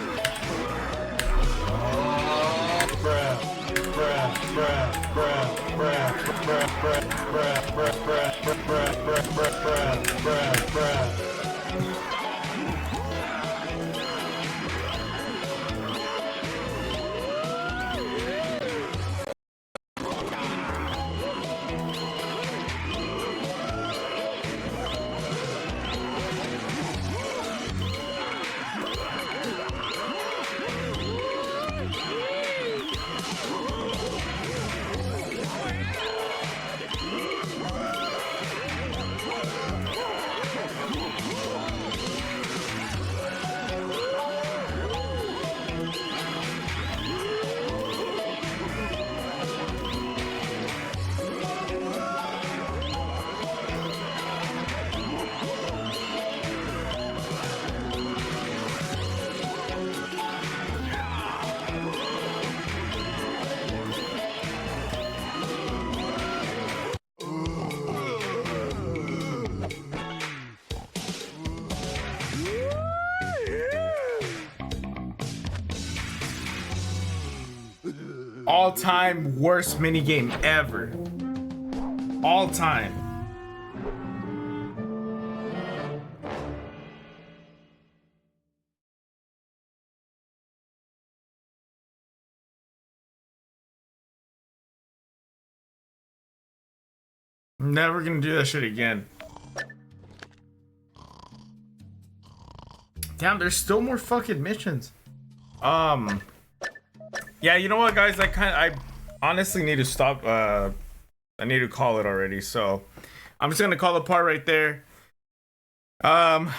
All-time worst minigame ever. All time. I'm never gonna do that shit again. Damn, there's still more fucking missions. Yeah, you know what, guys? I honestly need to stop. I need to call it already. So I'm just gonna call the part right there. Yeah,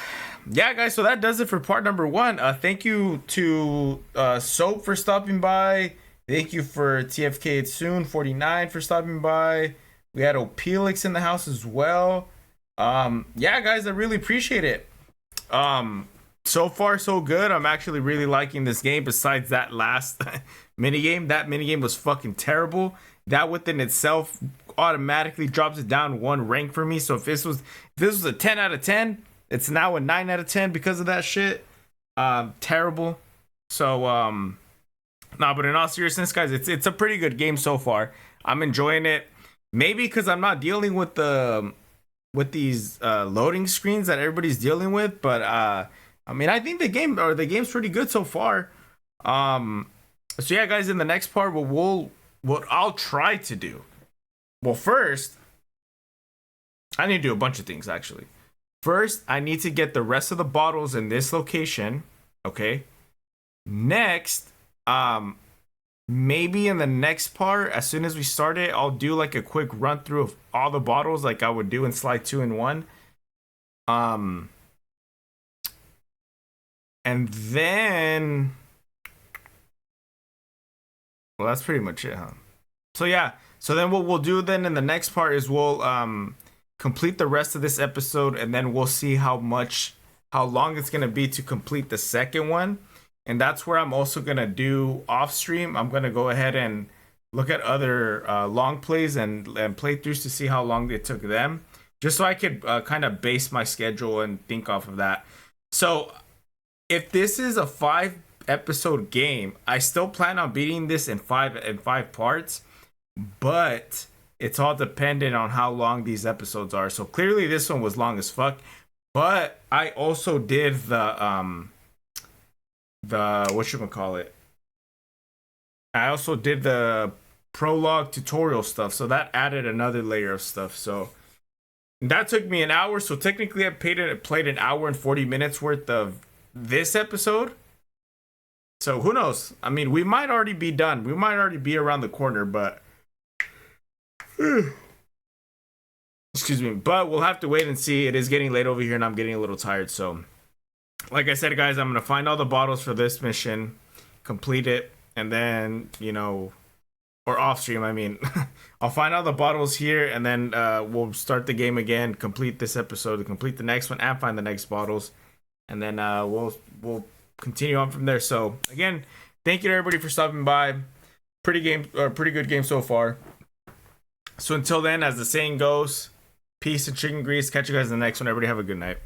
guys. So that does it for part number 1. Thank you to Soap for stopping by. Thank you for TFK Soon 49 for stopping by. We had Opelix in the house as well. Yeah, guys, I really appreciate it. So far so good. I'm actually really liking this game. Besides that last minigame, that minigame was fucking terrible. That within itself automatically drops it down 1 rank for me. So if this was a 10 out of 10, it's now a 9 out of 10 because of that shit. Terrible. So nah, but in all seriousness, guys, it's a pretty good game so far. I'm enjoying it. Maybe because I'm not dealing with these loading screens that everybody's dealing with, but I mean, I think the game's pretty good so far. So yeah, guys, in the next part, what I'll try to do. Well, first, I need to do a bunch of things actually. First, I need to get the rest of the bottles in this location. Okay. Next, maybe in the next part, as soon as we start it, I'll do like a quick run through of all the bottles like I would do in Sly 2 and 1. And then, well, that's pretty much it, huh? So yeah, so then what we'll do then in the next part is we'll complete the rest of this episode, and then we'll see how long it's gonna be to complete the second one. And that's where I'm also gonna do off stream. I'm gonna go ahead and look at other long plays and playthroughs to see how long it took them, just so I could kind of base my schedule and think off of that. So if this is a 5-episode game, I still plan on beating this in five parts, but it's all dependent on how long these episodes are. So clearly this one was long as fuck, but I also did the whatchamacallit, I also did the prologue tutorial stuff, so that added another layer of stuff. So that took me an hour, so technically I played an hour and 40 minutes worth of this episode. So who knows? I mean, we might already be done. We might already be around the corner, but excuse me, but we'll have to wait and see. It is getting late over here and I'm getting a little tired. So like I said, guys, I'm going to find all the bottles for this mission, complete it, and then, you know, or off stream, I mean, I'll find all the bottles here, and then we'll start the game again, complete this episode, complete the next one, and find the next bottles, and then we'll continue on from there. So again, thank you to everybody for stopping by. Pretty good game so far. So until then, as the saying goes, peace and chicken grease. Catch you guys in the next one. Everybody have a good night.